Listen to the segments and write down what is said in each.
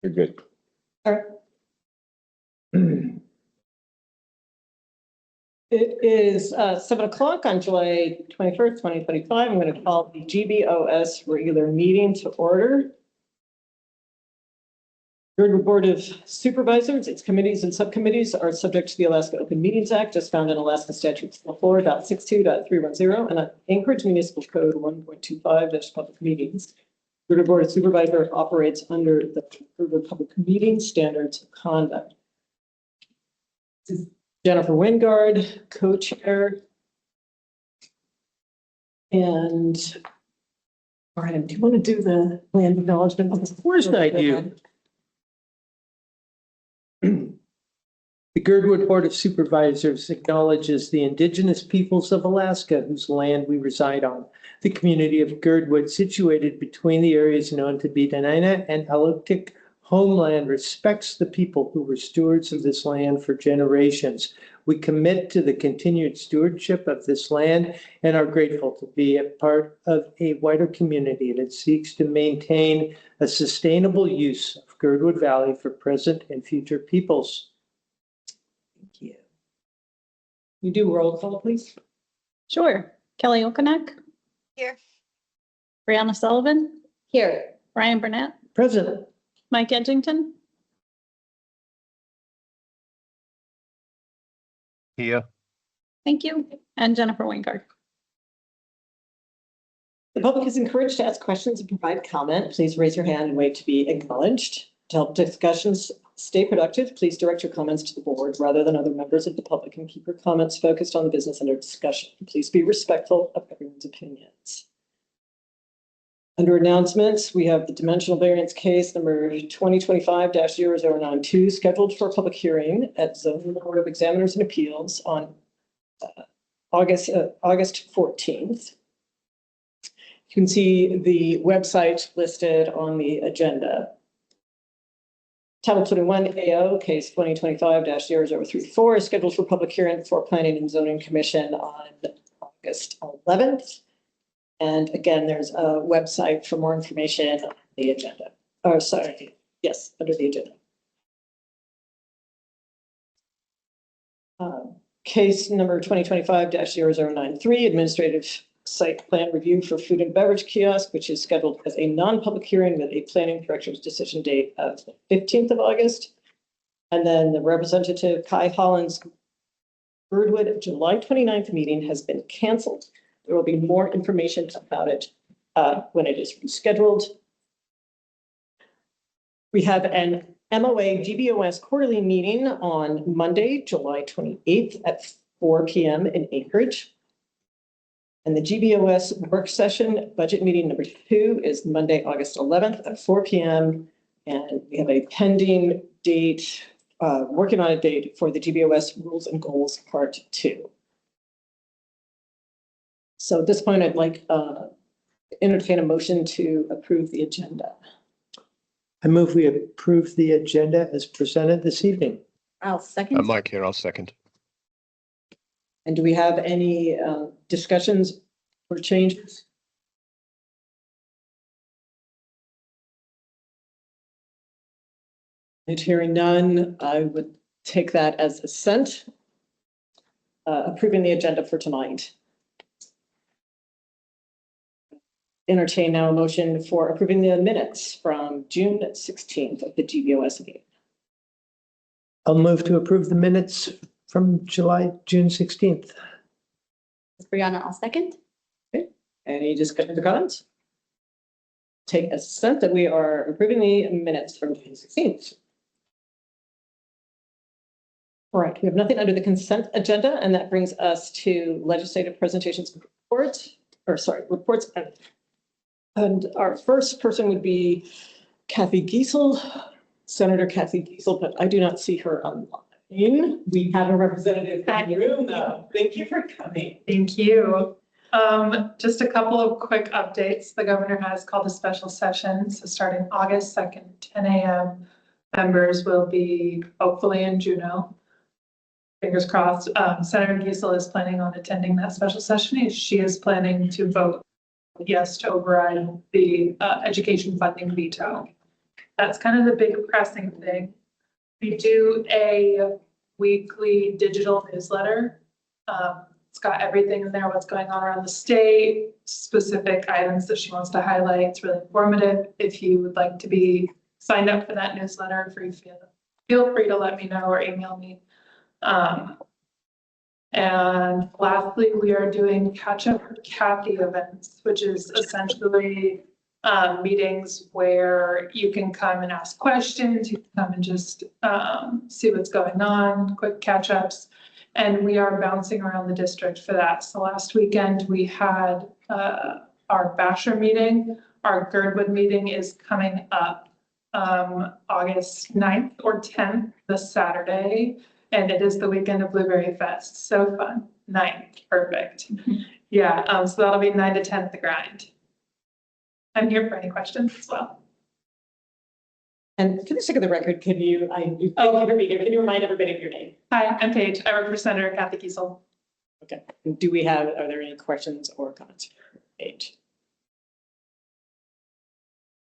You're good. All right. It is 7 o'clock on July 21st, 2025. I'm going to call the GBOS regular meeting to order. Girdwood Board of Supervisors, its committees and subcommittees are subject to the Alaska Open Meetings Act, as found in Alaska Statute 4.62.310 and Anchorage Municipal Code 1.25-public meetings. Girdwood Board of Supervisors operates under the Girdwood Public Meeting Standards of Conduct. This is Jennifer Wingard, co-chair. And Brian, do you want to do the land acknowledgement? Of course I do. The Girdwood Board of Supervisors acknowledges the indigenous peoples of Alaska whose land we reside on. The community of Girdwood, situated between the areas known to be Dena'ina and Alutiiq homeland, respects the people who were stewards of this land for generations. We commit to the continued stewardship of this land and are grateful to be a part of a wider community that seeks to maintain a sustainable use of Girdwood Valley for present and future peoples. Thank you. You do roll call, please. Sure. Kelly Okonek. Here. Brianna Sullivan. Here. Brian Burnett. Present. Mike Edgington. Here. Thank you. And Jennifer Wingard. The public is encouraged to ask questions and provide comment. Please raise your hand and wait to be acknowledged. To help discussions stay productive, please direct your comments to the board rather than other members of the public and keep your comments focused on the business under discussion. Please be respectful of everyone's opinions. Under announcements, we have the dimensional variance case number 2025-0092 scheduled for a public hearing at Zoning Board of Examiners and Appeals on August 14th. You can see the website listed on the agenda. Title 21 AO case 2025-0034 is scheduled for public hearing before Planning and Zoning Commission on August 11th. And again, there's a website for more information on the agenda. Oh, sorry. Yes, under the agenda. Case number 2025-0093, administrative site plan review for food and beverage kiosk, which is scheduled as a non-public hearing with a planning director's decision date of the 15th of August. And then the representative Kai Holland's Girdwood July 29th meeting has been canceled. There will be more information about it when it is rescheduled. We have an MOA GBOS quarterly meeting on Monday, July 28th at 4 p.m. in Anchorage. And the GBOS work session budget meeting number 2 is Monday, August 11th at 4 p.m. And we have a pending date, working on a date for the GBOS rules and goals part 2. So at this point, I'd like to entertain a motion to approve the agenda. I move we approve the agenda as presented this evening. I'll second. Mike here, I'll second. And do we have any discussions or changes? And hearing none, I would take that as assent, approving the agenda for tonight. Entertain now a motion for approving the minutes from June 16th of the GBOS meeting. I'll move to approve the minutes from June 16th. Brianna, I'll second. Okay. Any discussion or comments? Take as assent that we are approving the minutes from June 16th. All right, we have nothing under the consent agenda, and that brings us to legislative presentations and reports, reports. And our first person would be Kathy Giesel, Senator Kathy Giesel, but I do not see her online. We have a representative in the room, though. Thank you for coming. Thank you. Just a couple of quick updates. The governor has called a special session. So starting August 2nd, 10 a.m., members will be hopefully in Juneau. Fingers crossed. Senator Giesel is planning on attending that special session. She is planning to vote yes to override the education funding veto. That's kind of the big pressing thing. We do a weekly digital newsletter. It's got everything in there, what's going on around the state, specific items that she wants to highlight. It's really informative. If you would like to be signed up for that newsletter, feel free to let me know or email me. And lastly, we are doing catch up for Kathy events, which is essentially meetings where you can come and ask questions, you can come and just see what's going on, quick catch ups. And we are bouncing around the district for that. So last weekend we had our Basher meeting. Our Girdwood meeting is coming up August 9th or 10th, this Saturday. And it is the weekend of Blueberry Fest. So fun. 9th, perfect. Yeah, so that'll be 9 to 10 at the grind. I'm here for any questions as well. And for the sake of the record, can you remind everybody of your name? Hi, I'm Paige. I work for Senator Kathy Kiesel. Okay. And are there any questions or comments for Paige?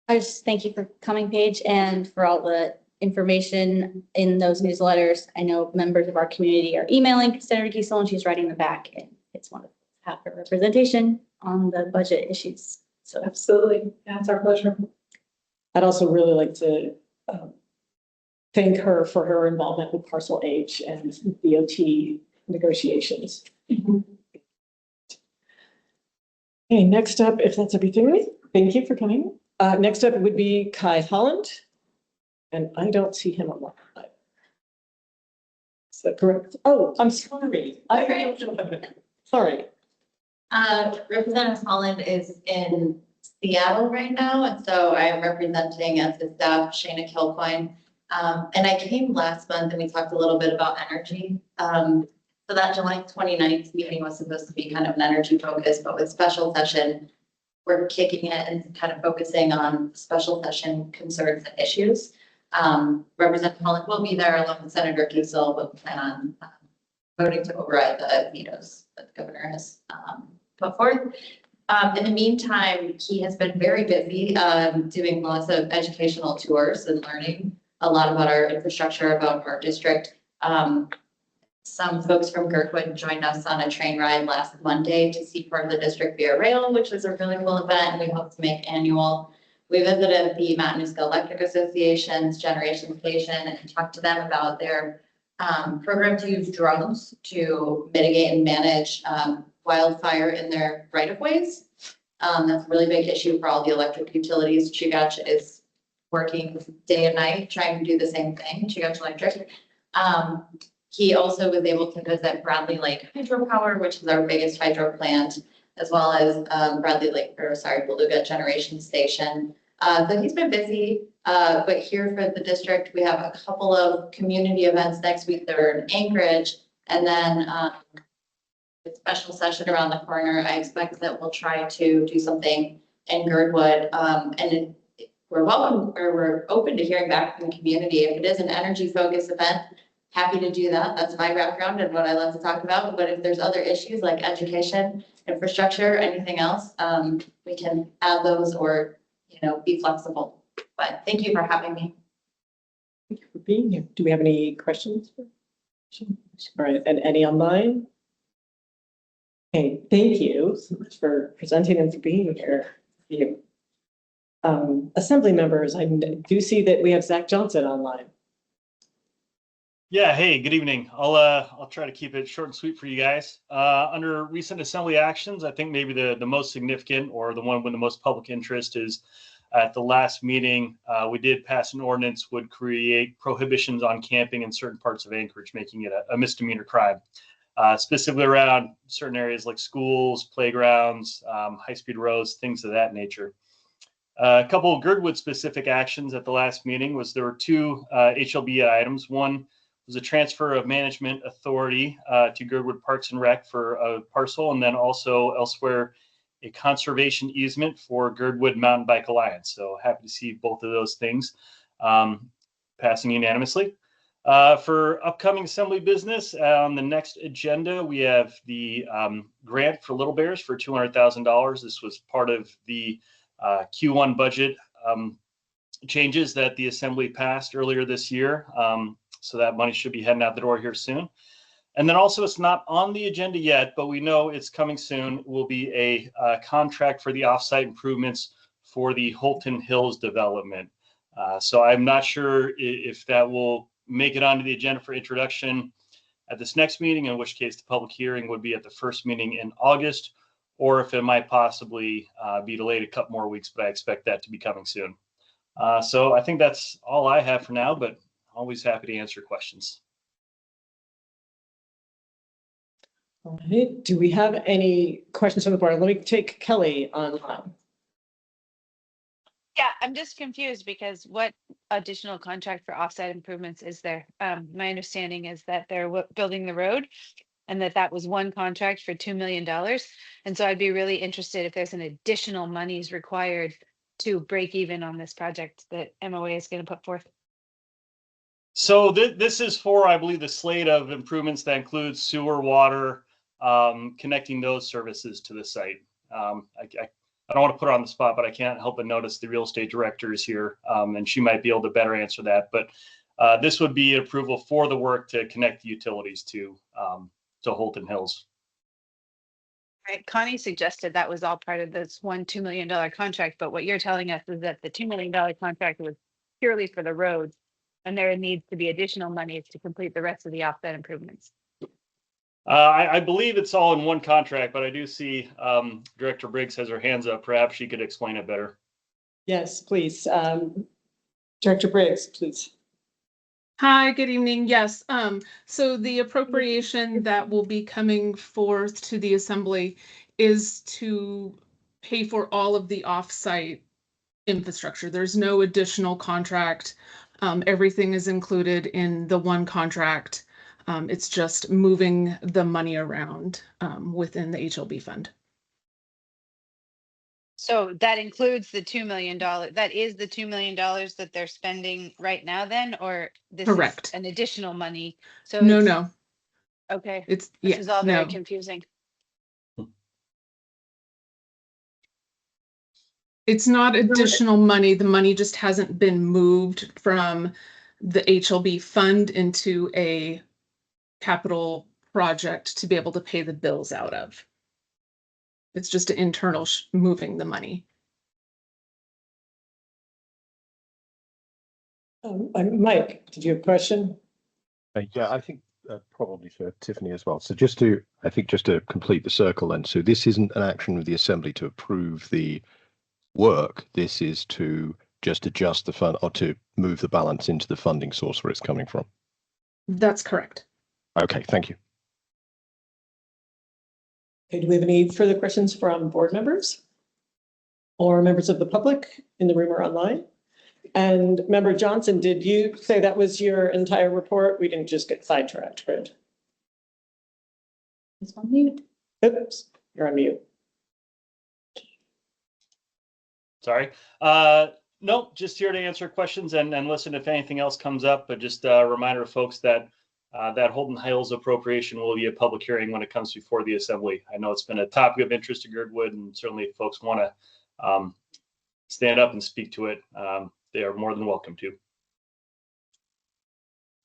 I just thank you for coming, Paige, and for all the information in those newsletters. I know members of our community are emailing Senator Kiesel and she's writing them back, and it's wonderful to have her representation on the budget issues. So Absolutely. Yeah, it's our pleasure. I'd also really like to thank her for her involvement with Parcel H and DOT negotiations. Okay, next up, if that's everything, thank you for coming. Next up would be Kai Holland, and I don't see him online. Is that correct? Oh, I'm sorry. Sorry. Representative Holland is in Seattle right now, and so I am representing as the staff Shayna Kilcoyne. And I came last month and we talked a little bit about energy. So that July 29th meeting was supposed to be kind of an energy focus, but with special session, we're kicking it and kind of focusing on special session concerns and issues. Representative Holland will be there along with Senator Kiesel, but we plan on voting to override the vetoes that the governor has put forth. In the meantime, he has been very busy doing lots of educational tours and learning a lot about our infrastructure, about our district. Some folks from Girdwood joined us on a train ride last Monday to see part of the district via rail, which was a really cool event, and we hope to make annual. We visited the Matanuska Electric Association's generation station and talked to them about their program to use drones to mitigate and manage wildfire in their right-of-ways. That's a really big issue for all the electric utilities. Chugach is working day and night trying to do the same thing, Chugach Electric. He also was able to visit Bradley Lake Hydropower, which is our biggest hydro plant, as well as Beluga Generation Station. So he's been busy, but here for the district, we have a couple of community events next week that are in Anchorage, and then a special session around the corner. I expect that we'll try to do something in Girdwood, and we're open to hearing back from the community. If it is an energy focused event, happy to do that. That's my background and what I love to talk about. But if there's other issues like education, infrastructure, anything else, we can add those or, be flexible. But thank you for having me. Thank you for being here. Do we have any questions? All right, and any online? Okay, thank you so much for presenting and for being here. Assembly members, I do see that we have Zach Johnson online. Yeah, hey, good evening. I'll try to keep it short and sweet for you guys. Under recent assembly actions, I think maybe the most significant or the one with the most public interest is at the last meeting, we did pass an ordinance would create prohibitions on camping in certain parts of Anchorage, making it a misdemeanor crime, specifically around certain areas like schools, playgrounds, high-speed roads, things of that nature. A couple of Girdwood specific actions at the last meeting was there were two HLB items. One was a transfer of management authority to Girdwood Parks and Rec for a parcel, and then also elsewhere a conservation easement for Girdwood Mountain Bike Alliance. So happy to see both of those things passing unanimously. For upcoming assembly business, on the next agenda, we have the grant for Little Bears for $200,000. This was part of the Q1 budget changes that the Assembly passed earlier this year. So that money should be heading out the door here soon. And then also, it's not on the agenda yet, but we know it's coming soon, will be a contract for the offsite improvements for the Holton Hills development. So I'm not sure if that will make it onto the agenda for introduction at this next meeting, in which case the public hearing would be at the first meeting in August, or if it might possibly be delayed a couple more weeks, but I expect that to be coming soon. So I think that's all I have for now, but always happy to answer questions. All right, do we have any questions from the board? Let me take Kelly online. Yeah, I'm just confused because what additional contract for offsite improvements is there? My understanding is that they're building the road and that was one contract for $2 million. And so I'd be really interested if there's an additional monies required to break even on this project that MOA is going to put forth. So this is for, I believe, the slate of improvements that includes sewer, water, connecting those services to the site. I don't want to put her on the spot, but I can't help but notice the real estate director is here, and she might be able to better answer that. But this would be approval for the work to connect the utilities to Holton Hills. Right. Connie suggested that was all part of this $2 million contract, but what you're telling us is that the $2 million contract was purely for the road, and there needs to be additional money to complete the rest of the offset improvements. I believe it's all in one contract, but I do see Director Briggs has her hands up. Perhaps she could explain it better. Yes, please. Director Briggs, please. Hi, good evening. Yes, so the appropriation that will be coming forth to the Assembly is to pay for all of the off-site infrastructure. There's no additional contract. Everything is included in the one contract. It's just moving the money around within the HLB fund. So that includes the $2 million. That is the $2 million that they're spending right now then, or this Correct. is an additional money? So No, it's, no, okay, it's, this yeah, is all very no. confusing. It's not additional money. The money just hasn't been moved from the HLB fund into a capital project to be able to pay the bills out of. It's just an internal moving the money. Mike, did you have a question? Yeah, I think probably for Tiffany as well. So just to complete the circle then. So this isn't an action of the Assembly to approve the work. This is to just adjust the fund or to move the balance into the funding source where it's coming from. That's correct. Okay, thank you. Okay, do we have any further questions from board members or members of the public in the room or online? And Member Johnson, did you say that was your entire report? We didn't just get sidetracked, right? Is on mute. Oops, you're on mute. Sorry. No, just here to answer questions and listen if anything else comes up. But just a reminder to folks that that Holton Hills appropriation will be a public hearing when it comes before the Assembly. I know it's been a topic of interest to Girdwood, and certainly if folks want to stand up and speak to it, they are more than welcome to.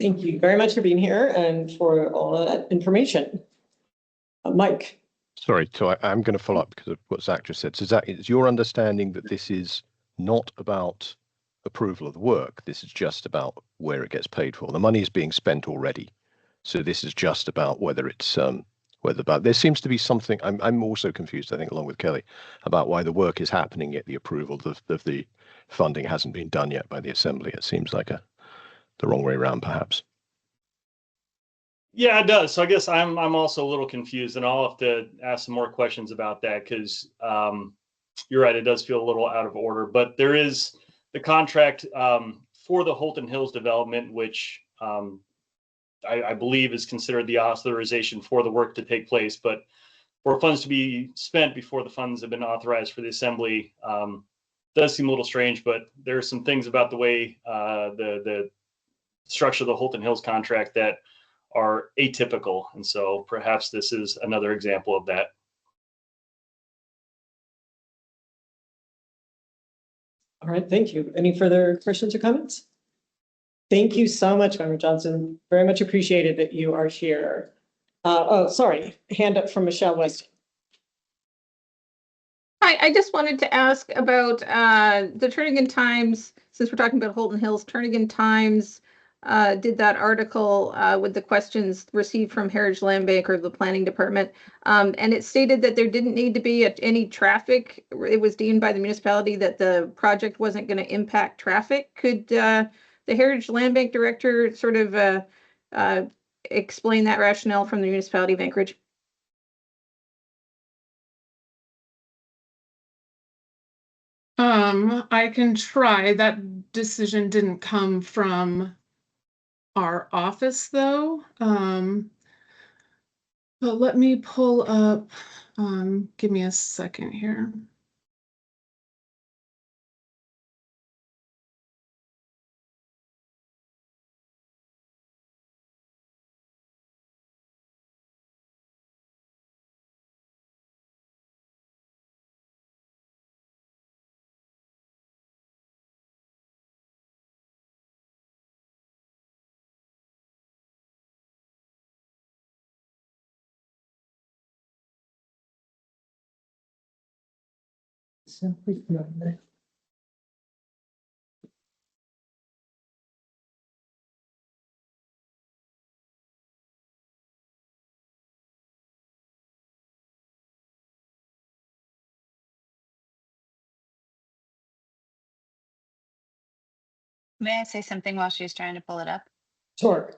Thank you very much for being here and for all of that information. Mike. Sorry, so I'm going to follow up because of what Zach just said. So Zach, is your understanding that this is not about approval of the work? This is just about where it gets paid for. The money is being spent already. So this is just about whether it's there seems to be something. I'm also confused, I think, along with Kelly, about why the work is happening yet the approval of the funding hasn't been done yet by the Assembly. It seems like the wrong way around, perhaps. Yeah, it does. So I guess I'm also a little confused, and I'll have to ask some more questions about that because you're right, it does feel a little out of order. But there is the contract for the Holton Hills development, which I believe is considered the authorization for the work to take place. But for funds to be spent before the funds have been authorized for the Assembly does seem a little strange. But there are some things about the way the structure of the Holton Hills contract that are atypical. And so perhaps this is another example of that. All right, thank you. Any further questions or comments? Thank you so much, Member Johnson. Very much appreciated that you are here. Oh, sorry, hand up from Michelle West. Hi, I just wanted to ask about the Turnigan Times, since we're talking about Holden Hills, Turnigan Times did that article with the questions received from Heritage Land Bank or the planning department. And it stated that there didn't need to be any traffic. It was deemed by the municipality that the project wasn't going to impact traffic. Could the Heritage Land Bank director sort of explain that rationale from the municipality of Anchorage? I can try. That decision didn't come from our office though. But let me pull up, give me a second here. May I say something while she's trying to pull it up? Sure.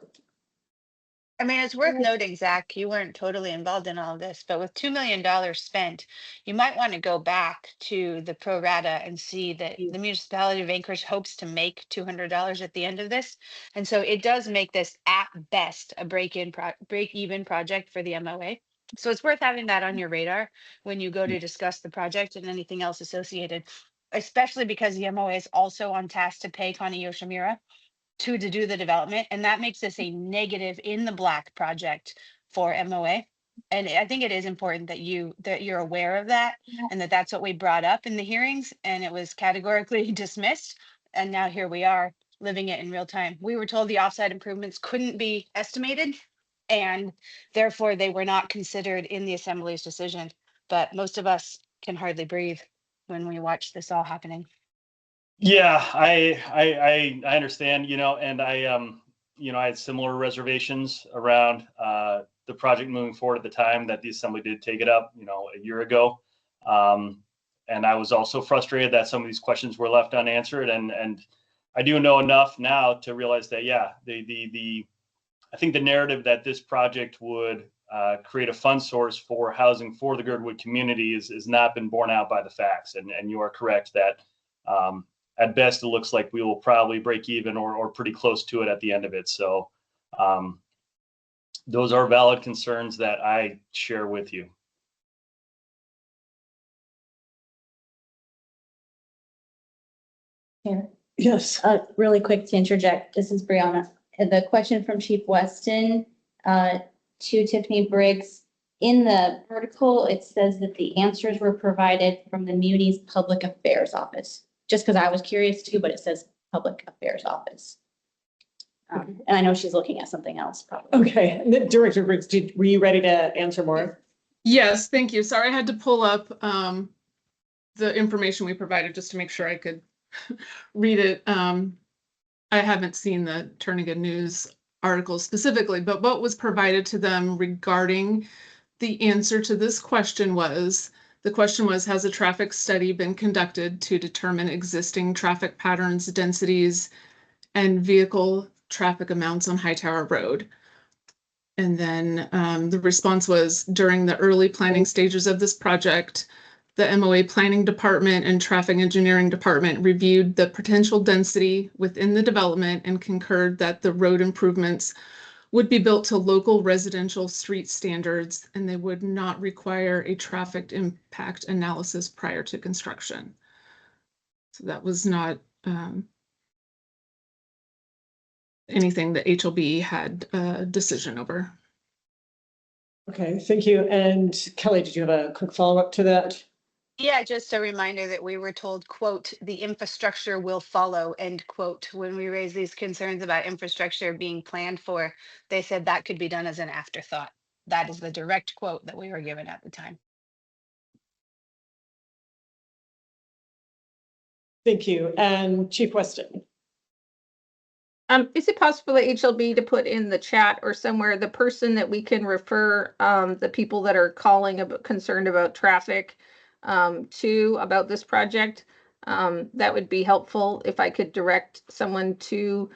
I mean, it's worth noting, Zach, you weren't totally involved in all of this, but with $2 million spent, you might want to go back to the pro rata and see that the municipality of Anchorage hopes to make $200 at the end of this. And so it does make this at best a break-even project for the MOA. So it's worth having that on your radar when you go to discuss the project and anything else associated, especially because the MOA is also on task to pay Connie Yoshimura to do the development, and that makes this a negative in the black project for MOA. And I think it is important that you're aware of that, and that's what we brought up in the hearings, and it was categorically dismissed. And now here we are living it in real time. We were told the offsite improvements couldn't be estimated, and therefore they were not considered in the assembly's decision. But most of us can hardly breathe when we watch this all happening. Yeah, I understand, and I had similar reservations around the project moving forward at the time that the assembly did take it up, a year ago. And I was also frustrated that some of these questions were left unanswered. And I do know enough now to realize that, yeah, I think the narrative that this project would create a fund source for housing for the Girdwood community is not been borne out by the facts. And you are correct that at best, it looks like we will probably break even or pretty close to it at the end of it. So those are valid concerns that I share with you. Here. Yes. Really quick to interject, this is Brianna. The question from Chief Weston to Tiffany Briggs. In the article, it says that the answers were provided from the Muni's Public Affairs Office. Just because I was curious too, but it says Public Affairs Office. And I know she's looking at something else probably. Okay, Director Briggs, were you ready to answer more? Yes, thank you. Sorry, I had to pull up the information we provided just to make sure I could read it. I haven't seen the Turnigan News article specifically, but what was provided to them regarding the answer to this question was, the question was, has a traffic study been conducted to determine existing traffic patterns, densities, and vehicle traffic amounts on Hightower Road? And then the response was, during the early planning stages of this project, the MOA Planning Department and Traffic Engineering Department reviewed the potential density within the development and concurred that the road improvements would be built to local residential street standards, and they would not require a traffic impact analysis prior to construction. So that was not anything that HLB had a decision over. Okay, thank you. And Kelly, did you have a quick follow-up to that? Yeah, just a reminder that we were told, quote, "the infrastructure will follow," end quote. When we raised these concerns about infrastructure being planned for, they said that could be done as an afterthought. That is the direct quote that we were given at the time. Thank you. And Chief Weston. Is it possible for the HLB to put in the chat or somewhere the person that we can refer, the people that are calling about concerned about traffic, to about this project? That would be helpful if I could direct someone to,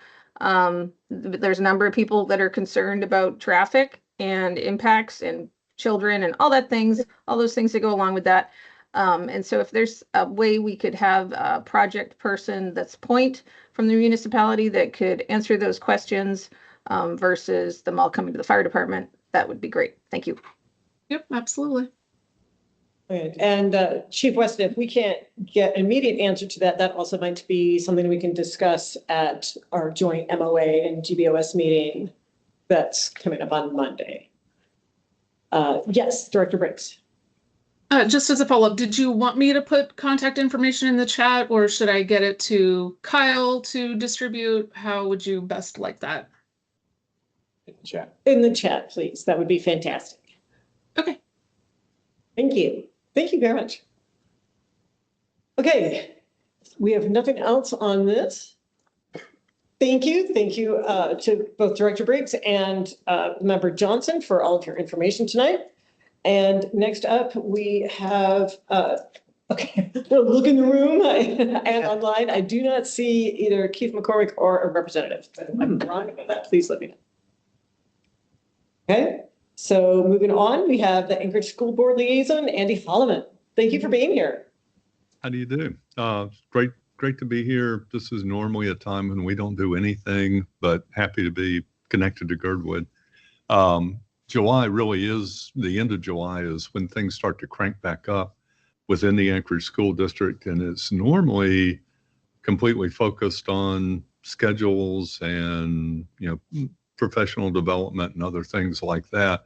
there's a number of people that are concerned about traffic and impacts and children and all those things that go along with that. And so if there's a way we could have a project person that's point from the municipality that could answer those questions, versus them all coming to the fire department, that would be great. Thank you. Yep, absolutely. Right. And Chief Weston, if we can't get an immediate answer to that, that also might be something we can discuss at our joint MOA and GBOS meeting that's coming up on Monday. Yes, Director Briggs. Just as a follow-up, did you want me to put contact information in the chat, or should I get it to Kyle to distribute? How would you best like that? In the chat, please. That would be fantastic. Okay. Thank you. Thank you very much. Okay, we have nothing else on this. Thank you. Thank you to both Director Briggs and Member Johnson for all of your information tonight. And next up, we have, okay, look in the room and online. I do not see either Keith McCormick or a representative. If I'm wrong about that, please let me know. Okay, so moving on, we have the Anchorage School Board Liaison, Andy Folleman. Thank you for being here. How do you do? Great to be here. This is normally a time when we don't do anything, but happy to be connected to Girdwood. July really is, the end of July is when things start to crank back up within the Anchorage School District, and it's normally completely focused on schedules and, professional development and other things like that.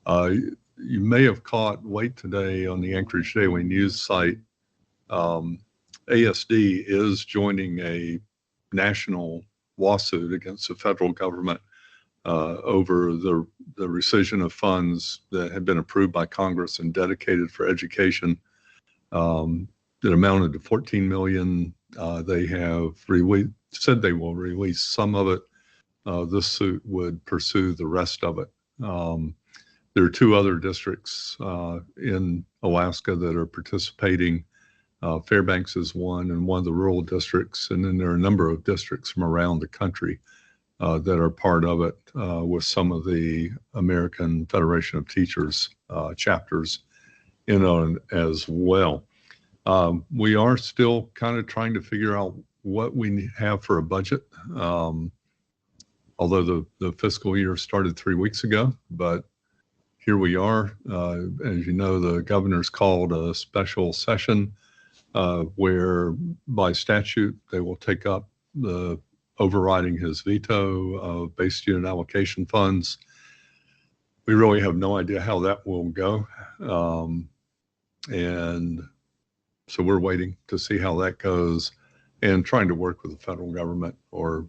You may have caught late today on the Anchorage Daily News site, ASD is joining a national lawsuit against the federal government over the rescission of funds that had been approved by Congress and dedicated for education, that amounted to $14 million. They have said they will release some of it. This suit would pursue the rest of it. There are two other districts in Alaska that are participating. Fairbanks is one, and one of the rural districts, and then there are a number of districts from around the country that are part of it, with some of the American Federation of Teachers chapters in on as well. We are still kind of trying to figure out what we have for a budget, although the fiscal year started 3 weeks ago, but here we are. As you know, the governor's called a special session where by statute they will take up the overriding his veto of base student allocation funds. We really have no idea how that will go. And so we're waiting to see how that goes and trying to work with the federal government or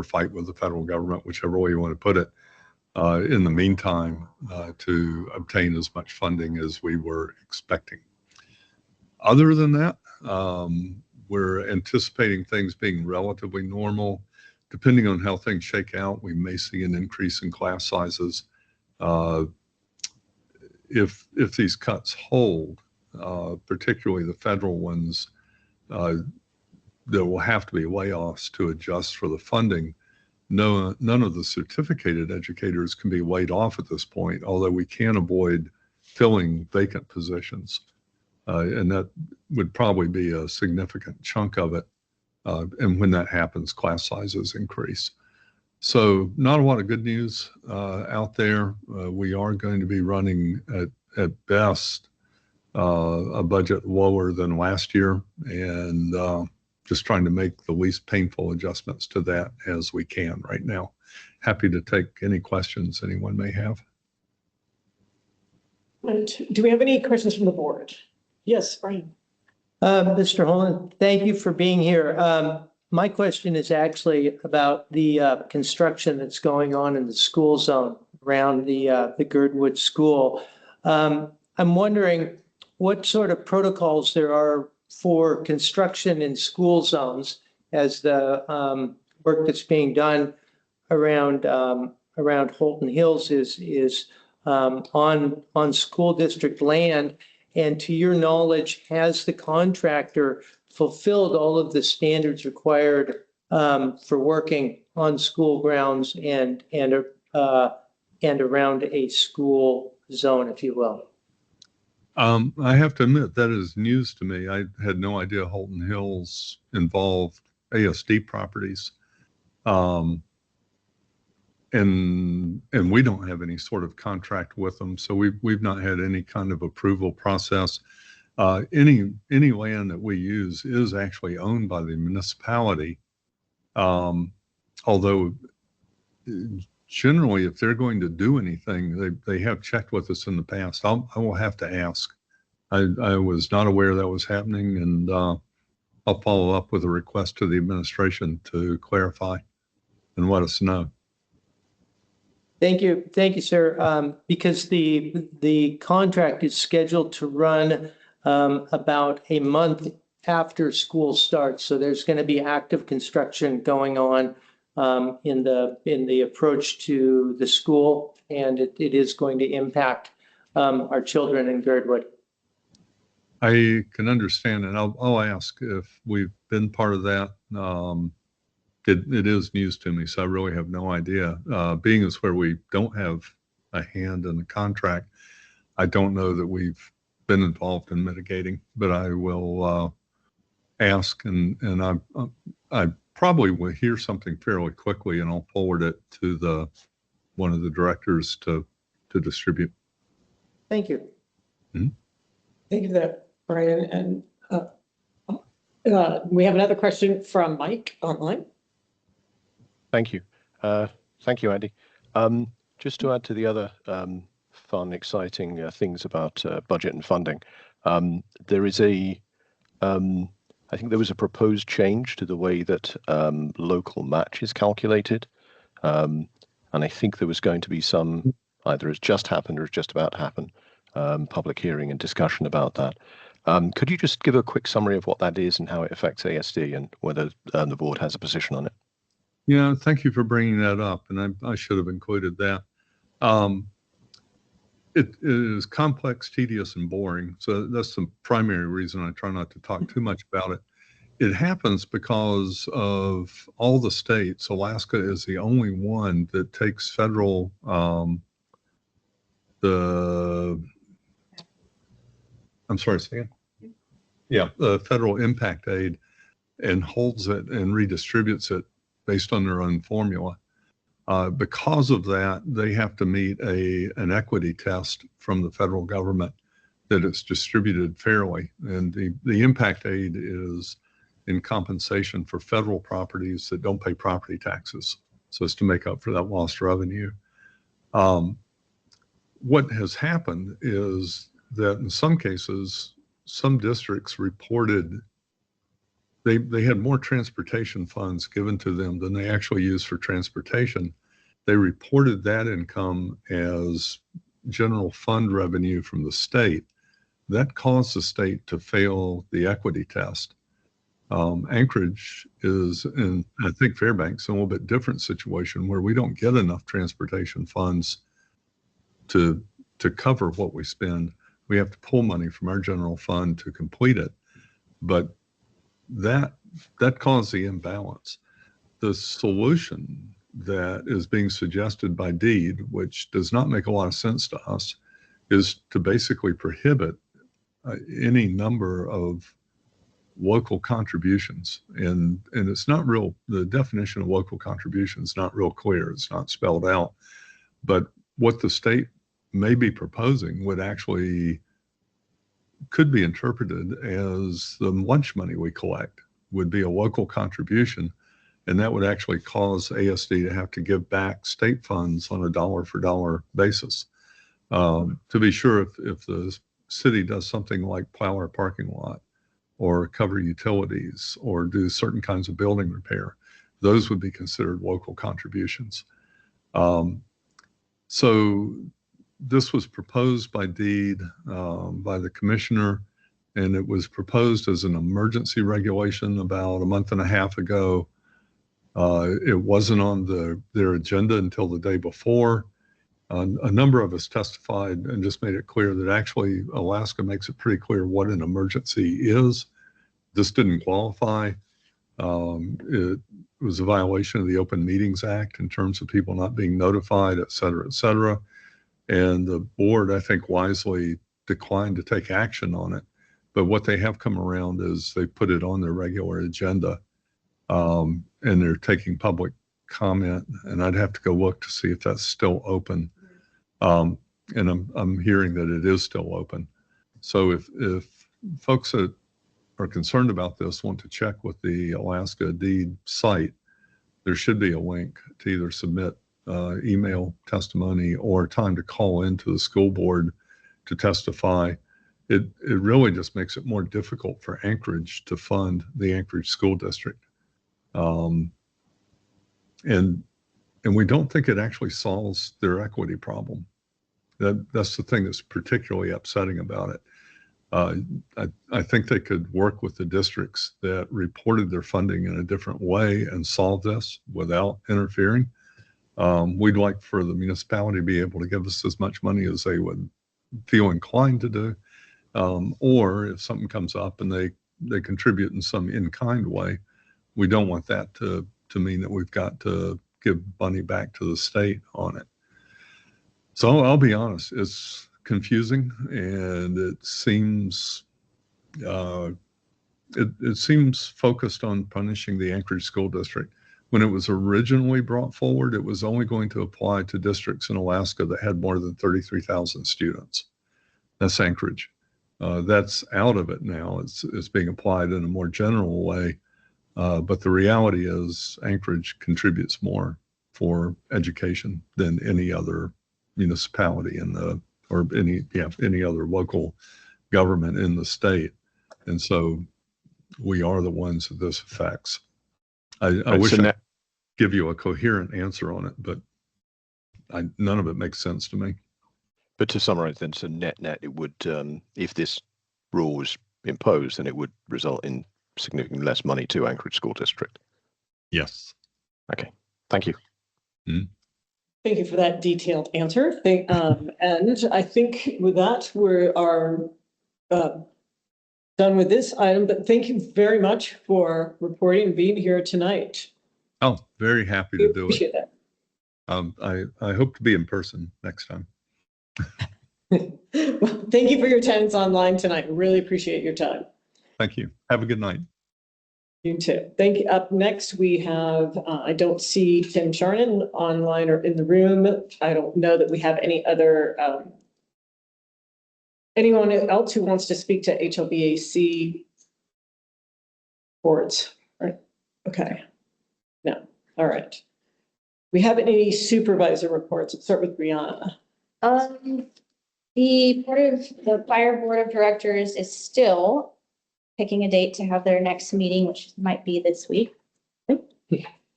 fight with the federal government, whichever way you want to put it, in the meantime, to obtain as much funding as we were expecting. Other than that, we're anticipating things being relatively normal. Depending on how things shake out, we may see an increase in class sizes. If these cuts hold, particularly the federal ones, there will have to be layoffs to adjust for the funding. None of the certificated educators can be laid off at this point, although we can avoid filling vacant positions. And that would probably be a significant chunk of it. And when that happens, class sizes increase. So not a lot of good news out there. We are going to be running at best a budget lower than last year, and just trying to make the least painful adjustments to that as we can right now. Happy to take any questions anyone may have. And do we have any questions from the board? Yes, Brian. Mr. Holland, thank you for being here. My question is actually about the construction that's going on in the school zone around the Girdwood School. I'm wondering what sort of protocols there are for construction in school zones as the work that's being done around Holton Hills is on school district land. And to your knowledge, has the contractor fulfilled all of the standards required for working on school grounds and around a school zone, if you will? I have to admit that is news to me. I had no idea Holton Hills involved ASD properties. And we don't have any sort of contract with them, so we've not had any kind of approval process. Any land that we use is actually owned by the municipality, although generally, if they're going to do anything, they have checked with us in the past. I will have to ask. I was not aware that was happening, and I'll follow up with a request to the administration to clarify and let us know. Thank you, sir. Because the contract is scheduled to run about a month after school starts, so there's going to be active construction going on in the approach to the school, and it is going to impact our children in Girdwood. I can understand, and I'll ask if we've been part of that. It is news to me, so I really have no idea. Being as where we don't have a hand in the contract, I don't know that we've been involved in mitigating, but I will ask, and I probably will hear something fairly quickly, and I'll forward it to one of the directors to distribute. Thank you. Mm-hmm. Thank you for that, Brian. And we have another question from Mike online. Thank you. Thank you, Andy. Just to add to the other fun, exciting things about budget and funding, there is I think there was a proposed change to the way that local match is calculated. And I think there was going to be some, either has just happened or is just about to happen, public hearing and discussion about that. Could you just give a quick summary of what that is and how it affects ASD and whether the board has a position on it? Yeah, thank you for bringing that up, and I should have included that. It is complex, tedious, and boring, so that's the primary reason I try not to talk too much about it. It happens because of all the states. Alaska is the only one that takes federal, the federal impact aid, and holds it and redistributes it based on their own formula. Because of that, they have to meet an equity test from the federal government that it's distributed fairly. And the impact aid is in compensation for federal properties that don't pay property taxes. So it's to make up for that lost revenue. What has happened is that in some cases, some districts reported they had more transportation funds given to them than they actually used for transportation. They reported that income as general fund revenue from the state. That caused the state to fail the equity test. Anchorage is, and I think Fairbanks, a little bit different situation where we don't get enough transportation funds to cover what we spend. We have to pull money from our general fund to complete it. But that caused the imbalance. The solution that is being suggested by DEED, which does not make a lot of sense to us, is to basically prohibit any number of local contributions. And it's not real, the definition of local contribution is not real clear. It's not spelled out. But what the state may be proposing could be interpreted as the lunch money we collect would be a local contribution, and that would actually cause ASD to have to give back state funds on a dollar for dollar basis. To be sure, if the city does something like plow our parking lot or cover utilities or do certain kinds of building repair, those would be considered local contributions. So this was proposed by deed by the commissioner, and it was proposed as an emergency regulation about a month and a half ago. It wasn't on their agenda until the day before. A number of us testified and just made it clear that actually Alaska makes it pretty clear what an emergency is. This didn't qualify. It was a violation of the Open Meetings Act in terms of people not being notified, et cetera, et cetera. And the board, I think, wisely declined to take action on it. But what they have come around is they put it on their regular agenda, and they're taking public comment. And I'd have to go look to see if that's still open. And I'm hearing that it is still open. So if folks that are concerned about this want to check with the Alaska deed site, there should be a link to either submit email testimony or time to call into the school board to testify. It really just makes it more difficult for Anchorage to fund the Anchorage School District. And we don't think it actually solves their equity problem. That's the thing that's particularly upsetting about it. I think they could work with the districts that reported their funding in a different way and solve this without interfering. We'd like for the municipality to be able to give us as much money as they would feel inclined to do. Or if something comes up and they contribute in some in-kind way, we don't want that to mean that we've got to give money back to the state on it. So I'll be honest, it's confusing, and it seems it seems focused on punishing the Anchorage School District. When it was originally brought forward, it was only going to apply to districts in Alaska that had more than 33,000 students. That's Anchorage. That's out of it now. It's being applied in a more general way. But the reality is Anchorage contributes more for education than any other municipality or any other local government in the state. And so we are the ones that this affects. I wish I could give you a coherent answer on it, but none of it makes sense to me. But to summarize then, so net, it would, if this rule was imposed, then it would result in significantly less money to Anchorage School District. Yes. Okay, thank you. Thank you for that detailed answer. And I think with that, we are done with this item, but thank you very much for reporting and being here tonight. Oh, very happy to do Appreciate it. That. I hope to be in person next time. Well, thank you for your attendance online tonight. Really appreciate your time. Thank you. Have a good night. You too. Thank you. Up next, we have, I don't see Tim Charnan online or in the room. I don't know that we have any other, anyone else who wants to speak to HLBAC boards, right? Okay. No. All right. We have any supervisor reports? Let's start with Brianna. The fire board of directors is still picking a date to have their next meeting, which might be this week.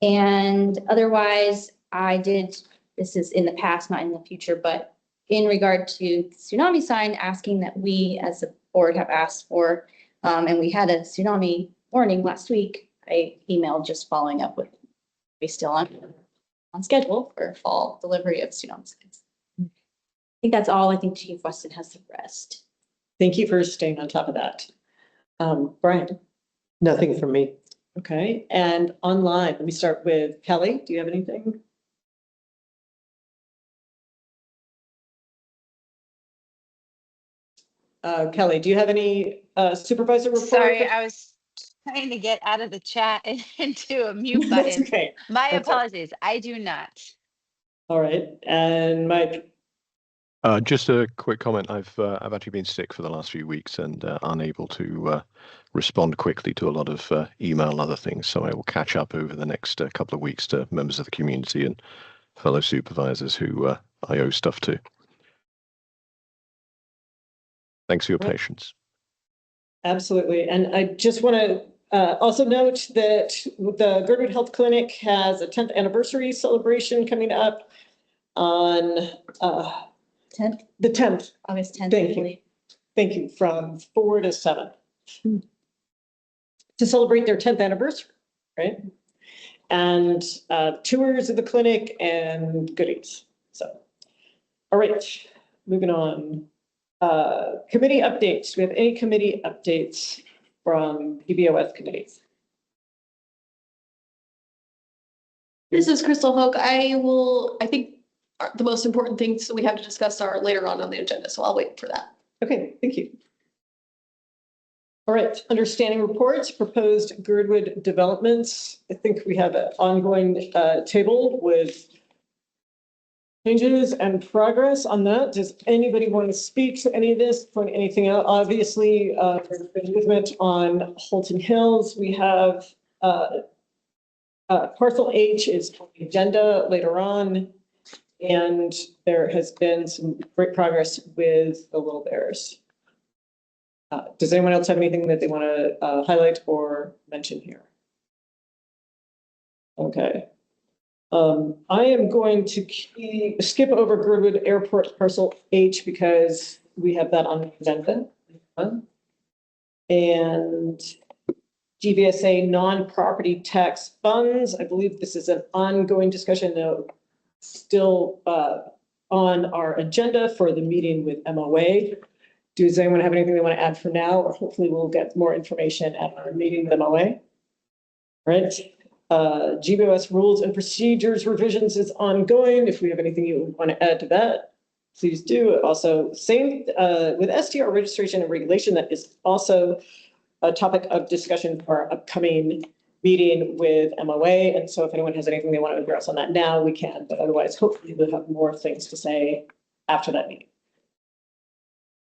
And otherwise, this is in the past, not in the future, but in regard to tsunami sign, asking that we as a board have asked for, and we had a tsunami warning last week. I emailed just following up with, we still on schedule for fall delivery of tsunami signs. I think that's all. I think Chief Weston has the rest. Thank you for staying on top of that. Brian? Nothing from me. Okay, and online, let me start with Kelly. Do you have anything? Kelly, do you have any supervisor report? Sorry, I was trying to get out of the chat and into a mute That's button. okay. My That's apologies. I do not. All right, and Mike? Just a quick comment. I've actually been sick for the last few weeks and unable to respond quickly to a lot of email and other things. So I will catch up over the next couple of weeks to members of the community and fellow supervisors who I owe stuff to. Thanks for your Right. patience. Absolutely. And I just want to also note that the Girdwood Health Clinic has a 10th anniversary celebration coming up on 10th, the 10th. August 10th, Thank I you. believe. Thank you, from 4 to 7. To celebrate their 10th anniversary, right? And tours of the clinic and goodies. So, all right, moving on. Committee updates. Do we have any committee updates from PBOS committees? This is Crystal Hoke. I think the most important things that we have to discuss are later on the agenda, so I'll wait for that. Okay, thank you. All right, understanding reports, proposed Girdwood developments. I think we have an ongoing table with changes and progress on that. Does anybody want to speak to any of this, point anything out? Obviously, there's been movement on Holton Hills. We have parcel H is on the agenda later on. And there has been some great progress with the Little Bears. Does anyone else have anything that they want to highlight or mention here? Okay. I am going to skip over Girdwood Airport parcel H because we have that on the agenda. And GVSA non-property tax funds. I believe this is an ongoing discussion, though, still on our agenda for the meeting with MOA. Does anyone have anything they want to add for now, or hopefully we'll get more information at our meeting with MOA? Right. GBOS rules and procedures revisions is ongoing. If we have anything you want to add to that, please do. Also, same with STR registration and regulation, that is also a topic of discussion for our upcoming meeting with MOA. And so if anyone has anything they want to address on that now, we can, but otherwise, hopefully we'll have more things to say after that meeting.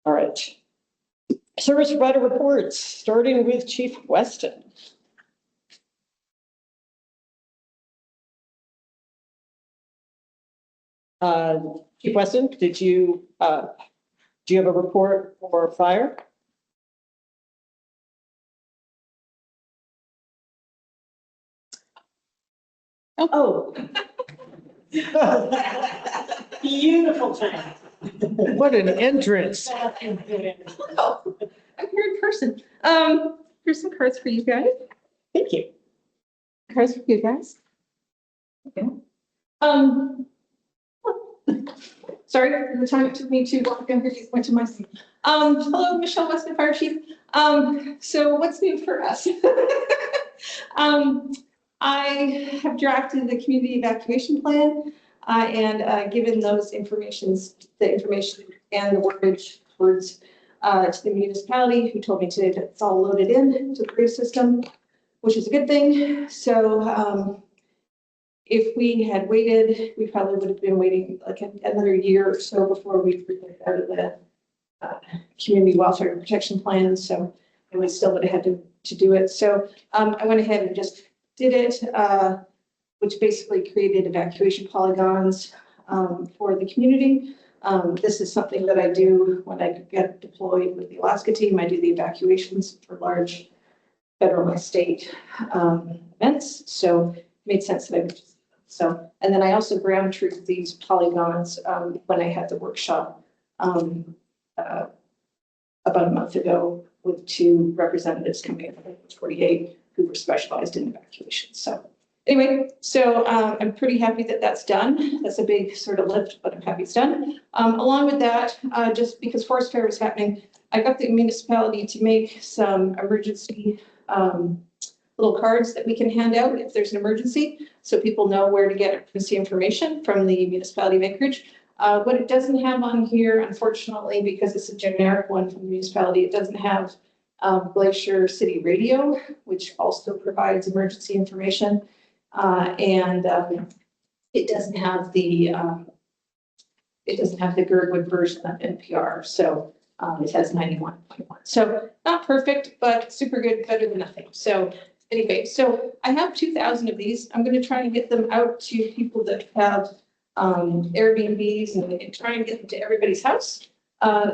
All right. Service provider reports, starting with Chief Weston. Chief Weston, do you have a report for fire? Oh. Beautiful thing. What an entrance. Oh, I'm here in person. Here's some cards for you guys. Thank you. Cards for you guys. Okay. Sorry for the time it took me to walk in here to point to my seat. Hello, Michelle Weston, Fire Chief. So what's new for us? I have drafted the community evacuation plan and given the information and the wordage towards to the municipality, who told me today that it's all loaded in to the grid system, which is a good thing. So if we had waited, we probably would have been waiting like another year or so before we get out of the community welfare protection plan. So we still would have had to do it. So I went ahead and just did it, which basically created evacuation polygons for the community. This is something that I do when I get deployed with the Alaska team. I do the evacuations for large federal and state events. So it made sense that I would just, so, and then I also ground truth these polygons when I had the workshop about a month ago with 2 representatives coming in, I think it was 48, who were specialized in evacuation. So anyway, so I'm pretty happy that that's done. That's a big sort of lift, but I'm happy it's done. Along with that, just because Forest Fair was happening, I got the municipality to make some emergency little cards that we can hand out if there's an emergency, so people know where to get emergency information from the municipality of Anchorage. What it doesn't have on here, unfortunately, because it's a generic one from the municipality, it doesn't have Glacier City Radio, which also provides emergency information. And it doesn't have the Girdwood version of NPR. So it has 91.1. So not perfect, but super good, better than nothing. So anyway, so I have 2,000 of these. I'm going to try and get them out to people that have Airbnbs and try and get them to everybody's house.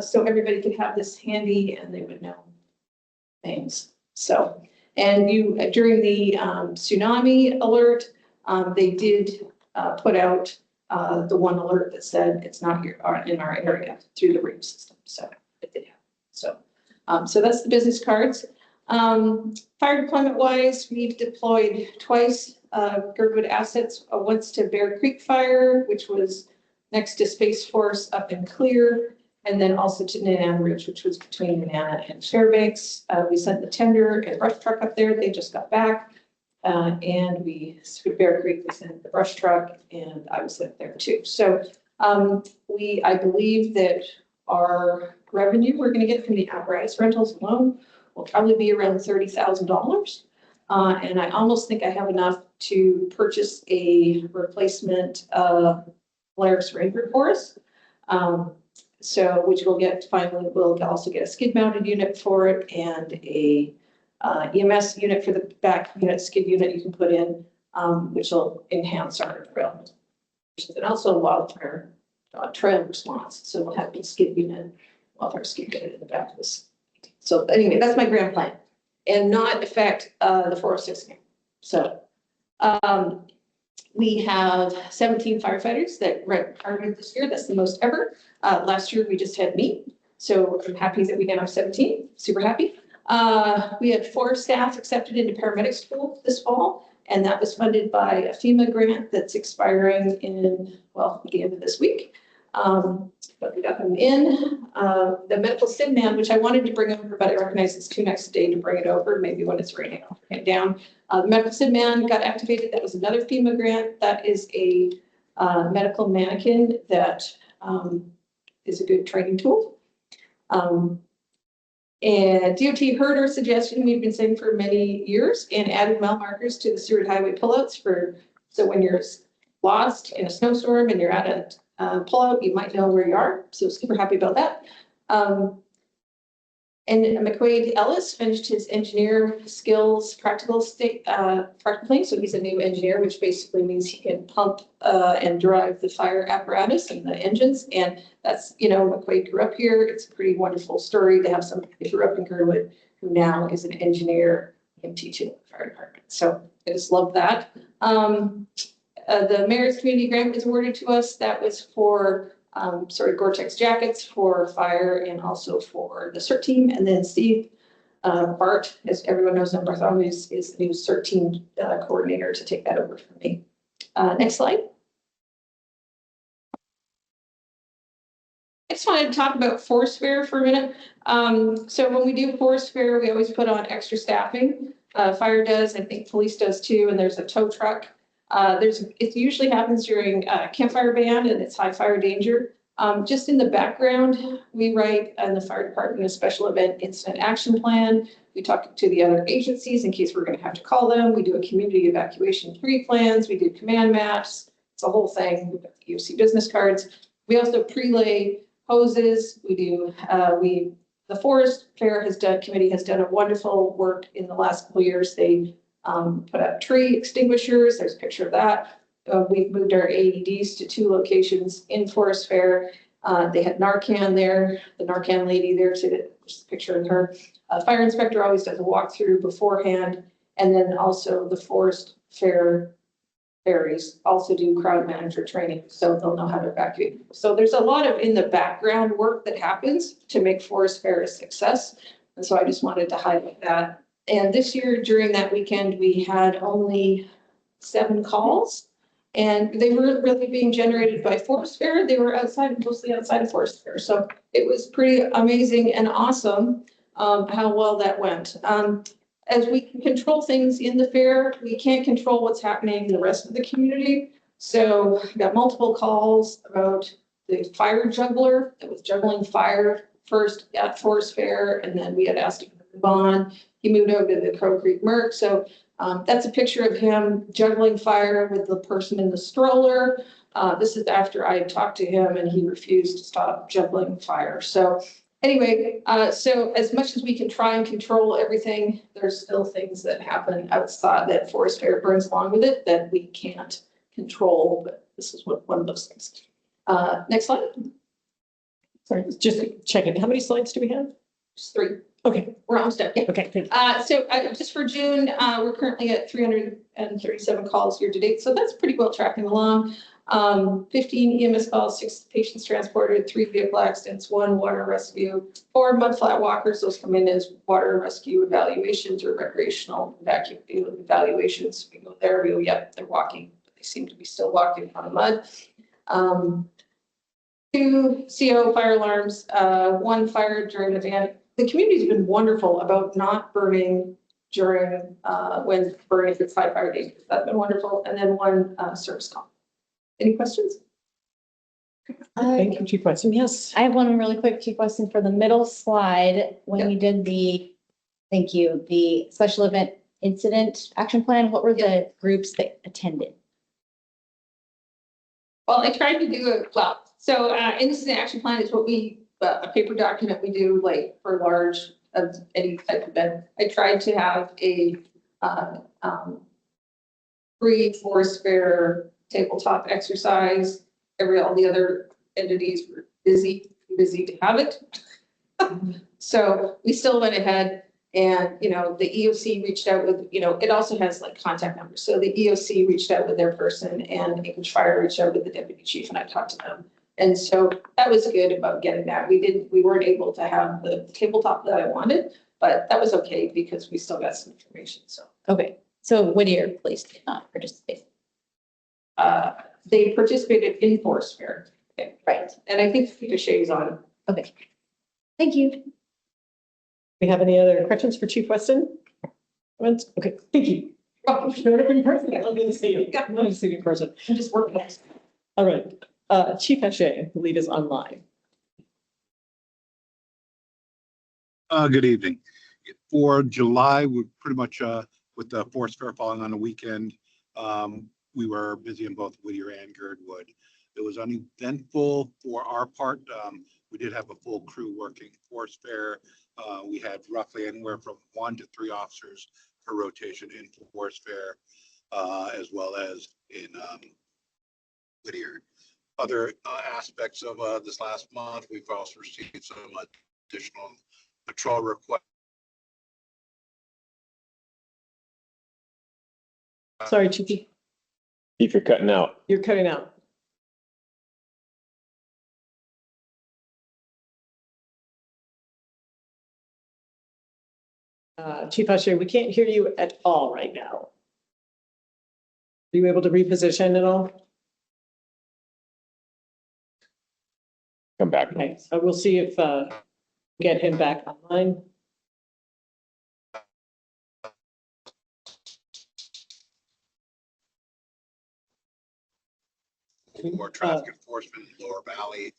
so everybody could have this handy and they would know things. So, and during the tsunami alert, they did put out the one alert that said it's not here in our area through the reef system. So it did happen. So that's the business cards. Fire deployment wise, we've deployed twice Girdwood assets, once to Bear Creek Fire, which was next to Space Force up in Clear, and then also to Nanana Ridge, which was between Nanana and Fairbanks. We sent the tender and brush truck up there. They just got back. And Bear Creek, we sent the brush truck, and I was sent there too. So I believe that our revenue we're going to get from the apparatus rentals alone will probably be around $30,000. And I almost think I have enough to purchase a replacement Polaris Ranger for us. So which we'll get finally, we'll also get a skid mounted unit for it and a EMS unit for the back unit, skid unit you can put in, which will enhance our trail. And also a wildfire trail response. So we'll have a skid unit, wildfire skid unit in the back of this. So anyway, that's my grand plan and not affect the 406 game. So we have 17 firefighters that retired this year. That's the most ever. Last year we just had me. So I'm happy that we now have 17, super happy. We had 4 staff accepted into paramedic school this fall, and that was funded by a FEMA grant that's expiring in, well, the end of this week. But we got them in. The medical sim man, which I wanted to bring over, but I recognize it's too next day to bring it over, maybe when it's raining, I'll bring it down. The medical sim man got activated. That was another FEMA grant. That is a medical mannequin that is a good training tool. And DOT heard our suggestion we've been saying for many years and added mile markers to the Seward Highway pullouts so when you're lost in a snowstorm and you're at a pullout, you might know where you are. So super happy about that. And McQuaid Ellis finished his engineer skills practical thing. So he's a new engineer, which basically means he can pump and drive the fire apparatus and the engines. And that's, McQuaid grew up here. It's a pretty wonderful story to have somebody who grew up in Girdwood who now is an engineer and teaching the fire department. So I just love that. The Mayor's Community Grant was awarded to us. That was for Gore-Tex jackets for fire and also for the CERT team. And then Steve Bart, as everyone knows, Bartholomew is the new CERT team coordinator to take that over from me. Next slide. I just wanted to talk about Forest Fair for a minute. So when we do Forest Fair, we always put on extra staffing. Fire does, I think police does too, and there's a tow truck. It usually happens during campfire ban and it's high fire danger. Just in the background, we write in the fire department a special event incident action plan. We talk to the other agencies in case we're going to have to call them. We do a community evacuation pre-plans. We do command maps. It's a whole thing. We've got the UC business cards. We also pre-lay hoses. We do, the Forest Fair committee has done a wonderful work in the last couple of years. They put up tree extinguishers. There's a picture of that. We've moved our AEDs to 2 locations in Forest Fair. They had Narcan there, the Narcan lady there, so there's a picture of her. Fire inspector always does a walkthrough beforehand. And then also the Forest Fair ferries also do crowd manager training, so they'll know how to evacuate. So there's a lot of in the background work that happens to make Forest Fair a success. And so I just wanted to highlight that. And this year during that weekend, we had only 7 calls and they weren't really being generated by Forest Fair. They were mostly outside of Forest Fair. So it was pretty amazing and awesome how well that went. As we can control things in the fair, we can't control what's happening in the rest of the community. So we got multiple calls about the fire juggler that was juggling fire first at Forest Fair. And then we had asked him to move on. He moved over to the Crow Creek Merc. So that's a picture of him juggling fire with the person in the stroller. This is after I talked to him and he refused to stop juggling fire. So anyway, so as much as we can try and control everything, there's still things that happen outside that Forest Fair brings along with it that we can't control, but this is one of those things. Next slide. Sorry, just checking. How many slides do we have? Just 3. Okay, We're almost done. Yeah. okay, thank you. So just for June, we're currently at 337 calls year to date. So that's pretty well tracking along. 15 EMS calls, 6 patients transported, 3 vehicle accidents, 1 water rescue, 4 mud flat walkers. Those come in as water rescue evaluations or recreational vacuum evaluations. We go there, we go, yep, they're walking. They seem to be still walking on mud. 2 CO fire alarms, 1 fire during the van. The community's been wonderful about not burning during when burning if it's high fire days. That's been wonderful. And then 1 service call. Any questions? Thank you, Chief Weston. Yes. I have one really quick Chief Weston for the middle slide. When Yep. we did the special event incident action plan, what were the groups that attended? Well, I tried to do it, so incident action plan is what we, a paper document we do like for large, any type of event. I tried to have a free forest fair tabletop exercise. All the other entities were busy to have it. So we still went ahead and, the EOC reached out with, it also has like contact numbers. So the EOC reached out with their person and English Fire reached out with the deputy chief and I talked to them. And so that was good about getting that. We weren't able to have the tabletop that I wanted, but that was okay because we still got some information. So, Okay, so Whittier Police did not participate. they participated in forest fair. Okay. Right. And I think Peter Shea's on. Okay. Thank you. We have any other questions for Chief Weston? Okay, thank you. Showed up in person. I love to see you. I love to see you in person. I'm just working. All right, Chief Hachey, the lead is online. Good evening. For July, we're pretty much with the forest fair falling on the weekend. We were busy in both Whittier and Girdwood. It was uneventful for our part. We did have a full crew working forest fair. We had roughly anywhere from 1 to 3 officers per rotation in forest fair, as well as in Whittier. Other aspects of this last month, we've also received some additional patrol requests. Sorry, Chief. If you're cutting out. You're cutting out. Chief Hachey, we can't hear you at all right now. Are you able to reposition at all? Come back. Okay, so we'll see if get him back online. For traffic enforcement in Lower Valley.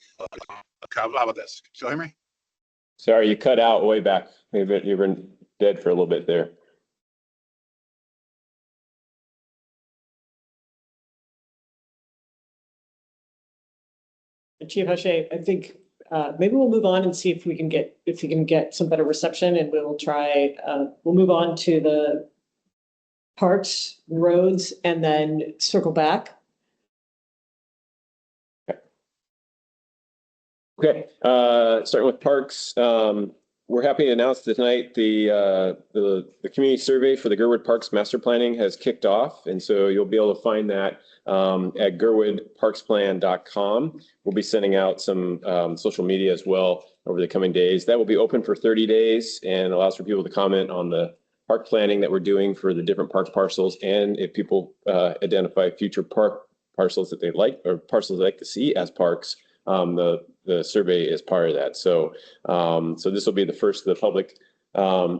How about this? Still hear me? Sorry, you cut out way back. Maybe you've been dead for a little bit there. Chief Hachey, I think maybe we'll move on and see if we can get some better reception, and we'll try. We'll move on to the parks, roads, and then circle back. Okay, starting with parks, we're happy to announce that tonight the community survey for the Girdwood Parks Master Planning has kicked off, and so you'll be able to find that at girdwoodparksplan.com. We'll be sending out some social media as well over the coming days. That will be open for 30 days and allows for people to comment on the park planning that we're doing for the different park parcels, and if people identify future park parcels that they'd like or parcels they'd like to see as parks. The survey is part of that. So this will be the first of the public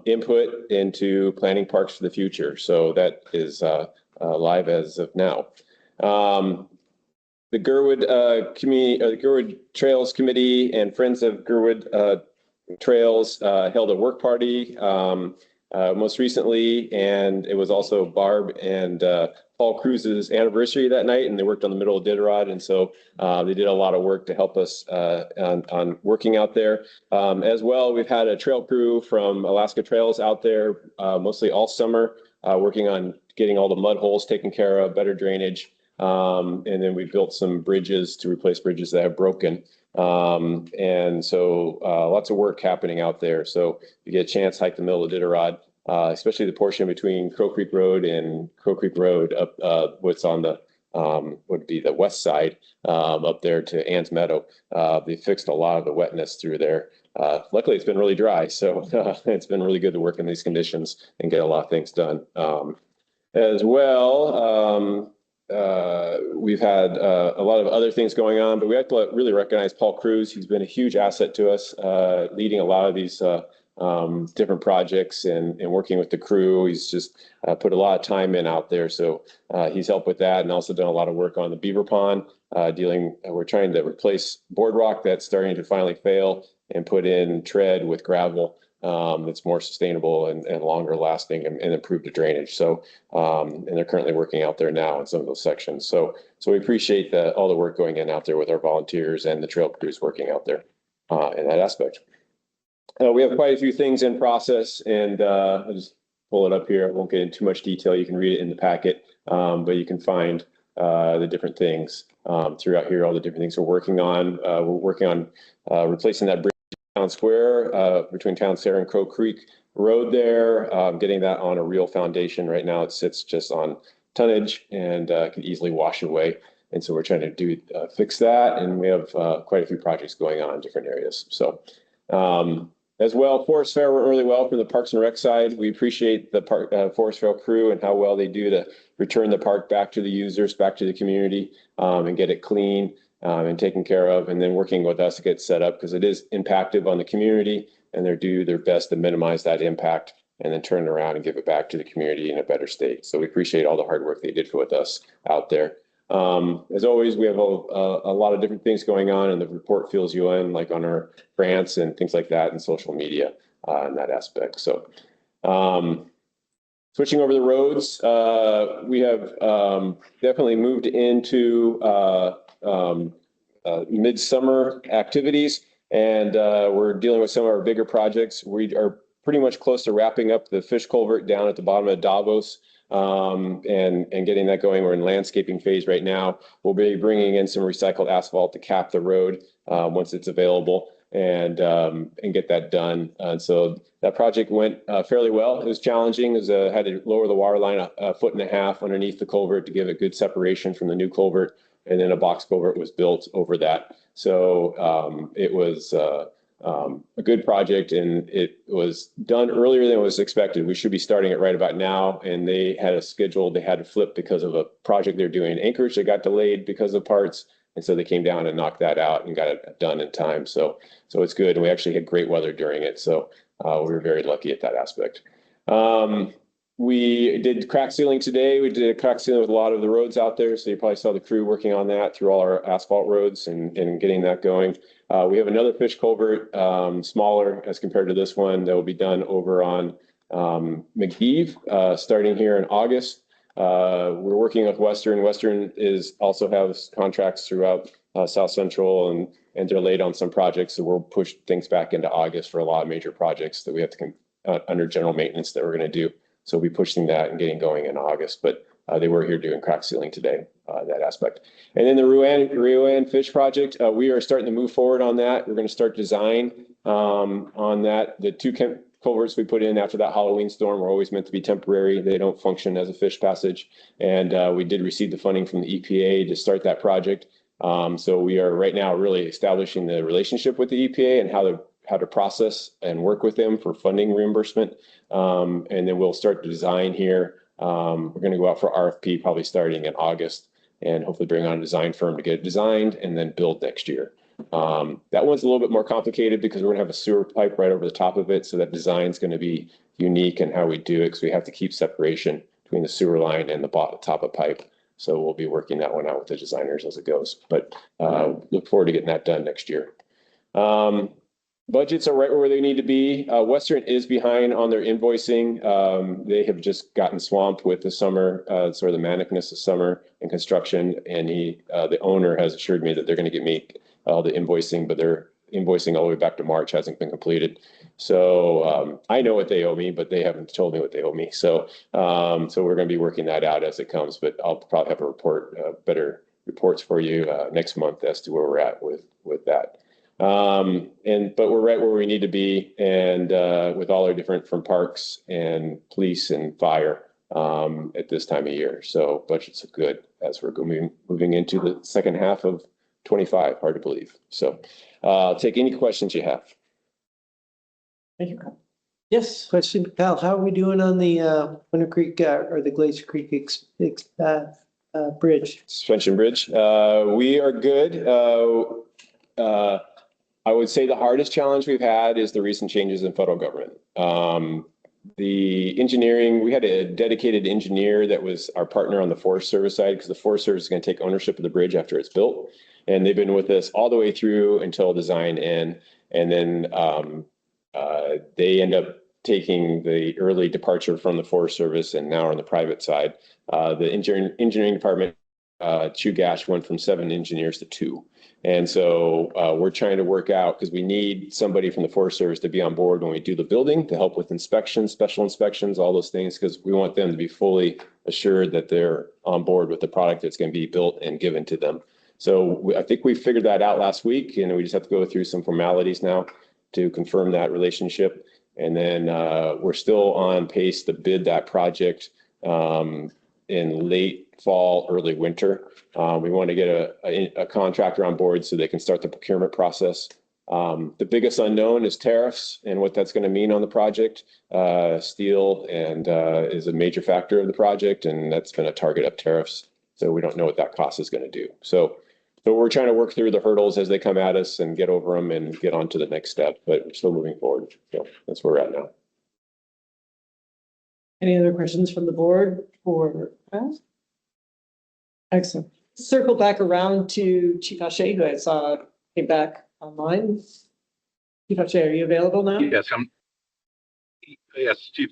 input into planning parks for the future. So that is live as of now. The Girdwood the Girdwood Trails Committee and Friends of Girdwood Trails held a work party most recently, and it was also Barb and Paul Cruz's anniversary that night, and they worked on the middle of Iditarod, and so they did a lot of work to help us on working out there. As well, we've had a trail crew from Alaska Trails out there mostly all summer, working on getting all the mud holes taken care of, better drainage, And then we built some bridges to replace bridges that have broken. And so lots of work happening out there. So if you get a chance, hike the middle of Iditarod, especially the portion between Crow Creek Road and Crow Creek Road up what's on the would be the west side up there to Ann's Meadow. They fixed a lot of the wetness through there. Luckily, it's been really dry, so it's been really good to work in these conditions and get a lot of things done. As well, we've had a lot of other things going on, but we have to really recognize Paul Cruz. He's been a huge asset to us, leading a lot of these different projects and working with the crew. He's just put a lot of time in out there. So he's helped with that and also done a lot of work on the Beaver Pond, we're trying to replace boardwalk that's starting to finally fail and put in tread with gravel that's more sustainable and longer lasting and improve the drainage. So, and they're currently working out there now in some of those sections. So we appreciate all the work going in out there with our volunteers and the trail crews working out there in that aspect. We have quite a few things in process, and I'll just pull it up here. I won't get into too much detail. You can read it in the packet, but you can find the different things throughout here, all the different things we're working on. We're working on replacing that bridge Town Square between Town Square and Crow Creek Road there, getting that on a real foundation. Right now it sits just on tonnage and can easily wash away. And so we're trying to fix that. And we have quite a few projects going on in different areas. So as well, Forest Fair went really well from the Parks and Rec side. We appreciate the Forest Fair crew and how well they do to return the park back to the users, back to the community, and get it clean and taken care of, and then working with us to get set up because it is impactful on the community, and they do their best to minimize that impact and then turn it around and give it back to the community in a better state. So we appreciate all the hard work they did with us out there. As always, we have a lot of different things going on, and the report fills you in, like on our grants and things like that, and social media in that aspect. So, switching over the roads, we have definitely moved into midsummer activities, and we're dealing with some of our bigger projects. We are pretty much close to wrapping up the fish culvert down at the bottom of Davos. And getting that going. We're in landscaping phase right now. We'll be bringing in some recycled asphalt to cap the road once it's available and get that done. And so that project went fairly well. It was challenging. It was, had to lower the water line a foot and a half underneath the culvert to give it good separation from the new culvert. And then a box culvert was built over that. So it was a good project, and it was done earlier than was expected. We should be starting it right about now, and they had a schedule they had to flip because of a project they're doing in Anchorage that got delayed because of parts, and so they came down and knocked that out and got it done in time. So it's good, and we actually had great weather during it, so we were very lucky at that aspect. We did crack sealing today. We did a crack sealing with a lot of the roads out there, so you probably saw the crew working on that through all our asphalt roads and getting that going. We have another fish culvert, smaller as compared to this one, that will be done over on McGeeve, starting here in August. We're working with Western. Western also has contracts throughout South Central, and they're late on some projects, so we'll push things back into August for a lot of major projects that we have to under general maintenance that we're going to do. So we'll be pushing that and getting going in August, but they were here doing crack sealing today, that aspect. And then the Ruan Fish Project, we are starting to move forward on that. We're going to start design on that. The two culverts we put in after that Halloween storm were always meant to be temporary. They don't function as a fish passage. And we did receive the funding from the EPA to start that project. So we are right now really establishing the relationship with the EPA and how to process and work with them for funding reimbursement. And then we'll start the design here. We're going to go out for RFP probably starting in August and hopefully bring on a design firm to get it designed and then build next year. That one's a little bit more complicated because we're going to have a sewer pipe right over the top of it. So that design is going to be unique in how we do it because we have to keep separation between the sewer line and the top of pipe. So we'll be working that one out with the designers as it goes. But look forward to getting that done next year. Budgets are right where they need to be. Western is behind on their invoicing. They have just gotten swamped with the summer, sort of the manicness of summer and construction. And the owner has assured me that they're going to get me all the invoicing, but they're invoicing all the way back to March hasn't been completed. So I know what they owe me, but they haven't told me what they owe me. So so we're going to be working that out as it comes, but I'll probably have a report, better reports for you next month as to where we're at with that. But we're right where we need to be, and with all our different from parks and police and fire at this time of year. So budgets are good as we're moving into the second half of 25. Hard to believe. So I'll take any questions you have. Thank you. Yes, question, Kyle, how are we doing on the Winter Creek or the Glacier Creek bridge? Suspension bridge. We are good. I would say the hardest challenge we've had is the recent changes in federal government. The engineering, we had a dedicated engineer that was our partner on the Forest Service side, because the Forest Service is going to take ownership of the bridge after it's built. And they've been with us all the way through until design end. And then they end up taking the early departure from the Forest Service and now on the private side. The engineering department, Chugash, went from 7 engineers to 2. And so we're trying to work out, because we need somebody from the Forest Service to be on board when we do the building, to help with inspections, special inspections, all those things, because we want them to be fully assured that they're on board with the product that's going to be built and given to them. So I think we figured that out last week, and we just have to go through some formalities now to confirm that relationship. And then we're still on pace to bid that project in late fall, early winter. We want to get a contractor on board so they can start the procurement process. The biggest unknown is tariffs and what that's going to mean on the project. Steel is a major factor of the project, and that's been a target of tariffs. So we don't know what that cost is going to do. So we're trying to work through the hurdles as they come at us and get over them and get on to the next step, but we're still moving forward. So that's where we're at now. Any other questions from the board for us? Excellent. Circle back around to Chief Hache, who I saw came back online. Chief Hache, are you available now? Yes, yes, Chief.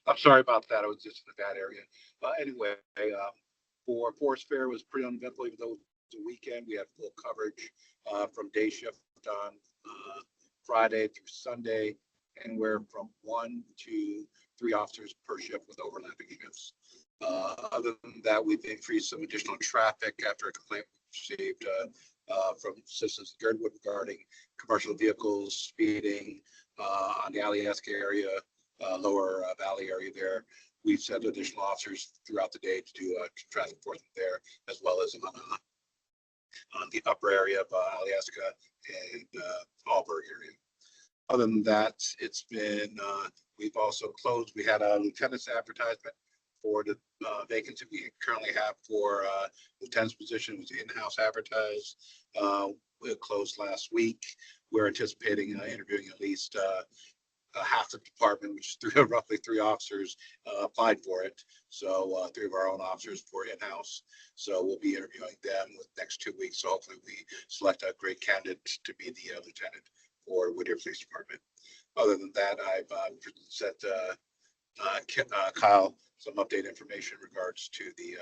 I'm sorry about that. I was just in a bad area. Anyway, for Forest Fair, it was pretty uneventful, even though it was a weekend. We had full coverage from day shift on Friday through Sunday, anywhere from 1 to 3 officers per shift with overlapping shifts. Other than that, we've increased some additional traffic after a complaint we received from citizens of Girdwood regarding commercial vehicles speeding on the Alyeska area, lower valley area there. We've sent additional officers throughout the day to do traffic enforcement there, as well as on the upper area of Alyeska and Hallberg area. Other than that, it's been, we've also closed, we had a lieutenant's advertisement for the vacancy we currently have for lieutenant's position. It was in-house advertised. We closed last week. We're anticipating interviewing at least half the department, which is roughly 3 officers applied for it. So 3 of our own officers for in-house. So we'll be interviewing them with next 2 weeks. So hopefully we select a great candidate to be the lieutenant for Whittier Police Department. Other than that, I've sent Kyle some update information in regards to the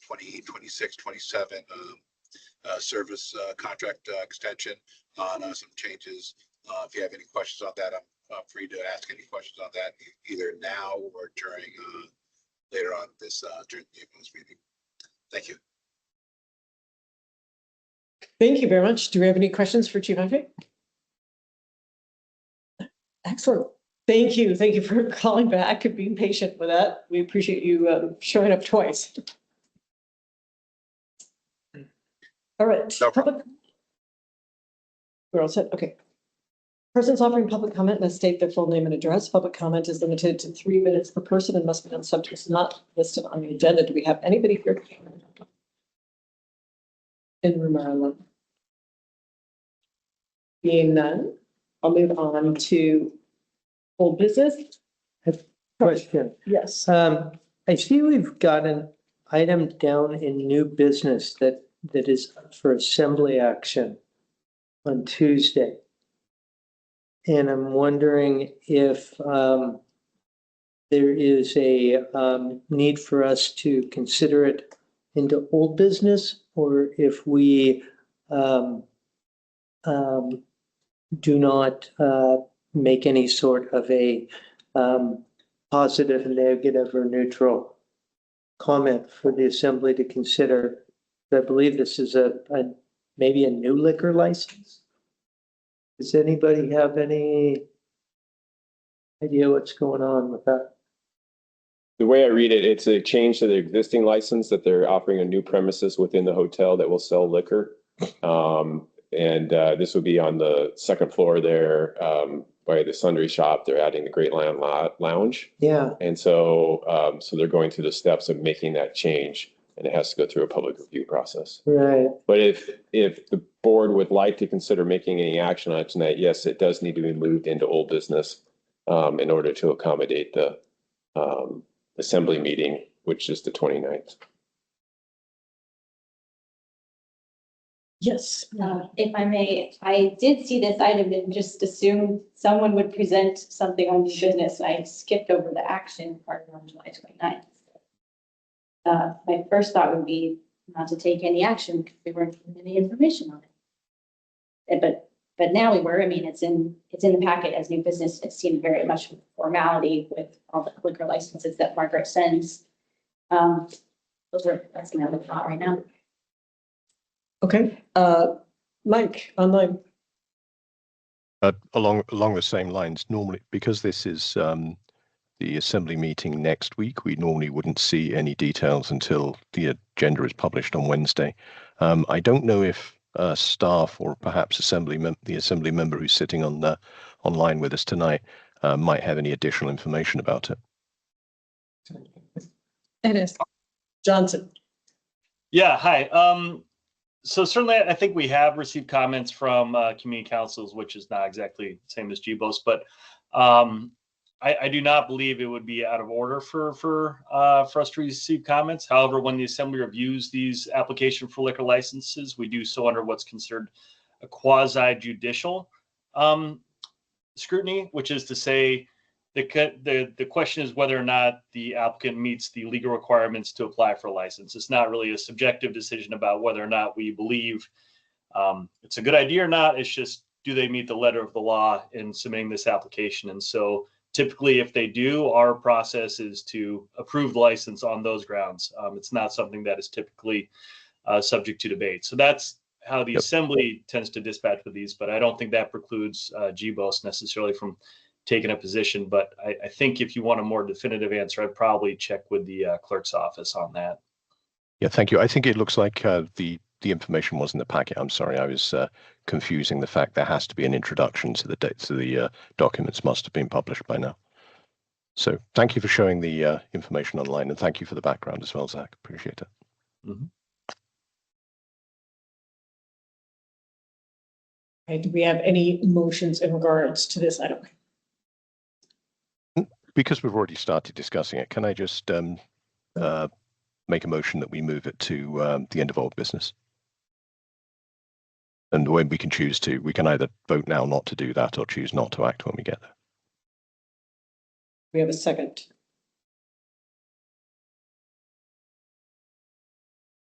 2026-27 service contract extension on some changes. If you have any questions on that, I'm free to ask any questions on that either now or during later on this during the meeting. Thank you. Thank you very much. Do we have any questions for Chief Hache? Excellent. Thank you. Thank you for calling back and being patient with that. We appreciate you showing up twice. All right. No problem. We're all set. Okay. Persons offering public comment must state their full name and address. Public comment is limited to 3 minutes per person and must be on subjects not listed on the agenda. Do we have anybody here in room R11? Being none, I'll move on to old business. Question. Yes. I see we've got an item down in new business that is up for assembly action on Tuesday. And I'm wondering if there is a need for us to consider it into old business, or if we do not make any sort of a positive, negative, or neutral comment for the assembly to consider. I believe this is maybe a new liquor license. Does anybody have any idea what's going on with that? The way I read it, it's a change to the existing license that they're offering a new premises within the hotel that will sell liquor. This would be on the second floor there, by the sundry shop. They're adding the Great Land Lounge. Yeah. And so they're going through the steps of making that change, and it has to go through a public review process. Right. But if the board would like to consider making any action on it tonight, yes, it does need to be moved into old business in order to accommodate the assembly meeting, which is the 29th. Yes. If I may, I did see this item and just assumed someone would present something on new business. I skipped over the action part on July 29th. My first thought would be not to take any action because we weren't given any information on it. But now we were. I mean, it's in the packet as new business. It seemed very much formality with all the liquor licenses that Margaret sends. That's my other thought right now. Okay, Mike, online. Along the same lines, normally, because this is the assembly meeting next week, we normally wouldn't see any details until the agenda is published on Wednesday. I don't know if staff or perhaps the assembly member who's sitting on online with us tonight might have any additional information about it. It is. Johnson. Yeah, hi. So certainly I think we have received comments from community councils, which is not exactly the same as GBOS, but I do not believe it would be out of order for us to receive comments. However, when the assembly reviews these applications for liquor licenses, we do so under what's considered a quasi judicial scrutiny, which is to say the question is whether or not the applicant meets the legal requirements to apply for a license. It's not really a subjective decision about whether or not we believe it's a good idea or not. It's just, do they meet the letter of the law in submitting this application? And so typically, if they do, our process is to approve the license on those grounds. It's not something that is typically subject to debate. So that's how the assembly tends to dispatch with these, but I don't think that precludes GBOS necessarily from taking a position. But I think if you want a more definitive answer, I'd probably check with the clerk's office on that. Yeah, thank you. I think it looks like the information was in the packet. I'm sorry, I was confusing the fact there has to be an introduction to the dates. So the documents must have been published by now. So thank you for showing the information online, and thank you for the background as well, Zach. Appreciate it. Mm-hmm. Okay, do we have any motions in regards to this item? Because we've already started discussing it, can I just make a motion that we move it to the end of old business? And when we can choose to, we can either vote now not to do that or choose not to act when we get there. We have a second.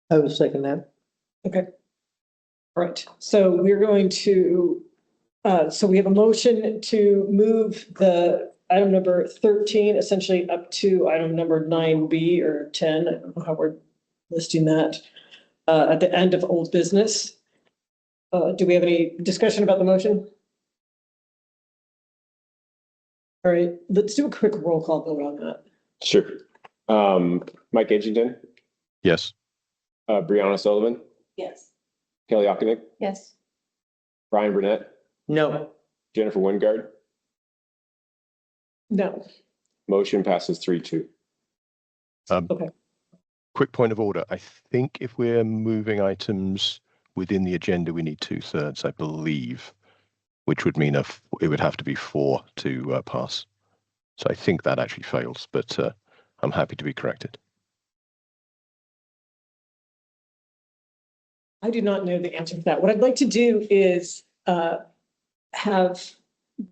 I will second that. Okay. All right, so we're going to, so we have a motion to move the item number 13 essentially up to item number 9B or 10. I don't know how we're listing that at the end of old business. Do we have any discussion about the motion? All right, let's do a quick roll call vote on that. Sure. Mike Edgington, Yes. Brianna Sullivan, Yes. Kelly Ockenick, Yes. Brian Burnett, No. Jennifer Wingard. No. Motion passes 3-2. Okay. Quick point of order. I think if we're moving items within the agenda, we need 2/3, I believe, which would mean it would have to be 4 to pass. So I think that actually fails, but I'm happy to be corrected. I do not know the answer to that. What I'd like to do is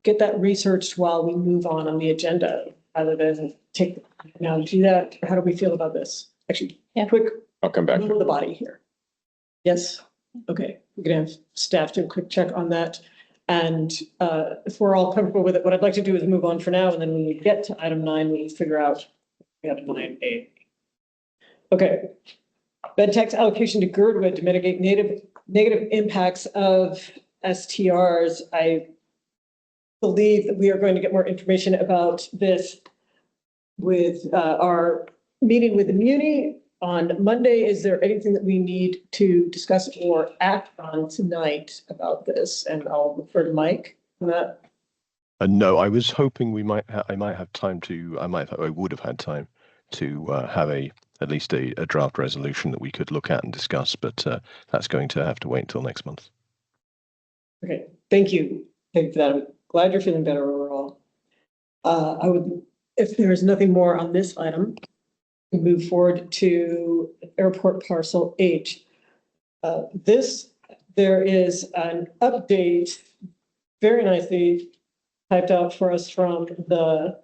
get that researched while we move on the agenda, rather than take now do that. How do we feel about this? Actually, quick. I'll come back. Move the body here. Yes. Okay. We're gonna have staff do a quick check on that. And if we're all comfortable with it, what I'd like to do is move on for now, and then when we get to item 9, we'll figure out, we have 9A. Okay. Bed tax allocation to Girdwood to mitigate negative impacts of STRs. I believe that we are going to get more information about this with our meeting with the Muni on Monday. Is there anything that we need to discuss or act on tonight about this? And I'll refer to Mike on that. No, I was hoping I would have had time to have at least a draft resolution that we could look at and discuss, but that's going to have to wait until next month. Okay, thank you. Thank you for that. I'm glad you're feeling better overall. I would, if there is nothing more on this item, we move forward to airport parcel H. There is an update very nicely typed out for us from the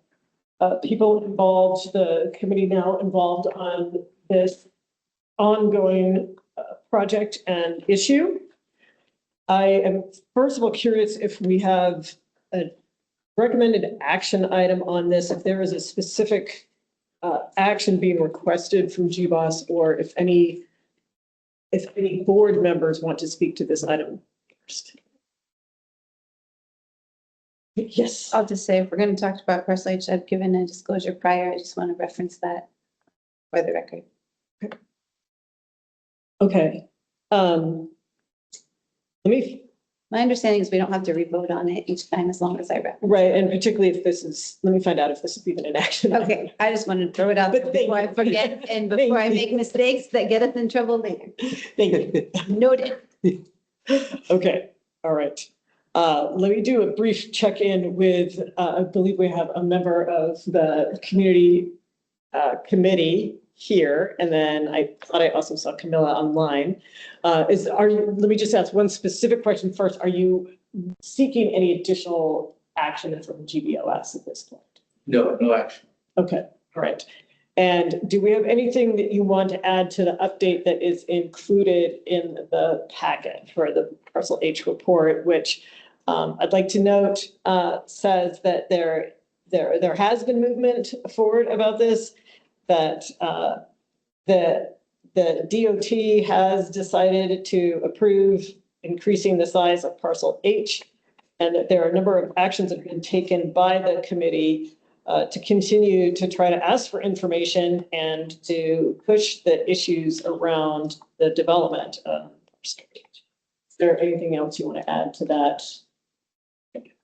people involved, the committee now involved on this ongoing project and issue. I am first of all curious if we have a recommended action item on this, if there is a specific action being requested from GBOS, or if any board members want to speak to this item first. Yes. I'll just say, if we're going to talk about parcel H, I've given a disclosure prior. I just want to reference that for the record. Okay. My understanding is we don't have to re-vote on it each time as long as I reference. Right, and particularly if this is, let me find out if this is even an action. Okay, I just wanted to throw it out there before I forget and before I make mistakes that get us in trouble later. Thank you. Noted. Okay, all right. Let me do a brief check-in with, I believe we have a member of the community committee here, and then I thought I also saw Camilla online. Let me just ask one specific question first. Are you seeking any additional action from GBOS at this point? No, no action. Okay, all right. And do we have anything that you want to add to the update that is included in the packet for the parcel H report, which I'd like to note says that there has been movement forward about this, that the DOT has decided to approve increasing the size of parcel H, and that there are a number of actions that have been taken by the committee to continue to try to ask for information and to push the issues around the development of parcel H. Is there anything else you want to add to that?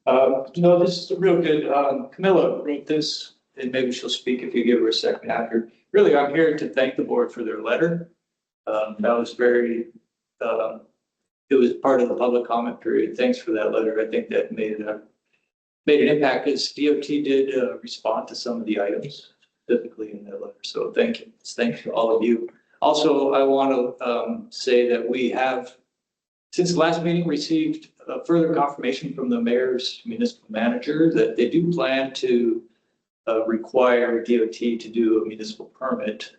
No, this is real good. Camilla wrote this, and maybe she'll speak if you give her a second after. Really, I'm here to thank the board for their letter. That was very, it was part of the public comment period. Thanks for that letter. I think that made an impact, because DOT did respond to some of the items specifically in that letter. So thank you. Thanks to all of you. Also, I want to say that we have, since the last meeting, received further confirmation from the mayor's municipal manager that they do plan to require DOT to do a municipal permit.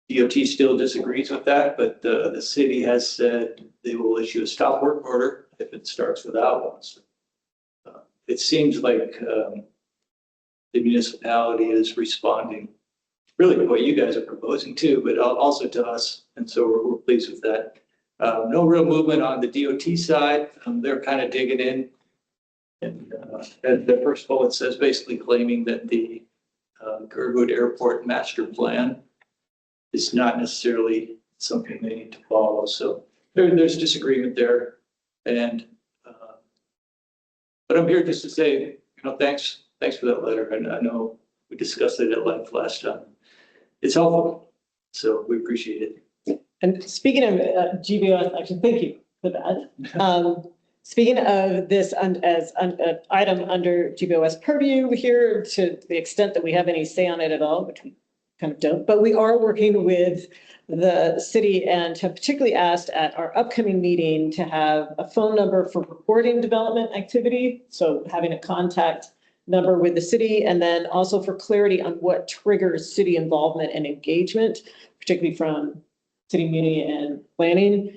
DOT still disagrees with that, but the city has said they will issue a stop work order if it starts without one. So, it seems like the municipality is responding really to what you guys are proposing too, but also to us. And so we're pleased with that. No real movement on the DOT side. They're kind of digging in. And the first bullet says basically claiming that the Girdwood Airport Master Plan is not necessarily something they need to follow. So there's disagreement there. And but I'm here just to say, thanks for that letter. And I know we discussed it at length last time. It's helpful, so we appreciate it. And speaking of GBOS, actually, thank you for that. Speaking of this as an item under GBOS purview here, to the extent that we have any say on it at all, which we kind of don't, but we are working with the city and have particularly asked at our upcoming meeting to have a phone number for reporting development activity. So having a contact number with the city, and then also for clarity on what triggers city involvement and engagement, particularly from city, muni, and planning.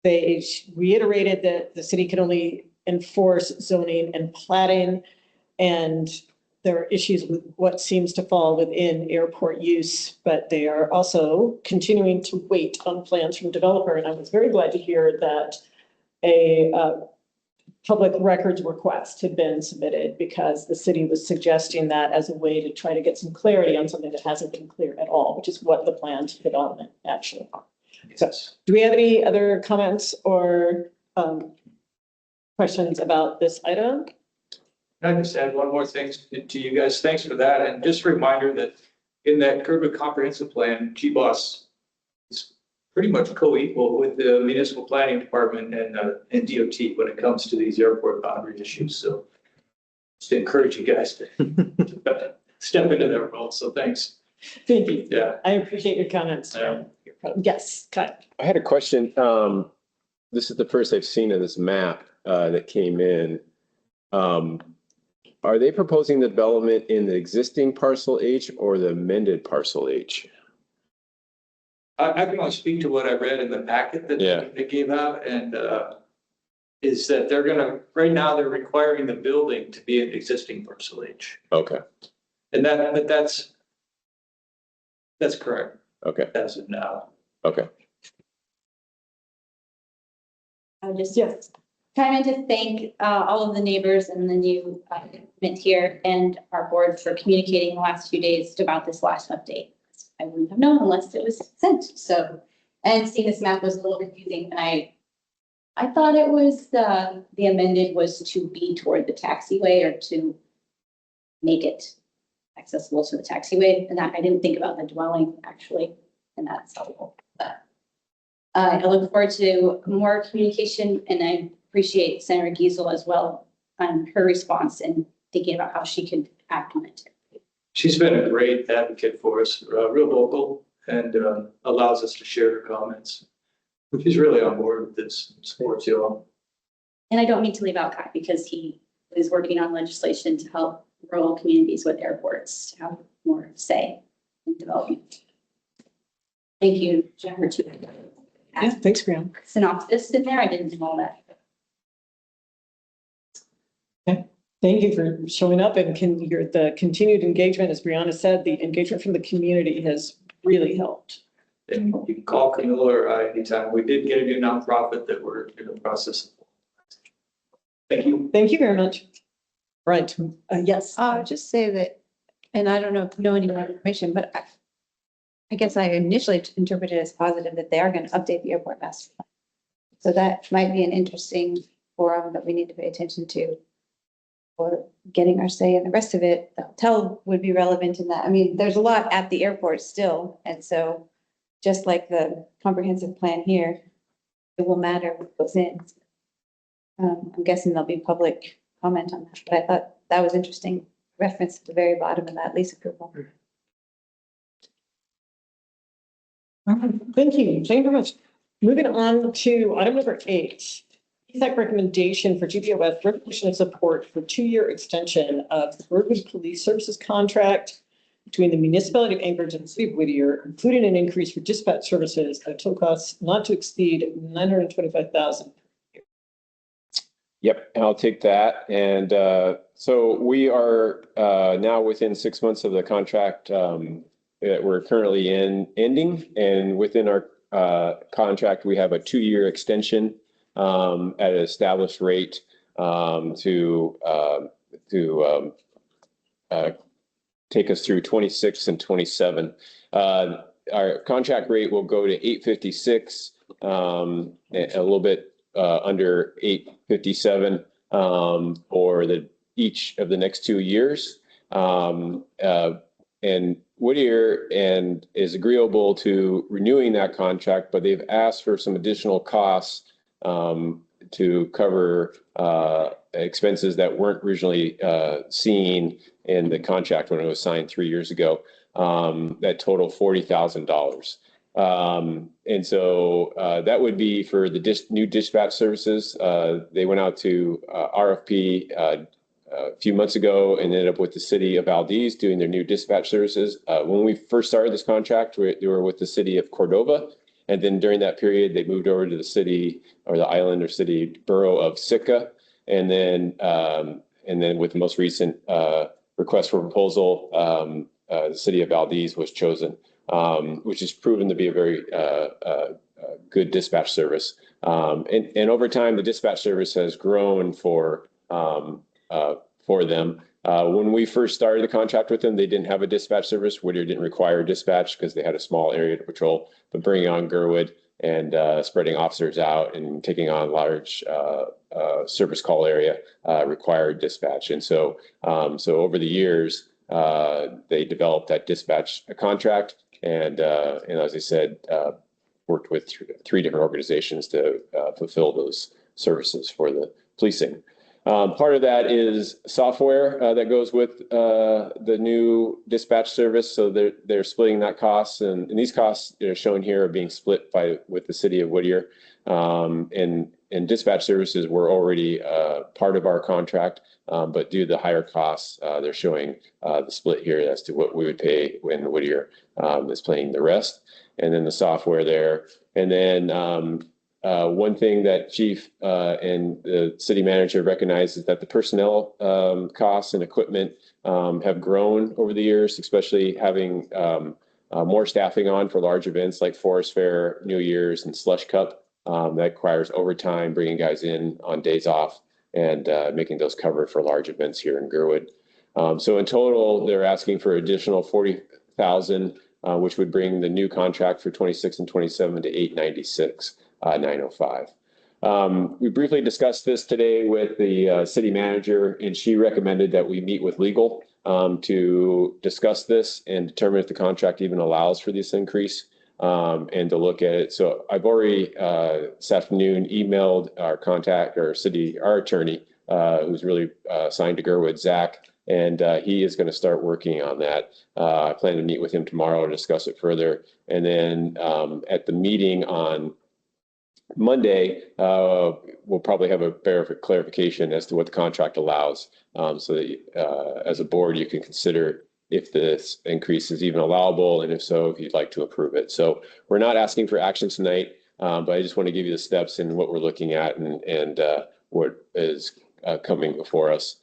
They reiterated that the city can only enforce zoning and plating, and there are issues with what seems to fall within airport use, but they are also continuing to wait on plans from developer. And I was very glad to hear that a public records request had been submitted, because the city was suggesting that as a way to try to get some clarity on something that hasn't been clear at all, which is what the plans for development actually are. So, do we have any other comments or questions about this item? I just add one more thing to you guys. Thanks for that. And just a reminder that in that Girdwood comprehensive plan, GBOS is pretty much co-equal with the municipal planning department and DOT when it comes to these airport boundary issues. So just to encourage you guys to step into their role. So thanks. Thank you. Yeah. I appreciate your comments. Yeah. Yes, Kyle. I had a question. This is the first I've seen of this map that came in. Are they proposing the development in the existing parcel H or the amended parcel H? I can only speak to what I read in the packet that they gave out, and is that they're gonna, right now, they're requiring the building to be an existing parcel H. Okay. And that's correct. Okay. As of now. Okay. I would just chime in to thank all of the neighbors and the new government here and our board for communicating the last few days about this last update. I wouldn't have known unless it was sent. So, and seeing this map was a little confusing, and I thought it was the amended was to be toward the taxiway or to make it accessible to the taxiway, and that I didn't think about the dwelling actually, and that's helpful. But I look forward to more communication, and I appreciate Senator Giesel as well on her response and thinking about how she could act on it. She's been a great advocate for us, real vocal, and allows us to share her comments. She's really on board with this, supports you all. And I don't mean to leave out Kai, because he is working on legislation to help rural communities with airports to have more say in development. Thank you, Jennifer, too. Yeah, thanks, Graham. Synopsis in there, I didn't know that. Thank you for showing up, and the continued engagement, as Brianna said, the engagement from the community has really helped. And you can call Camilla or I anytime. We did get a new nonprofit that we're in the process of. Thank you. Thank you very much. Right, yes. I'll just say that, and I don't know if you know any more information, but I guess I initially interpreted it as positive that they are going to update the airport master plan. So that might be an interesting forum that we need to pay attention to for getting our say, and the rest of it, the hotel would be relevant in that. I mean, there's a lot at the airport still. And so just like the comprehensive plan here, it will matter what goes in. I'm guessing there'll be public comment on that, but I thought that was interesting reference at the very bottom of that lease approval. All right, thank you. Thank you very much. Moving on to item number 8. PSAC recommendation for GPOS recognition of support for 2-year extension of the Girdwood Police Services contract between the municipality of Anchorage and the city of Whittier, including an increase for dispatch services at a total cost not to exceed $925,000. Yep, I'll take that. And so we are now within 6 months of the contract that we're currently ending. And within our contract, we have a 2-year extension at an established rate to take us through 26 and 27. Our contract rate will go to $856, a little bit under $857 for each of the next 2 years. And Whittier is agreeable to renewing that contract, but they've asked for some additional costs to cover expenses that weren't originally seen in the contract when it was signed 3 years ago, that total $40,000. And so that would be for the new dispatch services. They went out to RFP a few months ago and ended up with the city of Valdez doing their new dispatch services. When we first started this contract, they were with the city of Cordova. And then during that period, they moved over to the city or the island or city borough of Sitka. And then with the most recent request for proposal, the city of Valdez was chosen, which has proven to be a very good dispatch service. And over time, the dispatch service has grown for them. When we first started the contract with them, they didn't have a dispatch service. Whittier didn't require dispatch because they had a small area to patrol. But bringing on Girdwood and spreading officers out and taking on large service call area required dispatch. And so over the years, they developed that dispatch contract. And as I said, worked with three different organizations to fulfill those services for the policing. Part of that is software that goes with the new dispatch service. So they're splitting that cost, and these costs that are shown here are being split with the city of Whittier. And dispatch services were already part of our contract, but due to the higher costs, they're showing the split here as to what we would pay when Whittier is paying the rest, and then the software there, and then. One thing that Chief and the city manager recognize is that the personnel costs and equipment have grown over the years, especially having more staffing on for large events like Forest Fair, New Year's, and Slush Cup. That requires overtime, bringing guys in on days off and making those covered for large events here in Girdwood. So in total, they're asking for additional $40,000, which would bring the new contract for 26 and 27 to $896. 905. We briefly discussed this today with the city manager, and she recommended that we meet with legal to discuss this and determine if the contract even allows for this increase and to look at it. So I've already this afternoon emailed our attorney, who's really signed to Girdwood, Zach, and he is going to start working on that. I plan to meet with him tomorrow to discuss it further. And then at the meeting on Monday, we'll probably have a better clarification as to what the contract allows, so that as a board, you can consider if this increase is even allowable, and if so, if you'd like to approve it. So we're not asking for action tonight, but I just want to give you the steps and what we're looking at and what is coming before us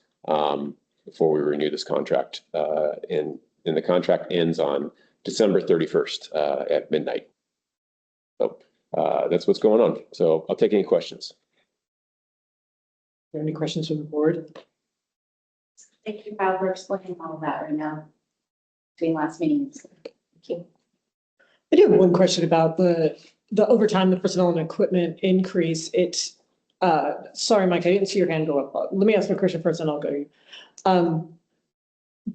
before we renew this contract. And the contract ends on December 31st at midnight. So that's what's going on. So I'll take any questions. Are there any questions from the board? Thank you, Kyle, for explaining all of that right now between last meetings. Thank you. I do have one question about the overtime, the personnel and equipment increase. It's sorry, Mike, I didn't see your hand go up. Let me ask my question first and I'll go to you.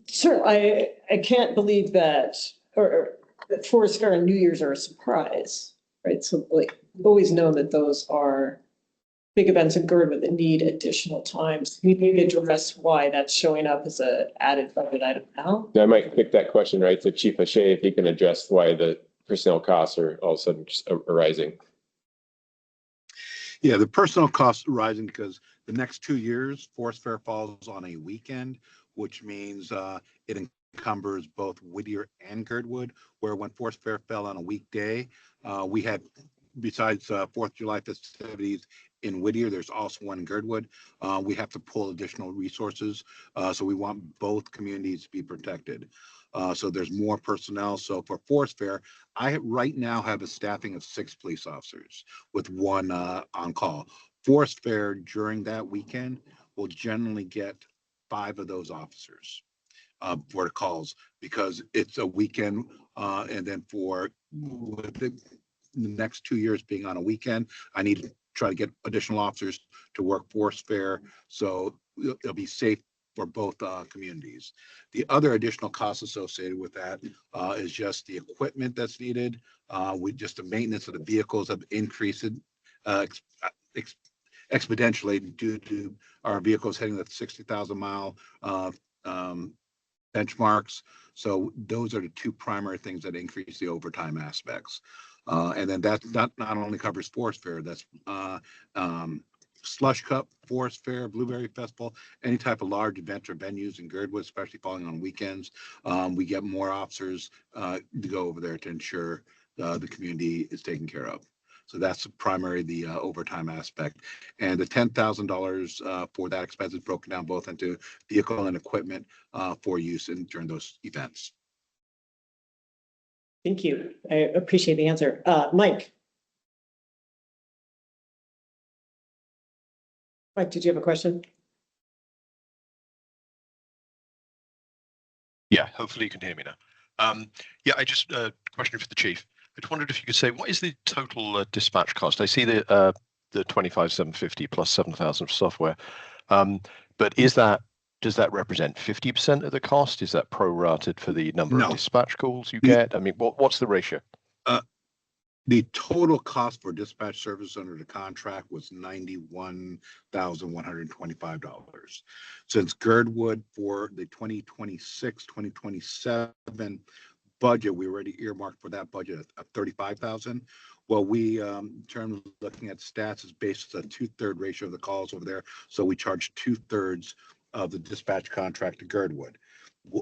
Sir, I can't believe that that Forest Fair and New Year's are a surprise, right? So like always known that those are big events in Girdwood that need additional times. Can you maybe address why that's showing up as an added budget item now? I might pick that question right to Chief O'Shea if he can address why the personnel costs are all of a sudden just arising. Yeah, the personnel costs are rising because the next 2 years, Forest Fair falls on a weekend, which means it encumbers both Whittier and Girdwood, where when Forest Fair fell on a weekday, we had, besides 4th of July festivities in Whittier, there's also one in Girdwood. We have to pull additional resources, so we want both communities to be protected. So there's more personnel. So for Forest Fair, I right now have a staffing of 6 police officers with 1 on call. Forest Fair during that weekend will generally get 5 of those officers for the calls because it's a weekend, and then for the next 2 years being on a weekend, I need to try to get additional officers to work Forest Fair, so it'll be safe for both communities. The other additional costs associated with that is just the equipment that's needed. The maintenance of the vehicles have increased exponentially due to our vehicles hitting the 60,000 mile benchmarks. So those are the 2 primary things that increase the overtime aspects. And then that not only covers Forest Fair, that's Slush Cup, Forest Fair, Blueberry Festival, any type of large event or venues in Girdwood, especially falling on weekends. We get more officers to go over there to ensure the community is taken care of. So that's primary, the overtime aspect. And the $10,000 for that expense is broken down both into vehicle and equipment for use during those events. Thank you. I appreciate the answer. Mike. Mike, did you have a question? Yeah, hopefully you can hear me now. Yeah, I just question for the chief. I just wondered if you could say what is the total dispatch cost? I see the 25,750 plus 7,000 for software, but does that represent 50% of the cost? Is that prorated for the number of dispatch calls you get? I mean, what's the ratio? The total cost for dispatch service under the contract was $91,125. Since Girdwood for the 2026, 2027 budget, we already earmarked for that budget of 35,000. Well, we, in terms of looking at stats, is based on a 2/3 ratio of the calls over there. So we charged 2/3 of the dispatch contract to Girdwood.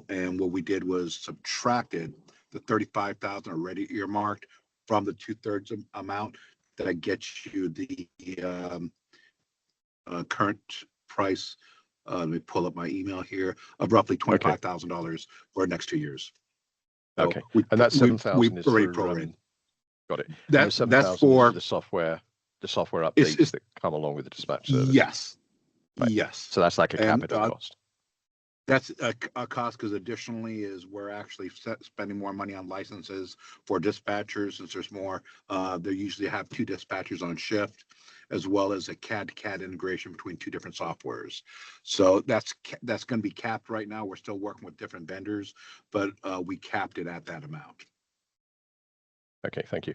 And what we did was subtracted the 35,000 already earmarked from the 2/3 amount. That gets you the current price. Let me pull up my email here of roughly $25,000 for the next 2 years. So okay, and that 7,000 is already for, prorated. got it. That's for the software updates that come along with the dispatch service. Yes. Right. Yes. So that's like a capital cost. That's a cost because additionally is we're actually spending more money on licenses for dispatchers since there's more. They usually have 2 dispatchers on shift, as well as a CAD-to-CAD integration between 2 different softwares. So that's going to be capped right now. We're still working with different vendors, but we capped it at that amount. Okay, thank you.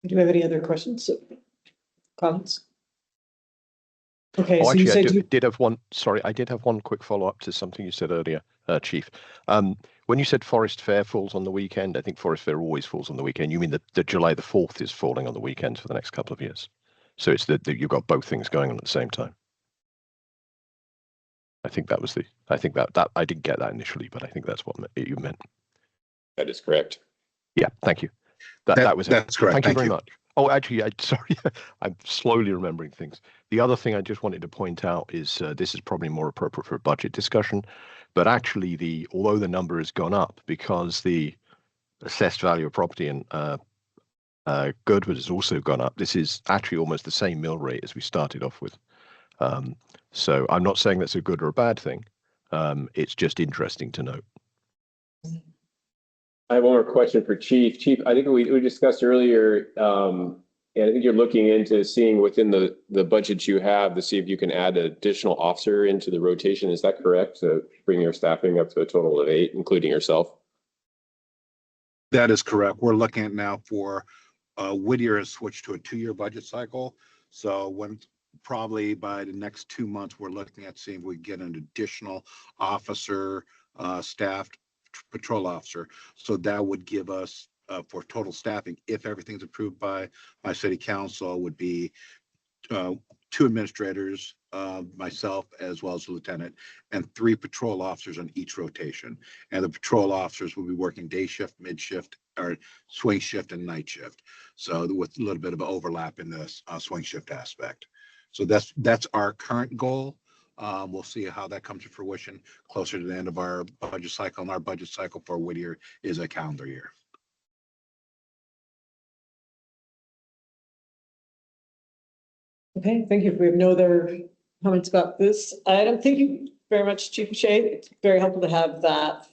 Do you have any other questions? Comments? Okay, Oh, so actually, you said I did have one. Sorry, I did have one quick follow-up to something you said earlier, Chief. When you said Forest Fair falls on the weekend, I think Forest Fair always falls on the weekend. You mean that July the 4th is falling on the weekend for the next couple of years? So it's that you've got both things going on at the same time. I think that was I think that I didn't get that initially, but I think that's what you meant. That is correct. Yeah, thank you. That was it. That's correct. Thank you very much. Oh, actually, sorry, I'm slowly remembering things. The other thing I just wanted to point out is this is probably more appropriate for a budget discussion, but actually although the number has gone up because the assessed value of property in Girdwood has also gone up, this is actually almost the same mill rate as we started off with. So I'm not saying that's a good or a bad thing. It's just interesting to note. I have one more question for Chief. Chief, I think we discussed earlier, and I think you're looking into seeing within the budget you have to see if you can add an additional officer into the rotation. Is that correct? To bring your staffing up to a total of 8, including yourself? That is correct. We're looking at now for Whittier has switched to a 2-year budget cycle. So probably by the next 2 months, we're looking at seeing if we get an additional officer, staffed patrol officer. So that would give us for total staffing, if everything's approved by my city council, would be 2 administrators, myself, as well as the lieutenant, and 3 patrol officers on each rotation. And the patrol officers will be working day shift, mid shift, or swing shift and night shift. So with a little bit of overlap in the swing shift aspect. So that's our current goal. We'll see how that comes to fruition closer to the end of our budget cycle. And our budget cycle for Whittier is a calendar year. Okay, thank you. We have no other comments about this item. Thank you very much, Chief Shea. It's very helpful to have that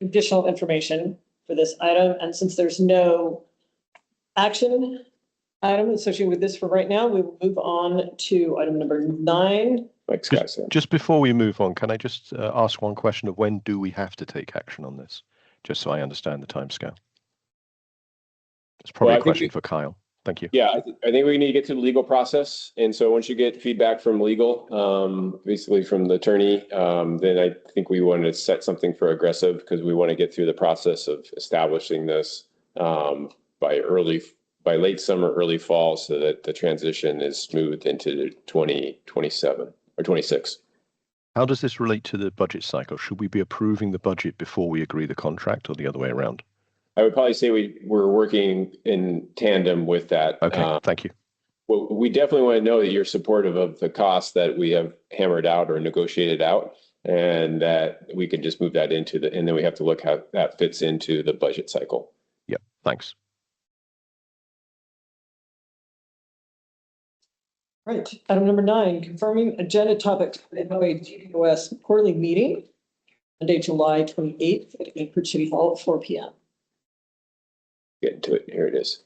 additional information for this item. And since there's no action item associated with this for right now, we will move on to item number 9. Just before we move on, can I just ask one question of when do we have to take action on this? Just so I understand the timescale. It's probably a question for Kyle. Thank you. Yeah, I think we need to get to the legal process. And so once you get feedback from legal, basically from the attorney, then I think we want to set something for aggressive because we want to get through the process of establishing this by late summer, early fall, so that the transition is smooth into 2027 or 26. How does this relate to the budget cycle? Should we be approving the budget before we agree the contract or the other way around? I would probably say we're working in tandem with that. Okay, thank you. Well, we definitely want to know that you're supportive of the costs that we have hammered out or negotiated out, and that we can just move that into and then we have to look how that fits into the budget cycle. Yeah, thanks. Right, item number 9, confirming agenda topics for the MOA GBOS quarterly meeting, Monday, July 28th at Anchorage City Hall at 4 p.m. Get into it. Here it is.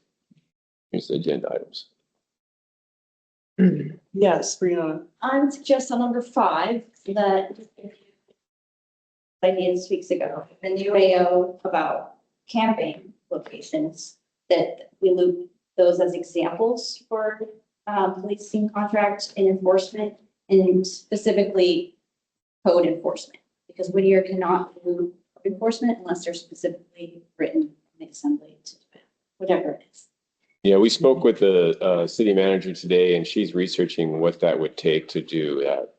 Here's the agenda items. Yes, Brianna. I would suggest on number 5 that ideas 6 weeks ago, the new AO about camping locations, that we loop those as examples for policing contract and enforcement, and specifically code enforcement, because Whittier cannot do enforcement unless they're specifically written in the assembly to do it, whatever it is. Yeah, we spoke with the city manager today, and she's researching what that would take to do that.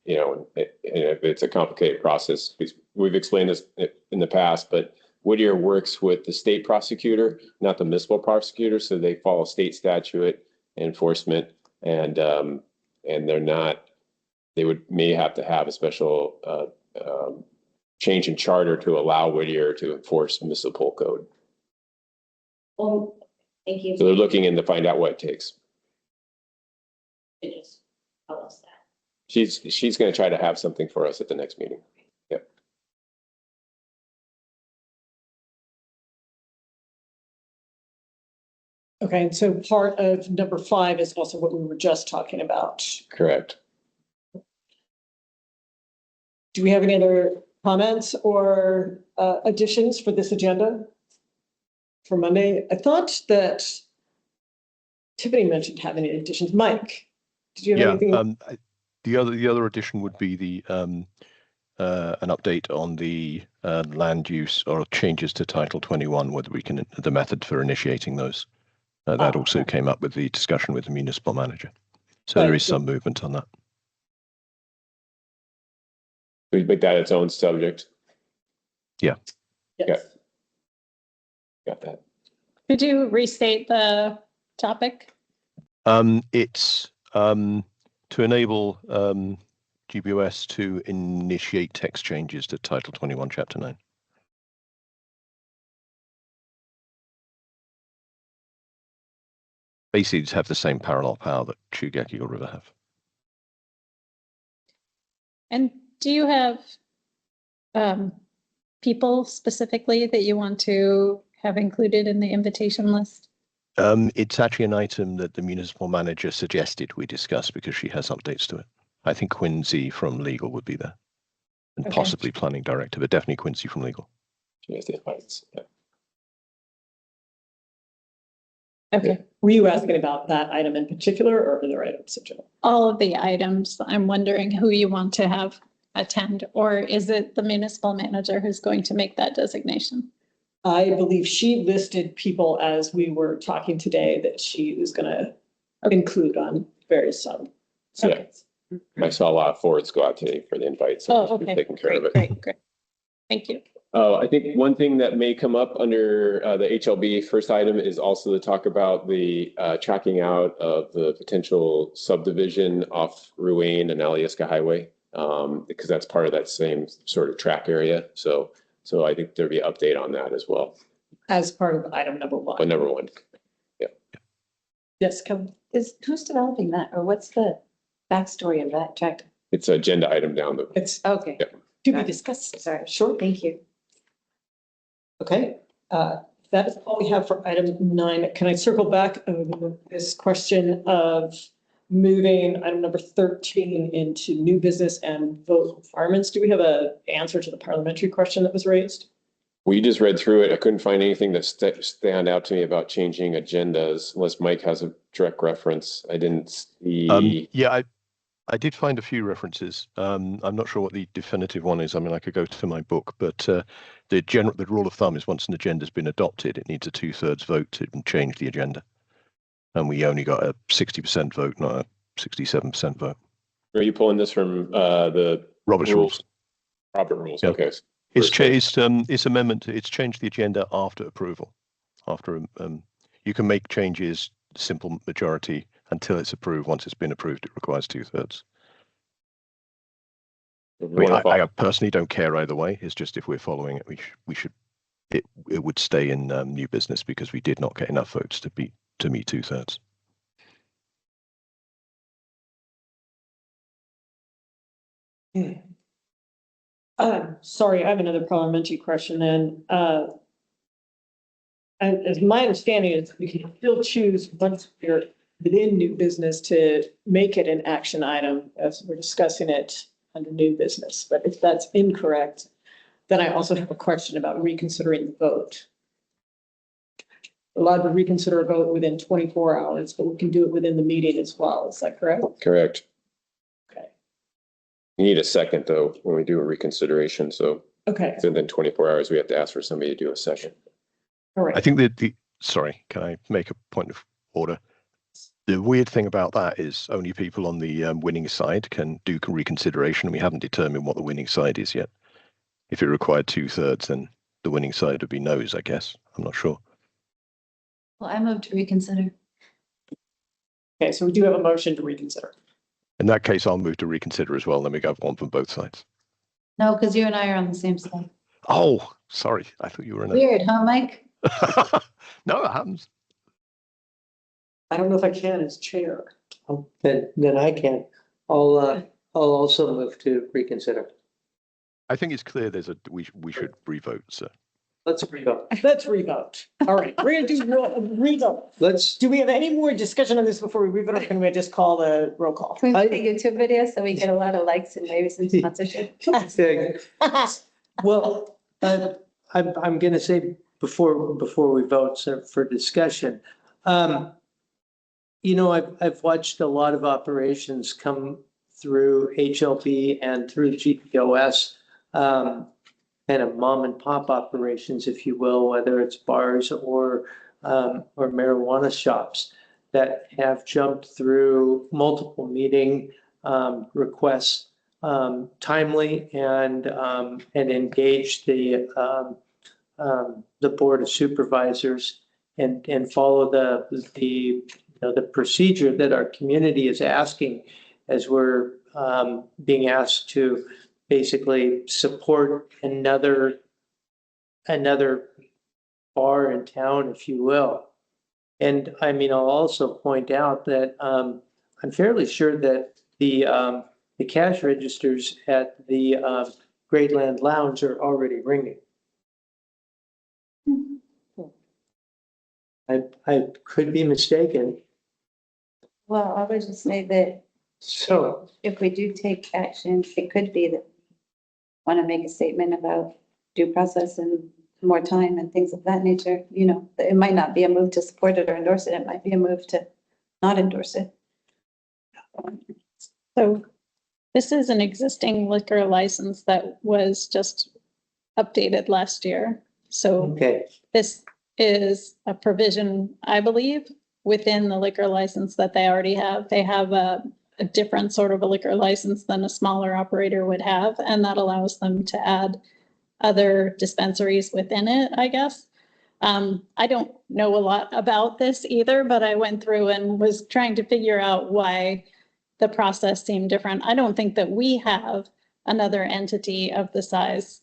You know, it's a complicated process. We've explained this in the past, but Whittier works with the state prosecutor, not the municipal prosecutor, so they follow state statute enforcement, and they're not. They may have to have a special change in charter to allow Whittier to enforce municipal code. Well, thank you. So they're looking in to find out what it takes. Just tell us that. She's going to try to have something for us at the next meeting. Yep. Okay, and so part of number 5 is also what we were just talking about. Correct. Do we have any other comments or additions for this agenda for Monday? I thought that Tiffany mentioned having any additions. Mike, did you have anything? The other addition would be the an update on the land use or changes to Title 21, whether we can, the method for initiating those. That also came up with the discussion with the municipal manager. So there is some movement on that. We make that its own subject. Yeah. Yes. Got that. Could you restate the topic? It's to enable GBOS to initiate text changes to Title 21, Chapter 9. Basically, to have the same parallel power that Chugach Eagle River have. And do you have people specifically that you want to have included in the invitation list? It's actually an item that the municipal manager suggested we discuss because she has updates to it. I think Quincy from legal would be there, and possibly planning director, but definitely Quincy from legal. Yes, the advice. Yeah. Okay. Were you asking about that item in particular or other items in general? All of the items. I'm wondering who you want to have attend, or is it the municipal manager who's going to make that designation? I believe she listed people as we were talking today that she was going to include on various subjects. Yeah. I saw a lot of forwards go out today for the invite, so okay. Taking care of it. Great. Thank you. I think one thing that may come up under the HLB first item is also to talk about the tracking out of the potential subdivision off Ruane and Alyeska Highway, because that's part of that same sort of track area. So I think there'll be an update on that as well. As part of item number 1. But number 1. Yeah. Yes, come. Who's developing that, or what's the backstory of that tract? It's an agenda item down the. It's okay. Yeah. To be discussed. Sorry. Sure. Thank you. Okay. That is all we have for item 9. Can I circle back over this question of moving item number 13 into new business and vote requirements? Do we have an answer to the parliamentary question that was raised? We just read through it. I couldn't find anything that stand out to me about changing agendas, unless Mike has a direct reference. I didn't see. Yeah, I did find a few references. I'm not sure what the definitive one is. I mean, I could go to my book, but the rule of thumb is once an agenda has been adopted, it needs a 2/3 vote to change the agenda. And we only got a 60% vote, not a 67% vote. Are you pulling this from the Robert's rules? Robert rules. Yep. Okay. It's changed, it's amendment, it's changed the agenda after approval. After, you can make changes, simple majority, until it's approved. Once it's been approved, it requires 2/3. I personally don't care either way. It's just if we're following it, we should, it would stay in new business because we did not get enough votes to meet 2/3. Sorry, I have another parliamentary question then. And as my understanding is we can still choose once we're within new business to make it an action item as we're discussing it under new business. But if that's incorrect, then I also have a question about reconsidering the vote. We're allowed to reconsider a vote within 24 hours, but we can do it within the meeting as well. Is that correct? Correct. Okay. You need a second though, when we do a reconsideration. So Okay. within 24 hours, we have to ask for somebody to do a second. All right. I think that sorry, can I make a point of order? The weird thing about that is only people on the winning side can do reconsideration. We haven't determined what the winning side is yet. If it required 2/3, then the winning side would be no's, I guess. I'm not sure. Well, I move to reconsider. Okay, so we do have a motion to reconsider. In that case, I'll move to reconsider as well. Then we have one from both sides. No, because you and I are on the same side. Oh, sorry. I thought you were in a... Weird, huh, Mike? No, it happens. I don't know if I can as chair. Oh, then I can. I'll also move to reconsider. I think it's clear there's we should revote, so. Let's revote. Let's revote. All right, we're gonna do revote. Do we have any more discussion on this before we revote, or can we just call the roll call? Can we make a YouTube video so we get a lot of likes and maybe some sponsorship? Well, I'm gonna say before we vote, so for discussion, you know, I've watched a lot of operations come through HLB and through GPOS, kind of mom and pop operations, if you will, whether it's bars or marijuana shops that have jumped through multiple meeting requests timely and engaged the Board of Supervisors and follow the procedure that our community is asking as we're being asked to basically support another bar in town, if you will. And I mean, I'll also point out that I'm fairly sure that the cash registers at the Greatland Lounge are already ringing. I could be mistaken. Well, I would just say that So if we do take action, it could be that we want to make a statement about due process and more time and things of that nature. You know, it might not be a move to support it or endorse it. It might be a move to not endorse it. So this is an existing liquor license that was just updated last year. So okay. this is a provision, I believe, within the liquor license that they already have. They have a different sort of a liquor license than a smaller operator would have, and that allows them to add other dispensaries within it, I guess. I don't know a lot about this either, but I went through and was trying to figure out why the process seemed different. I don't think that we have another entity of the size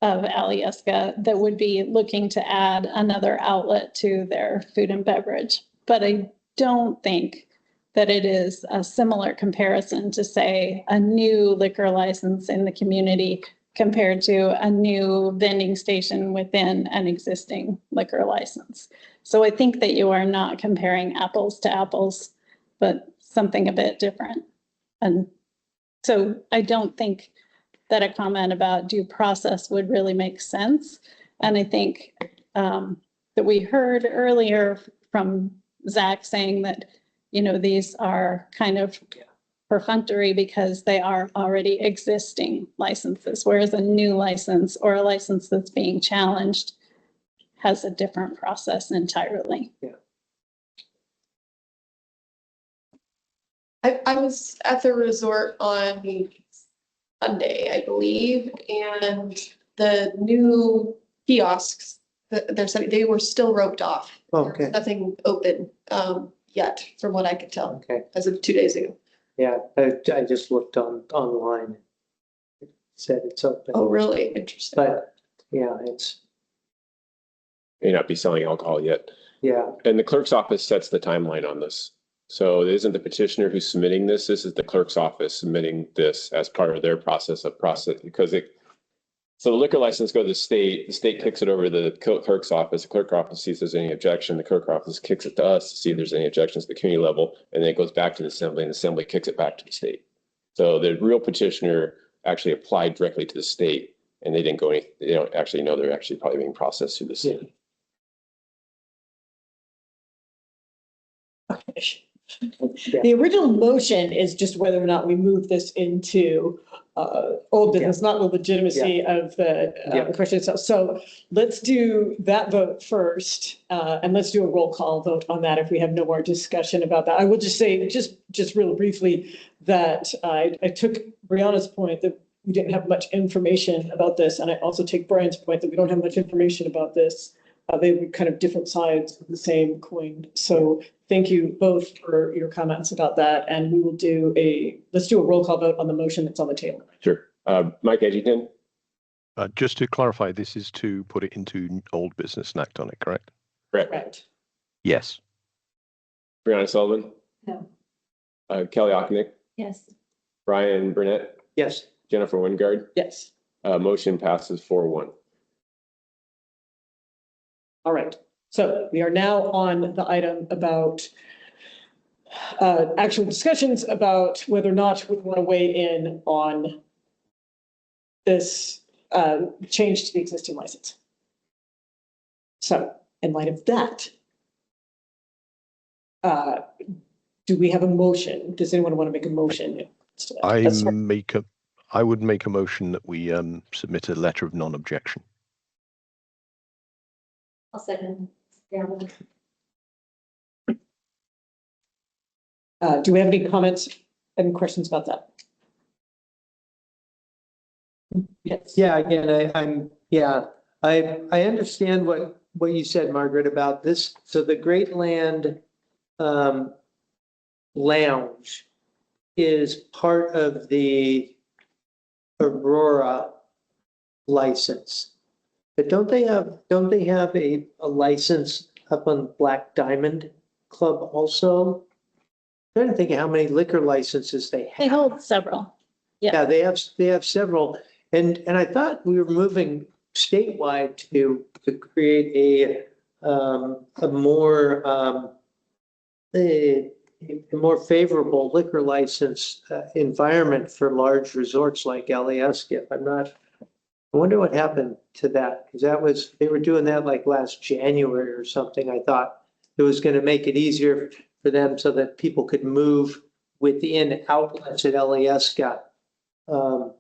of Alyeska that would be looking to add another outlet to their food and beverage. But I don't think that it is a similar comparison to say a new liquor license in the community compared to a new vending station within an existing liquor license. So I think that you are not comparing apples to apples, but something a bit different. And so I don't think that a comment about due process would really make sense. And I think that we heard earlier from Zach saying that, you know, these are kind of perfunctory because they are already existing licenses, whereas a new license or a license that's being challenged has a different process entirely. Yeah. I was at the resort on Sunday, I believe, and the new kiosks, they're saying they were still roped off. Okay, Nothing open, yet, from what I could tell, okay. as of 2 days ago. Yeah, I just looked online. It said it's open, Oh, really? Interesting. but yeah, it's, May not be selling alcohol yet. yeah, And the clerk's office sets the timeline on this. So it isn't the petitioner who's submitting this. This is the clerk's office submitting this as part of their process because so the liquor license goes to the state kicks it over to the clerk's office. The clerk office sees if there's any objection. The clerk office kicks it to us to see if there's any objections at the community level. And then it goes back to the assembly and the assembly kicks it back to the state. So the real petitioner actually applied directly to the state and they don't actually know they're actually probably being processed through the state. The original motion is just whether or not we move this into old business, not the legitimacy of the question itself. So let's do that vote first, and let's do a roll call vote on that if we have no more discussion about that. I will just say, just real briefly, that I took Brianna's point that we didn't have much information about this, and I also take Brian's point that we don't have much information about this. They were kind of different sides of the same coin. So thank you both for your comments about that. And we will let's do a roll call vote on the motion that's on the table. Sure. Mike Edgington? Just to clarify, this is to put it into old business and act on it, correct? Correct. Yes. Brianna Sullivan? No. Kelly Ocknick? Yes. Brian Burnett? yes. Jennifer Wingard? Yes. Motion passes 4-1. All right. So we are now on the item about actual discussions about whether or not we want to weigh in on this change to the existing license. So in light of that, do we have a motion? Does anyone want to make a motion? I would make a motion that we submit a letter of non-objection. I'll second. Do we have any comments and questions about that? Yes. Yeah, again, I understand what you said, Margaret, about this. So the Great Land Lounge is part of the Aurora license. But don't they have a license up on Black Diamond Club also? I'm trying to think of how many liquor licenses they have. They hold several. Yeah, they have several. And I thought we were moving statewide to create a more favorable liquor license environment for large resorts like Alyeska. I wonder what happened to that, because they were doing that like last January or something. I thought it was going to make it easier for them so that people could move within outlets at Alyeska, to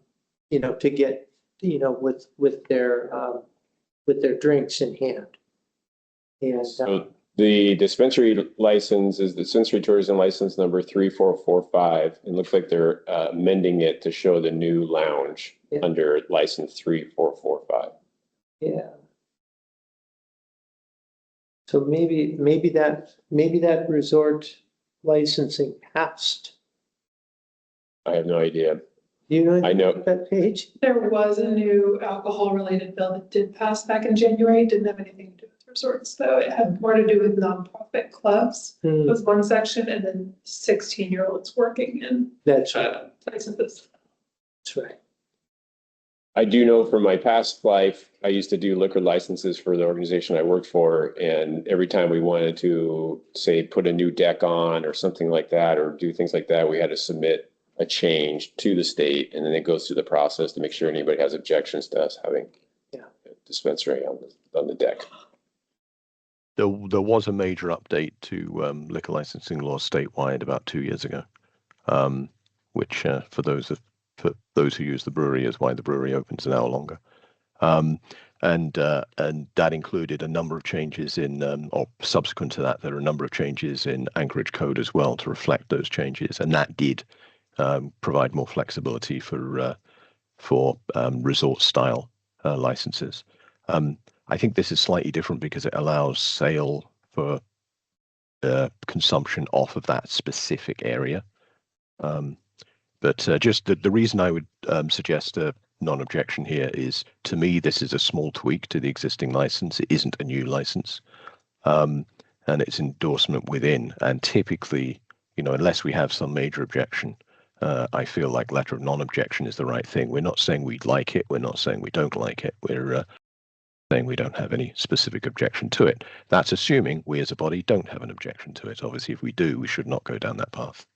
get, with their drinks in hand. And So the dispensary license is the sensory tourism license number 3445. It looks like they're amending it to show the new lounge under license 3445. yeah. So maybe that resort licensing passed. I have no idea. You know, I know. That page? There was a new alcohol-related bill that did pass back in January. It didn't have anything to do with resorts, though. It had more to do with nonprofit clubs. It was one section, and then 16-year-olds working in That's right. places. That's right. I do know from my past life, I used to do liquor licenses for the organization I worked for. And every time we wanted to, say, put a new deck on or something like that, or do things like that, we had to submit a change to the state. And then it goes through the process to make sure anybody has objections to us having a dispensary on the deck. There was a major update to liquor licensing law statewide about 2 years ago, which for those who use the brewery is why the brewery opens an hour longer. And that included a number of changes or subsequent to that, there are a number of changes in Anchorage Code as well to reflect those changes. And that did provide more flexibility for resort style licenses. I think this is slightly different because it allows sale for consumption off of that specific area. But just the reason I would suggest a non-objection here is, to me, this is a small tweak to the existing license. It isn't a new license, and it's endorsement within. And typically, unless we have some major objection, I feel like letter of non-objection is the right thing. We're not saying we like it. We're not saying we don't like it. We're saying we don't have any specific objection to it. That's assuming we as a body don't have an objection to it. Obviously, if we do, we should not go down that path.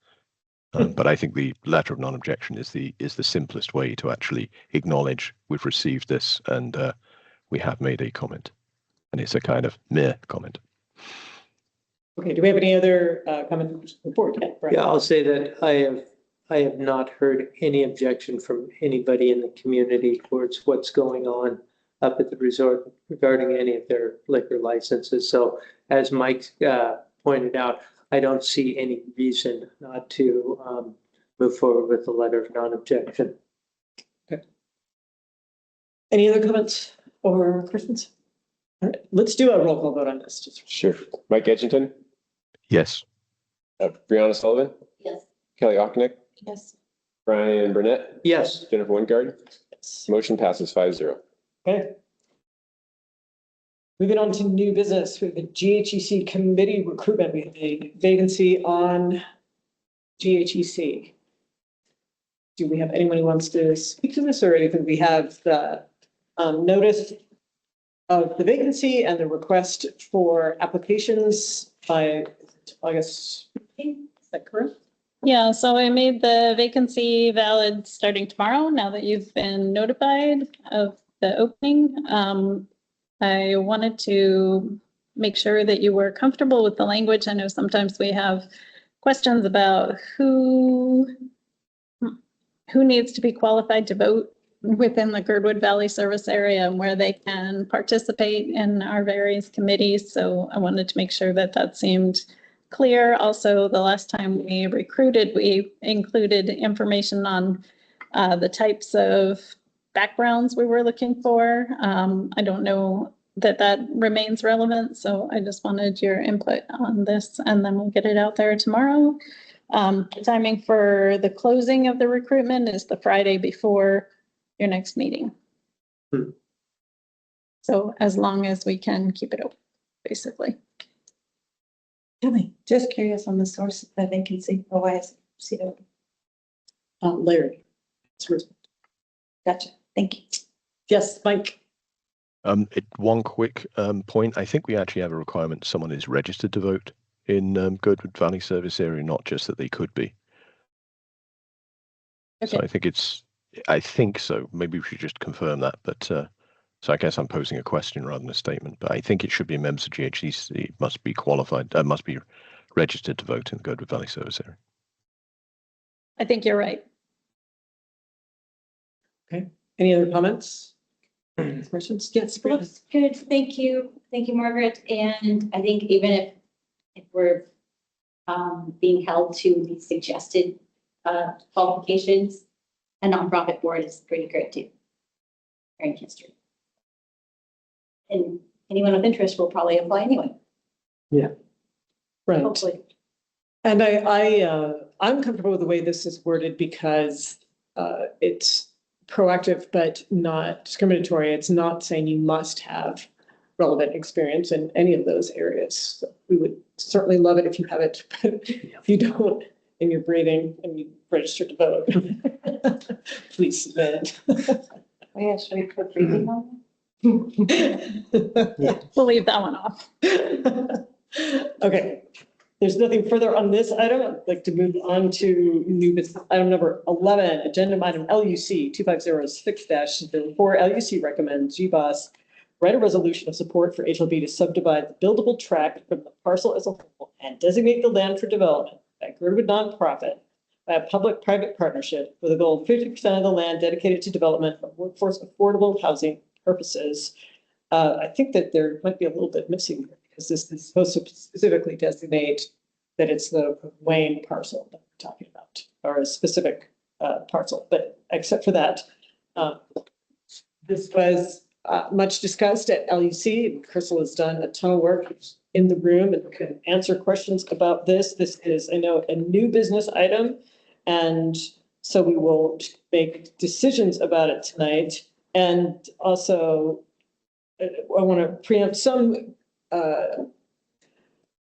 But I think the letter of non-objection is the simplest way to actually acknowledge we've received this and we have made a comment. And it's a kind of mere comment. Okay, do we have any other comments report yet? Yeah, I'll say that I have not heard any objection from anybody in the community towards what's going on up at the resort regarding any of their liquor licenses. So as Mike pointed out, I don't see any reason not to move forward with the letter of non-objection. Okay. Any other comments or questions? All right, let's do a roll call vote on this. Sure. Mike Edgington, Yes. Brianna Sullivan, Yes. Kelly Ocknick, Yes. Brian Burnett, Yes. Jennifer Wingard. Yes. Motion passes 5-0. Okay. Moving on to new business with the GHEC committee recruitment. We have a vacancy on GHEC. Do we have anyone who wants to speak to this, or anything? We have the notice of the vacancy and the request for applications by August 15th. Is that correct? Yeah, so I made the vacancy valid starting tomorrow, now that you've been notified of the opening. I wanted to make sure that you were comfortable with the language. I know sometimes we have questions about who needs to be qualified to vote within the Girdwood Valley service area and where they can participate in our various committees. So I wanted to make sure that that seemed clear. Also, the last time we recruited, we included information on the types of backgrounds we were looking for. I don't know that remains relevant, so I just wanted your input on this, and then we'll get it out there tomorrow. The timing for the closing of the recruitment is the Friday before your next meeting. So as long as we can keep it open, basically. Kelly, just curious on the source of the vacancy, or why is it open? Larry. Gotcha, thank you. Yes, Mike. One quick point. I think we actually have a requirement someone is registered to vote in Girdwood Valley service area, not just that they could be. Okay. So I think so. Maybe we should just confirm that. But so I guess I'm posing a question rather than a statement. But I think it should be members of GHEC must be qualified, must be registered to vote in the Girdwood Valley service area. I think you're right. Okay. Any other comments? Questions? Yes. Looks good. Thank you. Thank you, Margaret. And I think even if we're being held to the suggested qualifications, a nonprofit board is pretty great too. Very history. And anyone with interest will probably apply anyway. Yeah. Right. Hopefully. And I'm comfortable with the way this is worded because it's proactive but not discriminatory. It's not saying you must have relevant experience in any of those areas. So we would certainly love it if you have it, but if you don't and you're breathing and you register to vote, please submit. Yeah, should we put breathing on? We'll leave that one off. Okay. There's nothing further on this item. I'd like to move on to new business item number 11, agenda item LUC 2506-04. LUC recommends GBOS write a resolution of support for HLB to subdivide the buildable tract from the parcel as a whole and designate the land for development by Girdwood nonprofit by a public-private partnership with a goal of 50% of the land dedicated to development of workforce affordable housing purposes. I think that there might be a little bit missing here, because this is supposed to specifically designate that it's the Wayne parcel that we're talking about, or a specific parcel. But except for that, This was much discussed at LUC. Crystal has done a ton of work in the room and can answer questions about this. This is, I know, a new business item. And so we will make decisions about it tonight. And also, I want to preempt some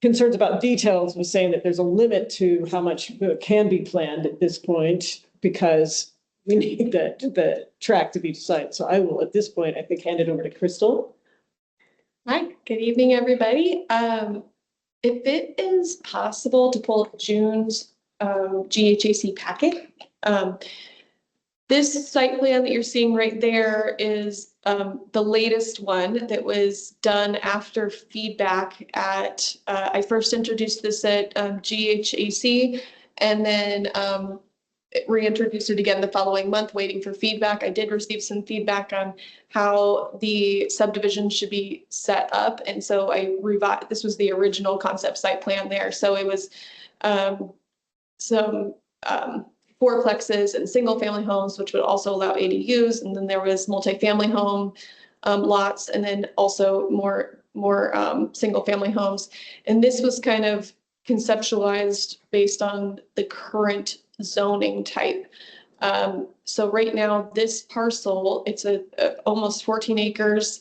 concerns about details with saying that there's a limit to how much can be planned at this point because we need the track to be decided. So I will, at this point, I think, hand it over to Crystal. Hi, good evening, everybody. If it is possible to pull up June's GHAC packet, this site plan that you're seeing right there is the latest one that was done after feedback at, I first introduced this at GHAC and then reintroduced it again the following month, waiting for feedback. I did receive some feedback on how the subdivision should be set up. And so I revised, this was the original concept site plan there. So it was some fourplexes and single family homes, which would also allow ADUs. And then there was multifamily home lots, and then also more single family homes. And this was kind of conceptualized based on the current zoning type. So right now, this parcel, it's almost 14 acres,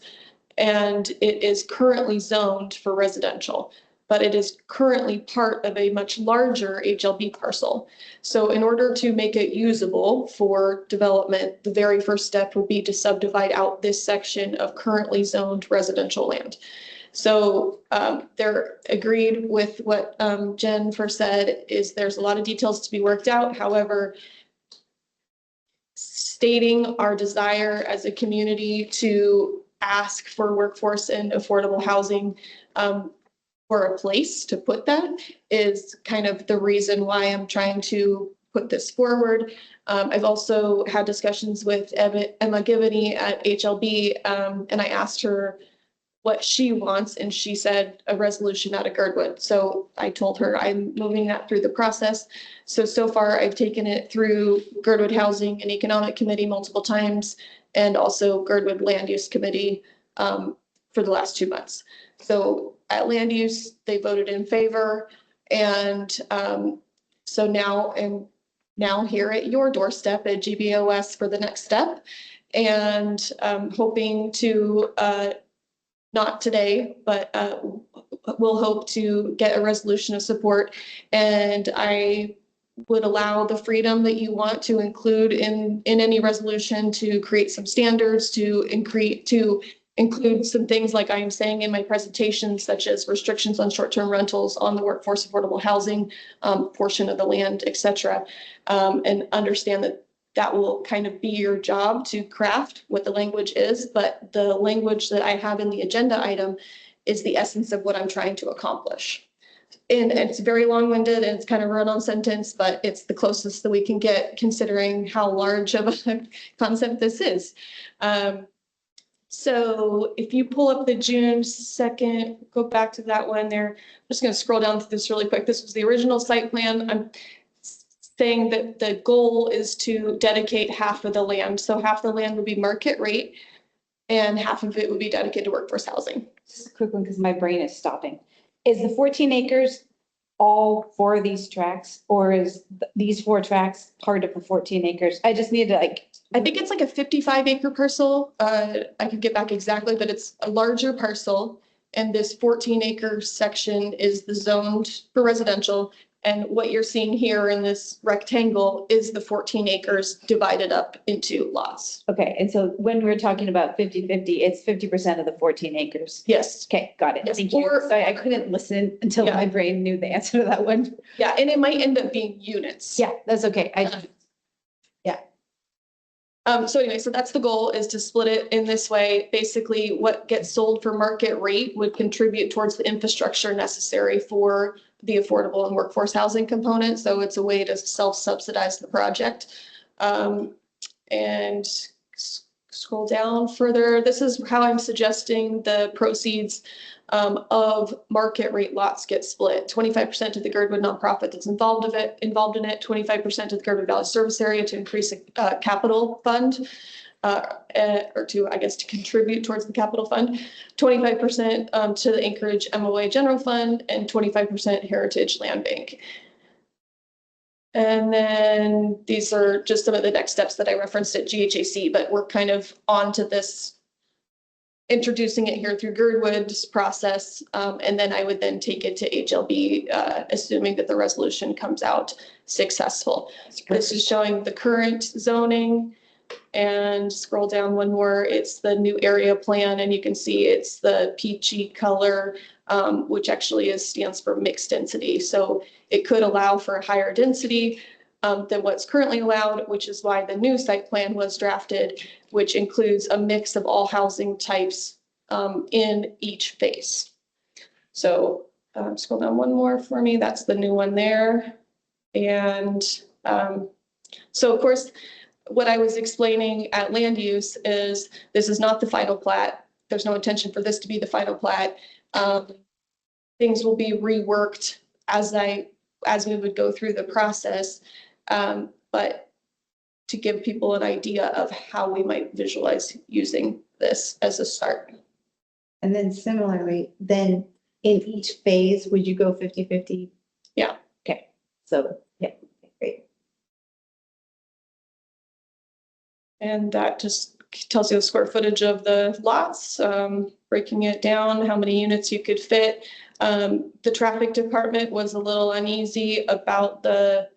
and it is currently zoned for residential, but it is currently part of a much larger HLB parcel. So in order to make it usable for development, the very first step would be to subdivide out this section of currently zoned residential land. So they're agreed with what Jen first said, is there's a lot of details to be worked out. However, stating our desire as a community to ask for workforce and affordable housing for a place to put that is kind of the reason why I'm trying to put this forward. I've also had discussions with Emma Givney at HLB, and I asked her what she wants, and she said a resolution out of Girdwood. So I told her I'm moving that through the process. So far I've taken it through Girdwood Housing and Economic Committee multiple times, and also Girdwood Land Use Committee for the last 2 months. So at Land Use, they voted in favor, and so now I'm here at your doorstep at GBOS for the next step, and hoping to not today, but we'll hope to get a resolution of support. And I would allow the freedom that you want to include in any resolution to create some standards, to include some things like I am saying in my presentation, such as restrictions on short-term rentals on the workforce affordable housing portion of the land, et cetera, and understand that that will kind of be your job to craft what the language is, but the language that I have in the agenda item is the essence of what I'm trying to accomplish. And it's very long-winded and it's kind of run-on sentence, but it's the closest that we can get considering how large of a concept this is. So if you pull up the June 2nd, go back to that one there. I'm just going to scroll down through this really quick. This was the original site plan. I'm saying that the goal is to dedicate half of the land. So half the land would be market rate and half of it would be dedicated to workforce housing. Just a quick one, because my brain is stopping. Is the 14 acres all for these tracks, or is these 4 tracks part of the 14 acres? I just need to I think it's like a 55 acre parcel. I could get back exactly, but it's a larger parcel. And this 14 acre section is the zoned for residential. And what you're seeing here in this rectangle is the 14 acres divided up into lots. Okay, and so when we're talking about 50-50, it's 50% of the 14 acres? Yes. Okay, got it. Yes. Thank you. Sorry, I couldn't listen until my brain knew the answer to that one. Yeah, and it might end up being units. Yeah, that's okay. So anyway, so that's the goal, is to split it in this way. Basically, what gets sold for market rate would contribute towards the infrastructure necessary for the affordable and workforce housing component. So it's a way to self-subsidize the project. And scroll down further. This is how I'm suggesting the proceeds of market rate lots get split. 25% to the Girdwood nonprofit that's involved in it, 25% to the Girdwood Valley Service Area to increase a capital fund, or to, I guess, to contribute towards the capital fund, 25% to the Anchorage MOA General Fund, and 25% Heritage Land Bank. And then these are just some of the next steps that I referenced at GHAC, but we're kind of on to this, introducing it here through Girdwood's process. And then I would then take it to HLB, assuming that the resolution comes out successful. This is showing the current zoning, and scroll down one more. It's the new area plan, and you can see it's the peachy color, which actually stands for mixed density. So it could allow for a higher density than what's currently allowed, which is why the new site plan was drafted, which includes a mix of all housing types in each phase. So scroll down one more for me. That's the new one there. And so, of course, what I was explaining at land use is this is not the final plat. There's no intention for this to be the final plat. Things will be reworked as we would go through the process. But to give people an idea of how we might visualize using this as a start. And then similarly, then in each phase, would you go 50-50? Yeah. Okay. So, yeah, great. And that just tells you the square footage of the lots, breaking it down, how many units you could fit. The traffic department was a little uneasy about the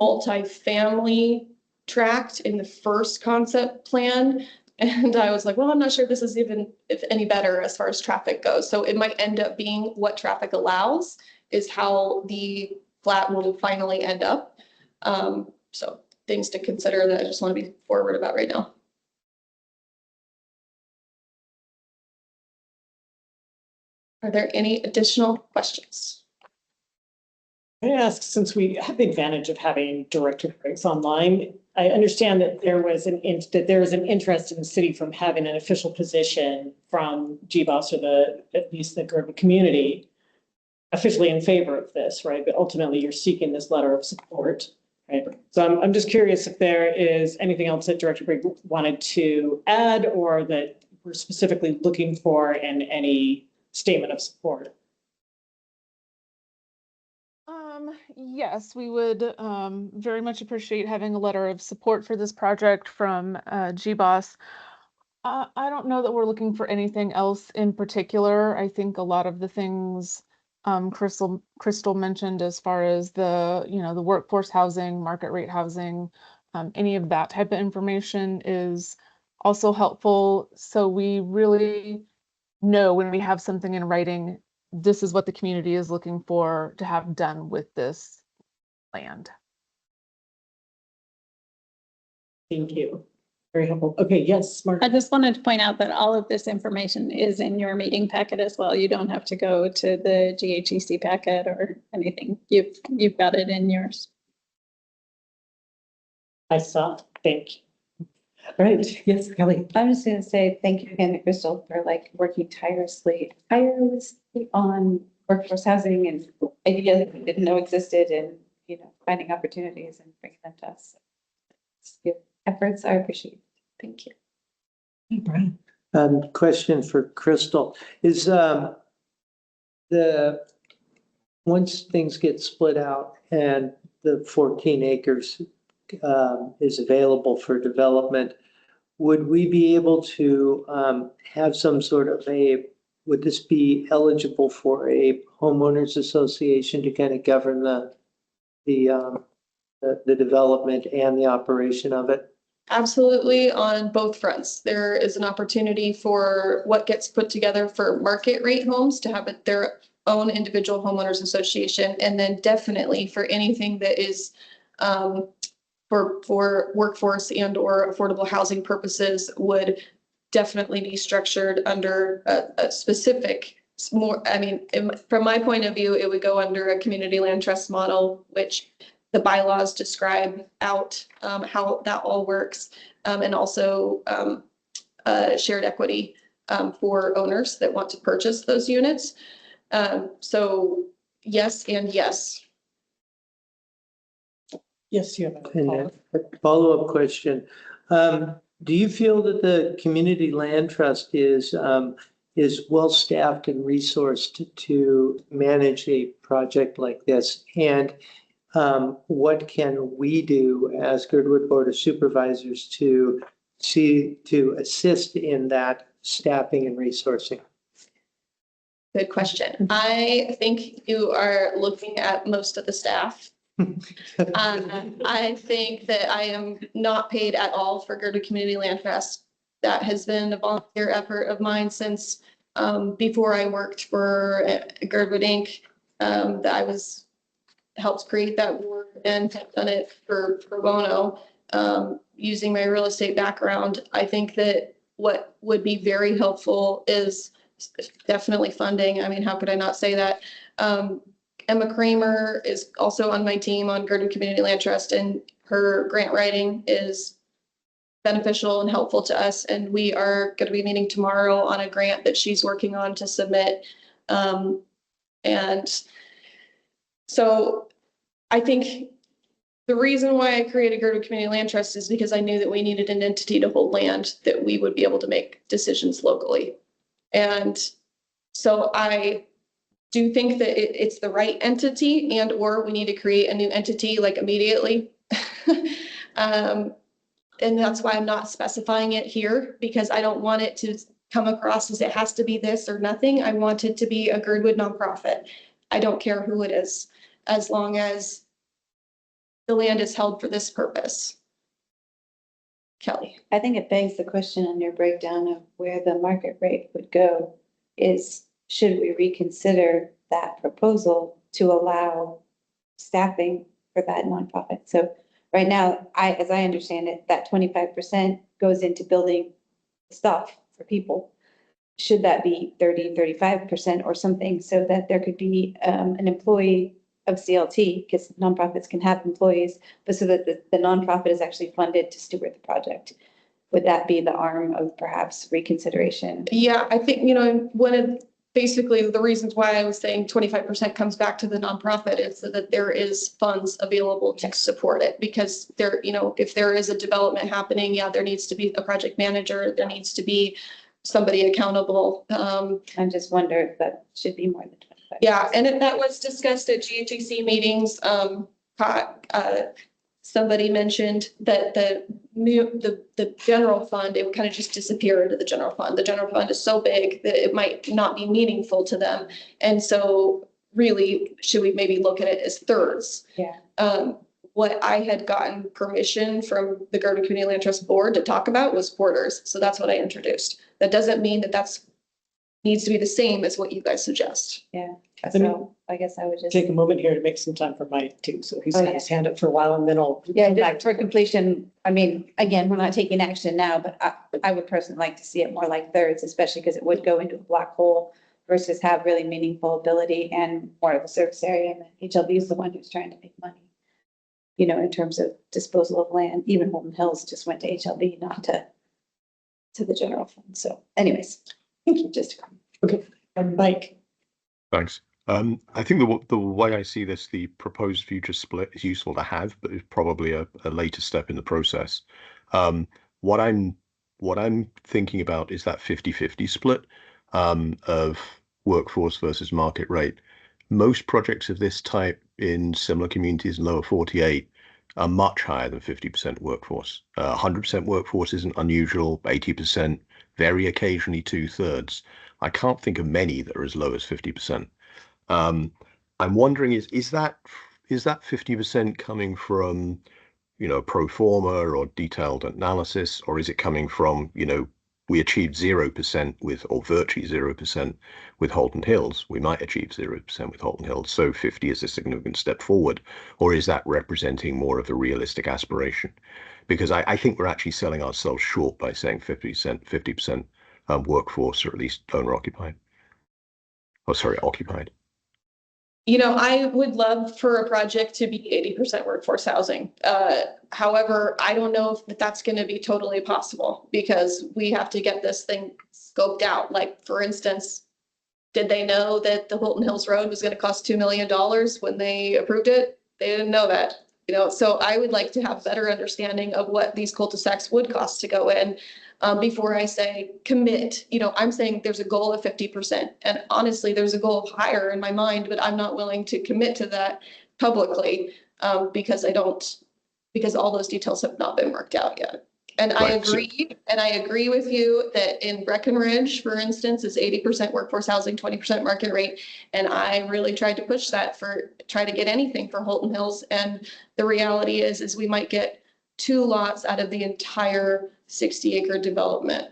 multifamily tract in the first concept plan. And I was like, well, I'm not sure if this is even if any better as far as traffic goes. So it might end up being what traffic allows is how the plat will finally end up. So things to consider that I just want to be forward about right now. Are there any additional questions? I ask, since we have the advantage of having director breaks online, I understand that there is an interest in the city from having an official position from GBOS or at least the Girdwood community officially in favor of this, right? But ultimately you're seeking this letter of support, right? So I'm just curious if there is anything else that Director Brigg wanted to add or that we're specifically looking for in any statement of support. Yes, we would very much appreciate having a letter of support for this project from GBOS. I don't know that we're looking for anything else in particular. I think a lot of the things Crystal mentioned as far as the workforce housing, market rate housing, any of that type of information is also helpful. So we really know when we have something in writing, this is what the community is looking for to have done with this land. Thank you. Very helpful. Okay, yes, Margaret. I just wanted to point out that all of this information is in your meeting packet as well. You don't have to go to the GHEC packet or anything. You've got it in yours. I saw. Thank you. All right. Yes, Kelly. I'm just going to say thank you again to Crystal for working tirelessly on workforce housing and ideas that we didn't know existed, and finding opportunities and bringing them to us. Your efforts are appreciated. Thank you. Hey, Brian. Question for Crystal is once things get split out and the 14 acres is available for development, would we be able to have some sort of would this be eligible for a homeowners association to kind of govern the development and the operation of it? Absolutely, on both fronts. There is an opportunity for what gets put together for market rate homes to have their own individual homeowners association, and then definitely for anything that is for workforce and or affordable housing purposes would definitely be structured under a specific from my point of view, it would go under a community land trust model, which the bylaws describe out how that all works, and also shared equity for owners that want to purchase those units. So yes and yes. Yes, you have a follow-up question. Do you feel that the Community Land Trust is well-staffed and resourced to manage a project like this? And what can we do as Girdwood Board of Supervisors to assist in that staffing and resourcing? Good question. I think you are looking at most of the staff. I think that I am not paid at all for Girdwood Community Land Trust. That has been a volunteer effort of mine since before I worked for Girdwood Inc. That I helped create that board and have done it for pro bono using my real estate background. I think that what would be very helpful is definitely funding. I mean, how could I not say that? Emma Kramer is also on my team on Girdwood Community Land Trust, and her grant writing is beneficial and helpful to us. And we are going to be meeting tomorrow on a grant that she's working on to submit. And so I think the reason why I created Girdwood Community Land Trust is because I knew that we needed an entity to hold land that we would be able to make decisions locally. And so I do think that it's the right entity, and or we need to create a new entity like immediately. And that's why I'm not specifying it here, because I don't want it to come across as it has to be this or nothing. I want it to be a Girdwood nonprofit. I don't care who it is, as long as the land is held for this purpose. Kelly. I think it begs the question on your breakdown of where the market rate would go is, should we reconsider that proposal to allow staffing for that nonprofit? So right now, as I understand it, that 25% goes into building stuff for people. Should that be 30, 35% or something, so that there could be an employee of CLT, because nonprofits can have employees, but so that the nonprofit is actually funded to steward the project? Would that be the arm of perhaps reconsideration? Yeah, I think, one of basically the reasons why I was saying 25% comes back to the nonprofit is so that there is funds available to support it, because there, if there is a development happening, yeah, there needs to be a project manager, there needs to be somebody accountable. I just wonder if that should be more than 25%. Yeah, and that was discussed at GHAC meetings. Somebody mentioned that the general fund, it would kind of just disappear into the general fund. The general fund is so big that it might not be meaningful to them. And so really, should we maybe look at it as thirds? Yeah. What I had gotten permission from the Girdwood Community Land Trust Board to talk about was quarters. So that's what I introduced. That doesn't mean that that's needs to be the same as what you guys suggest. Yeah. So I guess I would just take a moment here to make some time for Mike too. So he's Oh, had his hand up for a while, and then I'll. Yeah, just for completion, I mean, again, we're not taking action now, but I would personally like to see it more like thirds, especially because it would go into a black hole versus have really meaningful ability and more of a service area. And HLB is the one who's trying to make money, in terms of disposal of land. Even Holton Hills just went to HLB, not to the general fund. So anyways, thank you. Just okay. And Mike. Thanks. I think the way I see this, the proposed future split is useful to have, but it's probably a later step in the process. What I'm thinking about is that 50-50 split of workforce versus market rate. Most projects of this type in similar communities in lower 48 are much higher than 50% workforce. 100% workforce isn't unusual, 80%, very occasionally 2/3. I can't think of many that are as low as 50%. I'm wondering, is that 50% coming from, pro forma or detailed analysis, or is it coming from, we achieved 0% with, or virtually 0% with Holton Hills. We might achieve 0% with Holton Hills, so 50 is a significant step forward, or is that representing more of a realistic aspiration? Because I think we're actually selling ourselves short by saying 50% workforce, or at least owner occupied. Oh, sorry, occupied. I would love for a project to be 80% workforce housing. However, I don't know if that's going to be totally possible, because we have to get this thing scoped out. Like, for instance, did they know that the Holton Hills Road was going to cost $2 million when they approved it? They didn't know that. You know, so I would like to have better understanding of what these cul-de-sacs would cost to go in. Before I say commit, you know, I'm saying there's a goal of 50%. And honestly, there's a goal of higher in my mind, but I'm not willing to commit to that publicly because because all those details have not been worked out yet. And I agree with you that in Breckenridge, for instance, is 80% workforce housing, 20% market rate. And I really tried to push that try to get anything for Holton Hills. And the reality is we might get 2 lots out of the entire 60-acre development.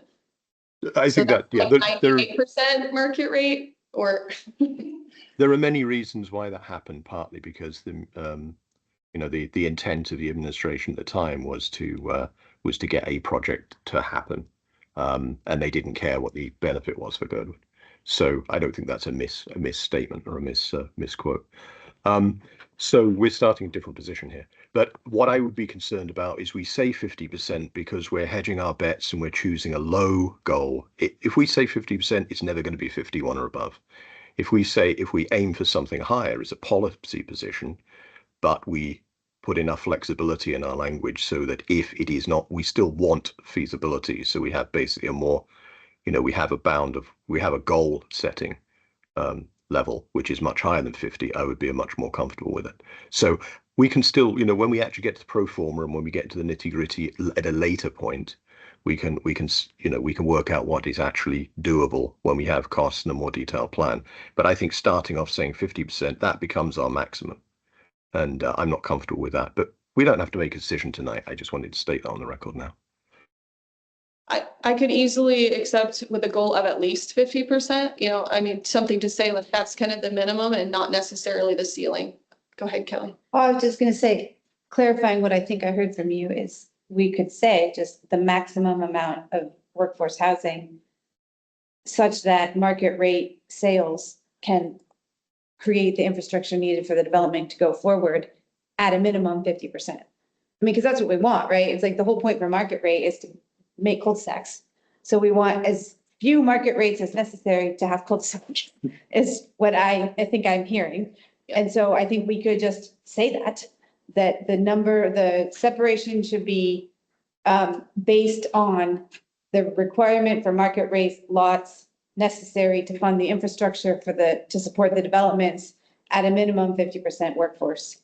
I think that, yeah, there 98% market rate or. There are many reasons why that happened, partly because the intent of the administration at the time was to get a project to happen, and they didn't care what the benefit was for Girdwood. So I don't think that's a misstatement or a misquote. So we're starting a different position here. But what I would be concerned about is we say 50% because we're hedging our bets and we're choosing a low goal. If we say 50%, it's never going to be 51 or above. If we aim for something higher as a policy position, but we put enough flexibility in our language so that if it is not, we still want feasibility. So we have basically a more, we have a goal setting level, which is much higher than 50. I would be much more comfortable with it. So we can still, when we actually get to the pro forma and when we get to the nitty gritty at a later point, we can work out what is actually doable when we have costs and a more detailed plan. But I think starting off saying 50%, that becomes our maximum. And I'm not comfortable with that, but we don't have to make a decision tonight. I just wanted to state that on the record now. I could easily accept with a goal of at least 50%, I mean, something to say like that's kind of the minimum and not necessarily the ceiling. Go ahead, Kelly. Oh, I was just going to say, clarifying what I think I heard from you is we could say just the maximum amount of workforce housing such that market rate sales can create the infrastructure needed for the development to go forward at a minimum 50%. I mean, because that's what we want, right? It's like the whole point for market rate is to make cul-de-sacs. So we want as few market rates as necessary to have cul-de-sacs is what I think I'm hearing. And so I think we could just say that the separation should be based on the requirement for market rate lots necessary to fund the infrastructure to support the developments at a minimum 50% workforce.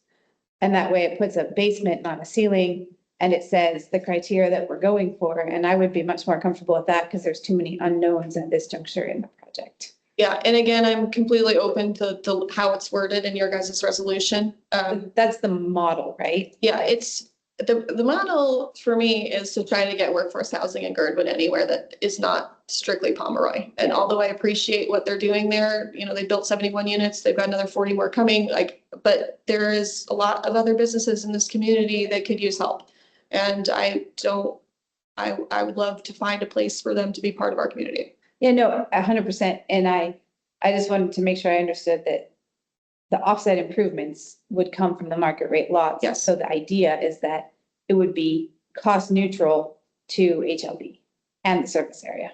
And that way it puts a basement, not a ceiling, and it says the criteria that we're going for. And I would be much more comfortable with that because there's too many unknowns at this juncture in the project. Yeah, and again, I'm completely open to how it's worded in your guys' resolution. That's the model, right? Yeah, it's the model for me is to try to get workforce housing in Girdwood anywhere that is not strictly Pomeroy. And although I appreciate what they're doing there, they built 71 units, they've got another 40 more coming, but there is a lot of other businesses in this community that could use help. And I would love to find a place for them to be part of our community. Yeah, no, 100%. And I just wanted to make sure I understood that the offset improvements would come from the market rate lots. Yes. So the idea is that it would be cost neutral to HLB and the surface area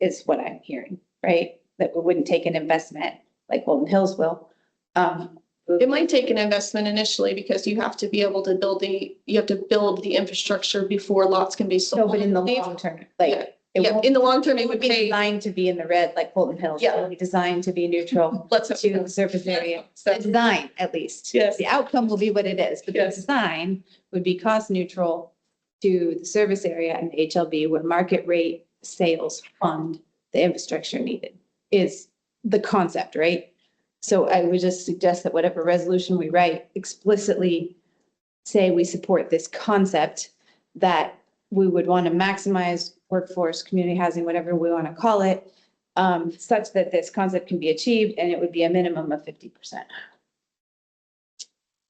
is what I'm hearing, right? That we wouldn't take an investment like Holton Hills will. It might take an investment initially because you have to be able to build the infrastructure before lots can be sold. No, but in the long term, in the long term, it would be be designed to be in the red like Holton Hills. Yeah. It would be designed to be neutral to the surface area. The design, at least. Yes. The outcome will be what it is, but the design would be cost neutral to the service area and the HLB where market rate sales fund the infrastructure needed is the concept, right? So I would just suggest that whatever resolution we write explicitly say we support this concept that we would want to maximize workforce, community housing, whatever we want to call it, such that this concept can be achieved and it would be a minimum of 50%.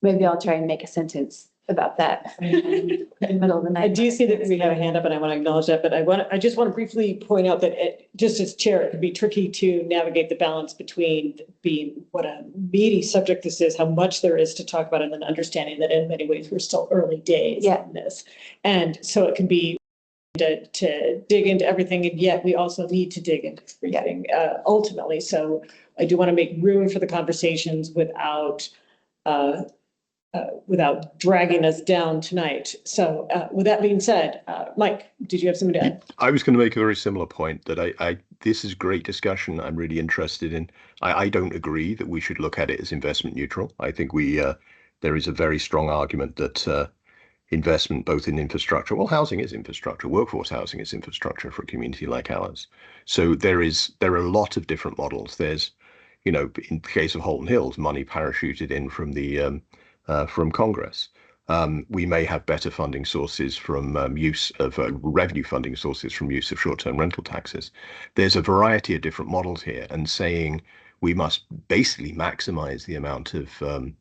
Maybe I'll try and make a sentence about that in the middle of the night. I do see that we have a hand up and I want to acknowledge that, but I just want to briefly point out that just as chair, it can be tricky to navigate the balance between being what a meaty subject this is, how much there is to talk about, and then understanding that in many ways we're still early days in this. And so it can be to dig into everything, and yet we also need to dig into everything ultimately. So I do want to make room for the conversations without without dragging us down tonight. So with that being said, Mike, did you have something to add? I was going to make a very similar point that this is great discussion. I'm really interested in. I don't agree that we should look at it as investment neutral. I think there is a very strong argument that investment both in infrastructure, well, housing is infrastructure, workforce housing is infrastructure for a community like ours. So there are a lot of different models. There's, in the case of Holton Hills, money parachuted in from Congress. We may have better funding sources from use of revenue funding sources from use of short-term rental taxes. There's a variety of different models here, and saying we must basically maximize the amount of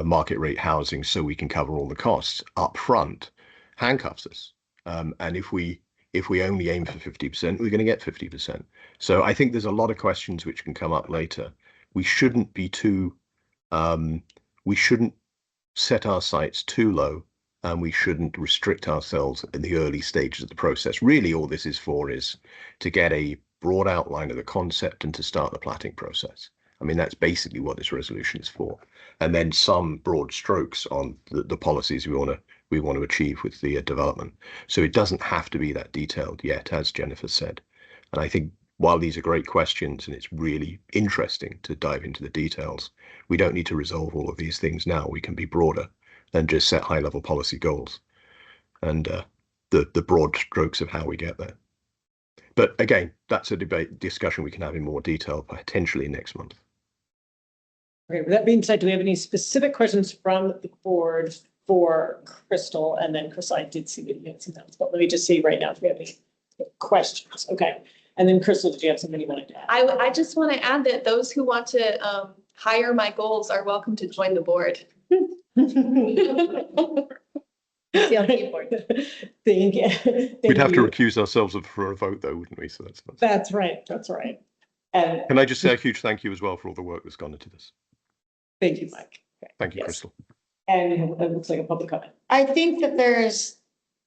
market rate housing so we can cover all the costs up front handcuffs us. And if we only aim for 50%, we're going to get 50%. So I think there's a lot of questions which can come up later. We shouldn't be we shouldn't set our sights too low, and we shouldn't restrict ourselves in the early stages of the process. Really, all this is for is to get a broad outline of the concept and to start the platting process. I mean, that's basically what this resolution is for. And then some broad strokes on the policies we want to achieve with the development. So it doesn't have to be that detailed yet, as Jennifer said. And I think while these are great questions and it's really interesting to dive into the details, we don't need to resolve all of these things now. We can be broader and just set high-level policy goals and the broad strokes of how we get there. But again, that's a discussion we can have in more detail potentially next month. Okay, with that being said, do we have any specific questions from the board for Crystal? And then Chris, I did see that you had some notes, but let me just see right now if we have any questions. Okay. And then Crystal, did you have something you wanted to add? I just want to add that those who want to hire my goals are welcome to join the board. CLT board. Thank you. We'd have to recuse ourselves for a vote, though, wouldn't we? So that's right. That's right. And can I just say a huge thank you as well for all the work that's gone into this? Thank you, Mike. Okay. Thank you, Crystal. And it looks like a public comment. I think that there's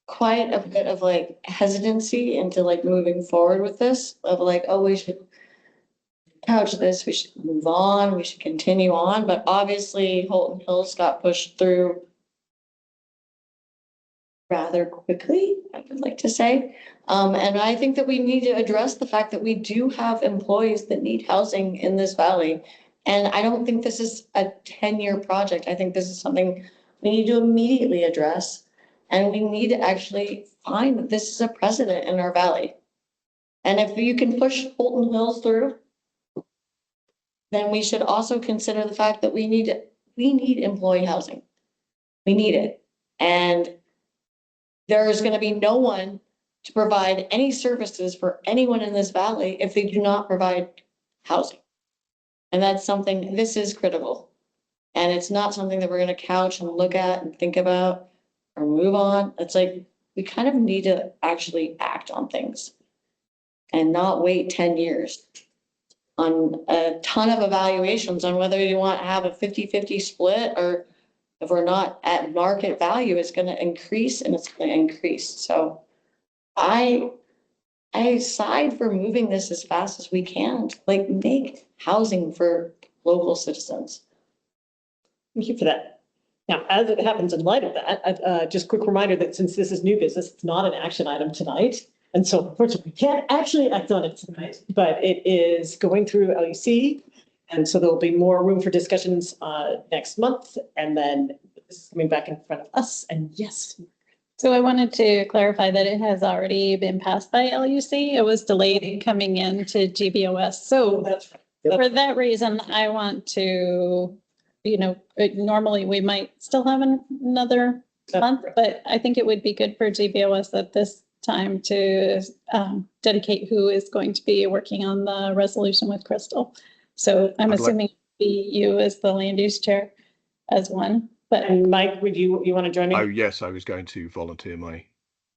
quite a bit of hesitancy into moving forward with this of oh, we should couch this, we should move on, we should continue on. But obviously Holton Hills got pushed through rather quickly, I would like to say. And I think that we need to address the fact that we do have employees that need housing in this valley. And I don't think this is a 10-year project. I think this is something we need to immediately address. And we need to actually find that this is a precedent in our valley. And if you can push Holton Hills through, then we should also consider the fact that we need employee housing. We need it. And there is going to be no one to provide any services for anyone in this valley if they do not provide housing. And that's something, this is critical. And it's not something that we're going to couch and look at and think about or move on. It's we kind of need to actually act on things and not wait 10 years on a ton of evaluations on whether you want to have a 50-50 split, or if we're not at market value, it's going to increase and it's going to increase. So I side for moving this as fast as we can, make housing for local citizens. Thank you for that. Now, as it happens in light of that, just quick reminder that since this is new business, it's not an action item tonight. And so unfortunately, we can't actually act on it tonight, but it is going through LUC. And so there'll be more room for discussions next month. And then this is coming back in front of us. And yes. So I wanted to clarify that it has already been passed by LUC. It was delayed in coming into GBOS. So that's right. For that reason, I want to, normally we might still have another month, but I think it would be good for GBOS at this time to dedicate who is going to be working on the resolution with Crystal. So I'm assuming it would be you as the land use chair as one. But and Mike, would you want to join me? Oh yes, I was going to volunteer my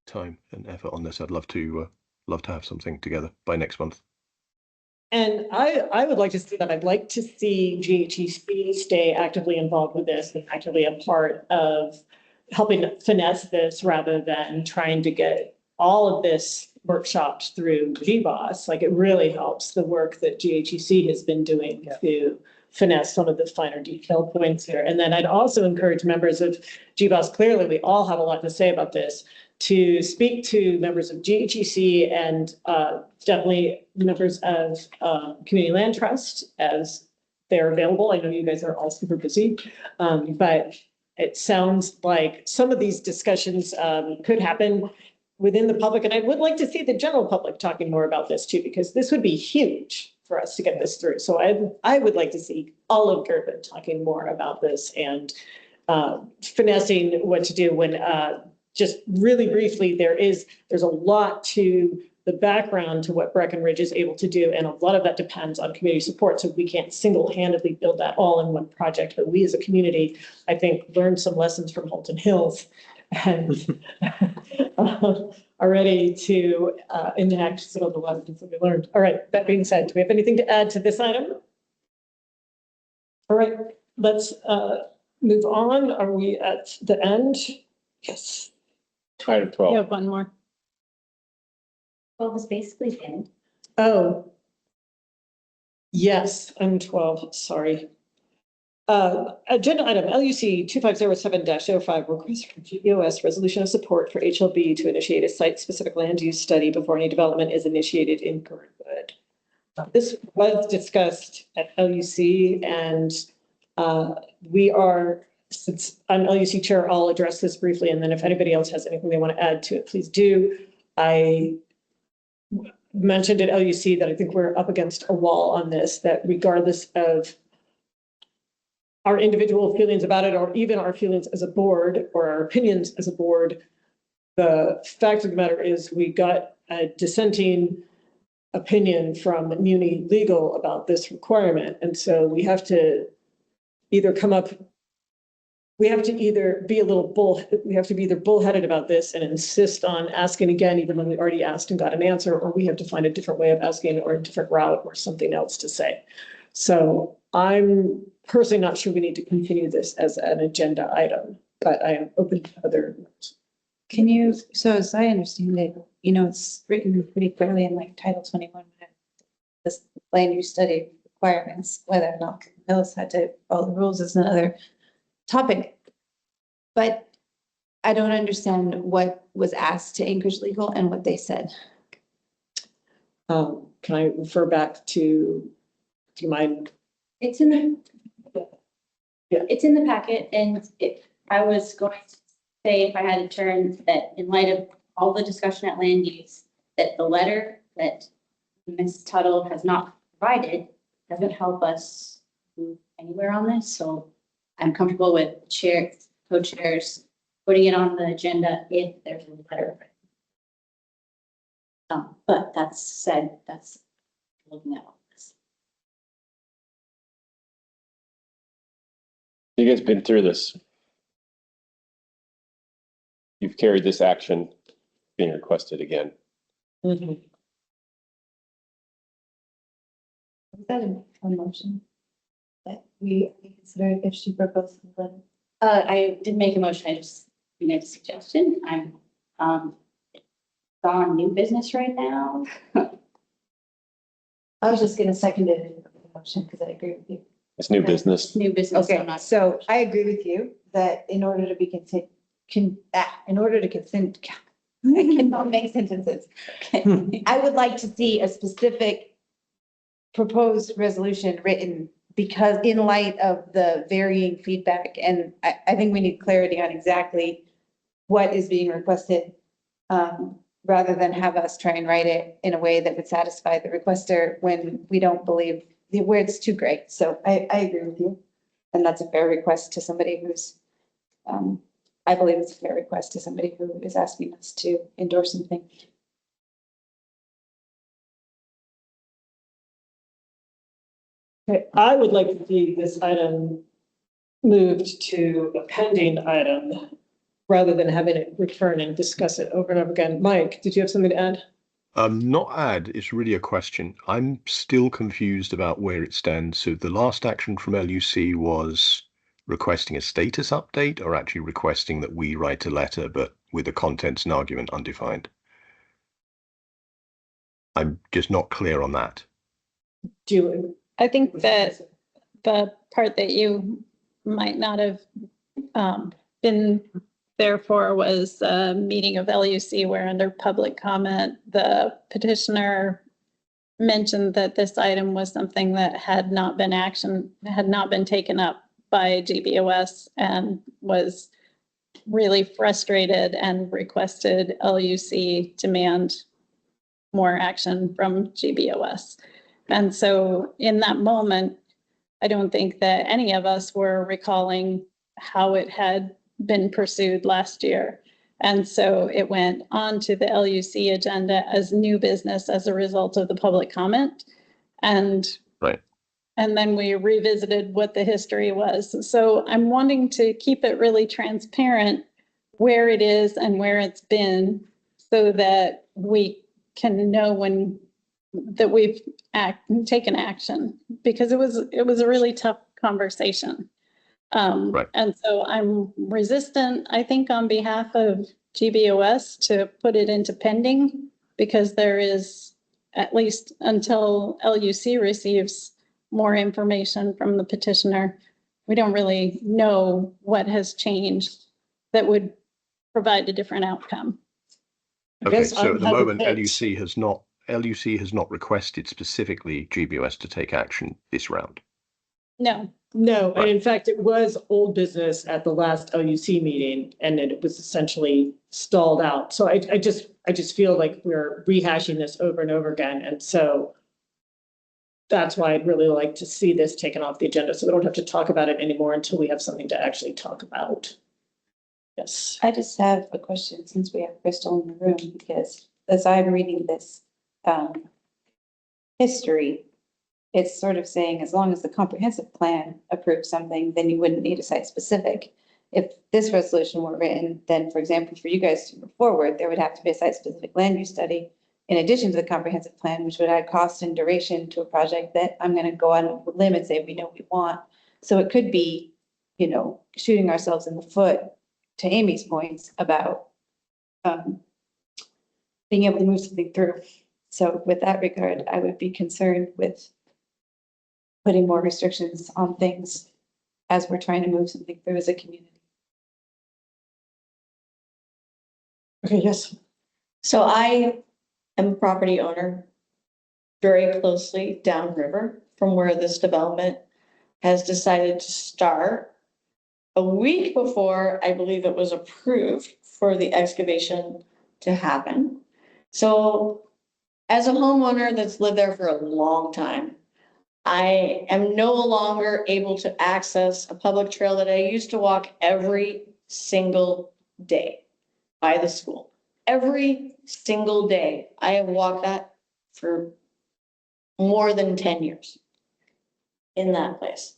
time and effort on this. I'd love to have something together by next month. And I would like to see that. I'd like to see GHEC stay actively involved with this and actively a part of helping finesse this rather than trying to get all of this workshopped through GBOS. It really helps the work that GHEC has been doing to finesse some of the finer detail points here. And then I'd also encourage members of GBOS, clearly we all have a lot to say about this, to speak to members of GHEC and definitely members of Community Land Trust as they're available. I know you guys are all super busy, but it sounds like some of these discussions could happen within the public. And I would like to see the general public talking more about this too, because this would be huge for us to get this through. So I would like to see all of Girdwood talking more about this and finessing what to do when just really briefly, there's a lot to the background to what Breckenridge is able to do. And a lot of that depends on community support. So we can't single-handedly build that all in one project, but we as a community, I think, learned some lessons from Holton Hills and are ready to enact some of the lessons that we learned. All right, that being said, do we have anything to add to this item? All right, let's move on. Are we at the end? Yes. Item 12. You have one more. Well, it was basically the end. Oh. Yes, I'm 12, sorry. Agenda item LUC 2507-05, request from GEOS resolution of support for HLB to initiate a site-specific land use study before any development is initiated in Girdwood. This was discussed at LUC and we are, since I'm LUC chair, I'll address this briefly, and then if anybody else has anything they want to add to it, please do. I mentioned at LUC that I think we're up against a wall on this, that regardless of our individual feelings about it, or even our feelings as a board or our opinions as a board, the fact of the matter is we got a dissenting opinion from Muni Legal about this requirement. And so we have to either come up, we have to either be either bullheaded about this and insist on asking again, even when we already asked and got an answer, or we have to find a different way of asking or a different route or something else to say. So I'm personally not sure we need to continue this as an agenda item, but I am open to other. Can you, so as I understand it, you know, it's written pretty clearly in like Title 21, this land use study requirements, whether or not Millis had to follow the rules is another topic. But I don't understand what was asked to Anchorage Legal and what they said. Can I refer back to my? It's in the, Yeah. it's in the packet, and I was going to say, if I had to turn, that in light of all the discussion at land use, that the letter that Ms. Tuttle has not provided doesn't help us move anywhere on this. So I'm comfortable with co-chairs putting it on the agenda if there's a letter. But that's said, that's looking at all this. You guys been through this. You've carried this action being requested again. Mm-hmm. Was that a motion that we consider if she proposed the letter? I did make a motion, I just made a suggestion. I'm on new business right now. I was just gonna second it in the motion because I agree with you. It's new business. New business. Okay, so I agree with you that in order to be consent, in order to consent, I cannot make sentences. I would like to see a specific proposed resolution written because in light of the varying feedback, and I think we need clarity on exactly what is being requested, rather than have us try and write it in a way that would satisfy the requester when we don't believe the word's too great. So I agree with you. And that's a fair request to somebody who's, I believe it's a fair request to somebody who is asking us to endorse something. Okay, I would like to see this item moved to a pending item rather than having it return and discuss it over and over again. Mike, did you have something to add? Not add, it's really a question. I'm still confused about where it stands. So the last action from LUC was requesting a status update or actually requesting that we write a letter, but with the contents and argument undefined? I'm just not clear on that. Do you? I think that the part that you might not have been there for was a meeting of LUC where under public comment, the petitioner mentioned that this item was something that had not been taken up by GBOS and was really frustrated and requested LUC demand more action from GBOS. And so in that moment, I don't think that any of us were recalling how it had been pursued last year. And so it went on to the LUC agenda as new business as a result of the public comment. And Right. And then we revisited what the history was. So I'm wanting to keep it really transparent where it is and where it's been so that we can know when that we've taken action, because it was a really tough conversation. Right. And so I'm resistant, I think, on behalf of GBOS to put it into pending, because there is, at least until LUC receives more information from the petitioner, we don't really know what has changed that would provide a different outcome. Okay, so at the moment, LUC has not requested specifically GBOS to take action this round. No. No, and in fact, it was old business at the last LUC meeting, and it was essentially stalled out. So I just feel like we're rehashing this over and over again. And so that's why I'd really like to see this taken off the agenda, so we don't have to talk about it anymore until we have something to actually talk about. Yes. I just have a question, since we have Crystal in the room, because as I'm reading this history, it's sort of saying as long as the comprehensive plan approves something, then you wouldn't need a site specific. If this resolution were written, then, for example, for you guys to move forward, there would have to be a site specific land use study in addition to the comprehensive plan, which would add cost and duration to a project that I'm going to go on a limb and say we know we want. So it could be, you know, shooting ourselves in the foot, to Amy's points about being able to move something through. So with that regard, I would be concerned with putting more restrictions on things as we're trying to move something through as a community. Okay, yes. So I am a property owner very closely downriver from where this development has decided to start. A week before, I believe it was approved for the excavation to happen. So as a homeowner that's lived there for a long time, I am no longer able to access a public trail that I used to walk every single day by the school. Every single day. I have walked that for more than 10 years in that place.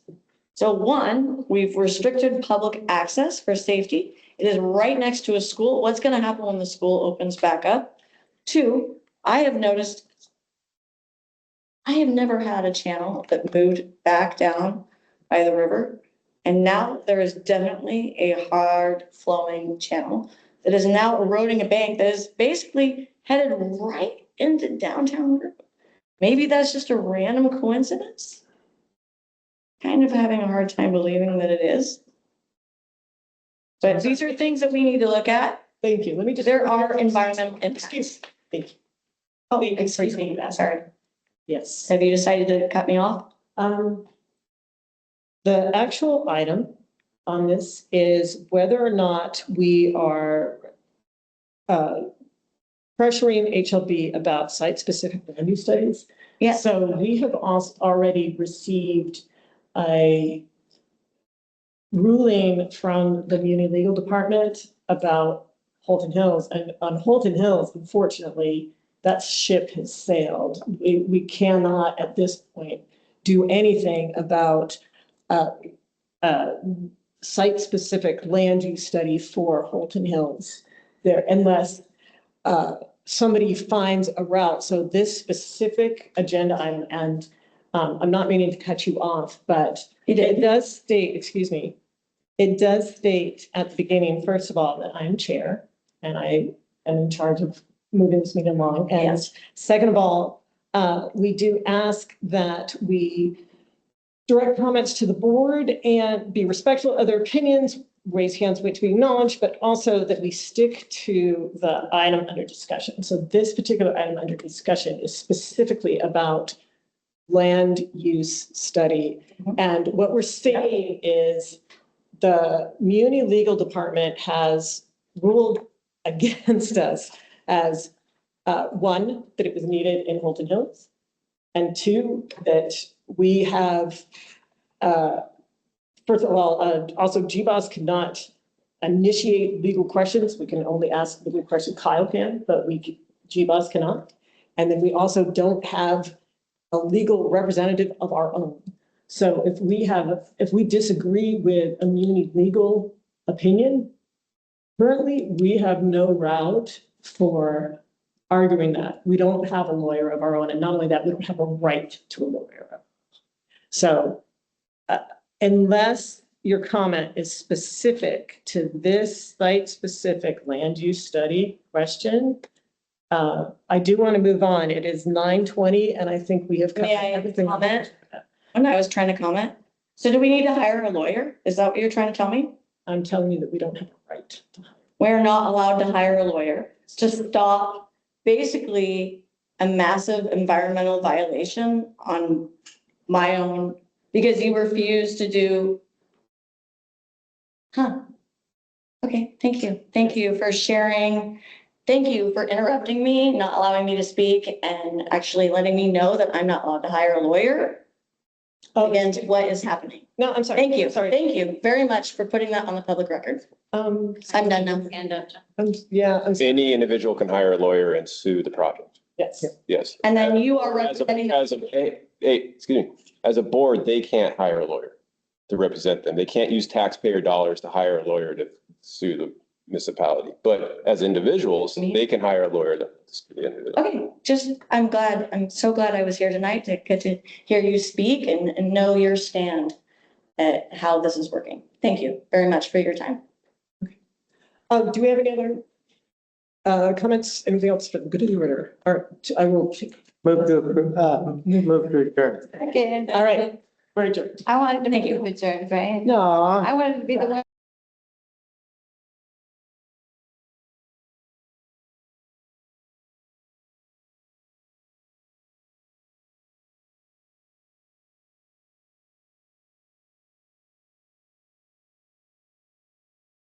So one, we've restricted public access for safety. It is right next to a school. What's going to happen when the school opens back up? Two, I have noticed I have never had a channel that moved back down by the river. And now there is definitely a hard flowing channel that is now eroding a bank that is basically headed right into downtown Girdwood. Maybe that's just a random coincidence. Kind of having a hard time believing that it is. But these are things that we need to look at. Thank you. Let me just. There are environmental impacts. Thank you. Oh, excuse me, sorry. Yes. Have you decided to cut me off? The actual item on this is whether or not we are pressuring HLB about site-specific land use studies. Yeah. So we have also already received a ruling from the Muni Legal Department about Holton Hills, and on Holton Hills, unfortunately, that ship has sailed. We cannot at this point do anything about site-specific land use study for Holton Hills there unless somebody finds a route. So this specific agenda item, and I'm not meaning to cut you off, but it does state, excuse me, it does state at the beginning, first of all, that I'm chair and I am in charge of moving this meeting along. And Yes. second of all, we do ask that we direct comments to the board and be respectful of other opinions, raise hands, wait to be acknowledged, but also that we stick to the item under discussion. So this particular item under discussion is specifically about land use study. And what we're saying is the Muni Legal Department has ruled against us as one, that it was needed in Holton Hills, and two, that we have, first of all, also GBOS cannot initiate legal questions. We can only ask legal questions. Kyle can, but GBOS cannot. And then we also don't have a legal representative of our own. So if we disagree with a Muni legal opinion, currently we have no route for arguing that. We don't have a lawyer of our own. And not only that, we don't have a right to a lawyer. So unless your comment is specific to this site-specific land use study question, I do want to move on. It is 9:20 and I think we have covered May I everything. comment? When I was trying to comment. So do we need to hire a lawyer? Is that what you're trying to tell me? I'm telling you that we don't have a right to hire. We're not allowed to hire a lawyer to stop basically a massive environmental violation on my own, because you refuse to do. Okay, thank you. Thank you for sharing. Thank you for interrupting me, not allowing me to speak, and actually letting me know that I'm not allowed to hire a lawyer against what is happening. No, I'm sorry. Thank you. Sorry. Thank you very much for putting that on the public record. I'm done now. Stand up. Any individual can hire a lawyer and sue the project. Yes. Yes. And then you are As a, representing. excuse me, as a board, they can't hire a lawyer to represent them. They can't use taxpayer dollars to hire a lawyer to sue the municipality. But as individuals, they can hire a lawyer to sue the individual. Okay, I'm so glad I was here tonight to get to hear you speak and know your stand at how this is working. Thank you very much for your time. Do we have any other comments? Anything else for the good of the order? Or I will Move to approve, move to adjourn. Again. All right. We're adjourned. I wanted to Thank make you. you adjourned, right? No. I wanted to be the one.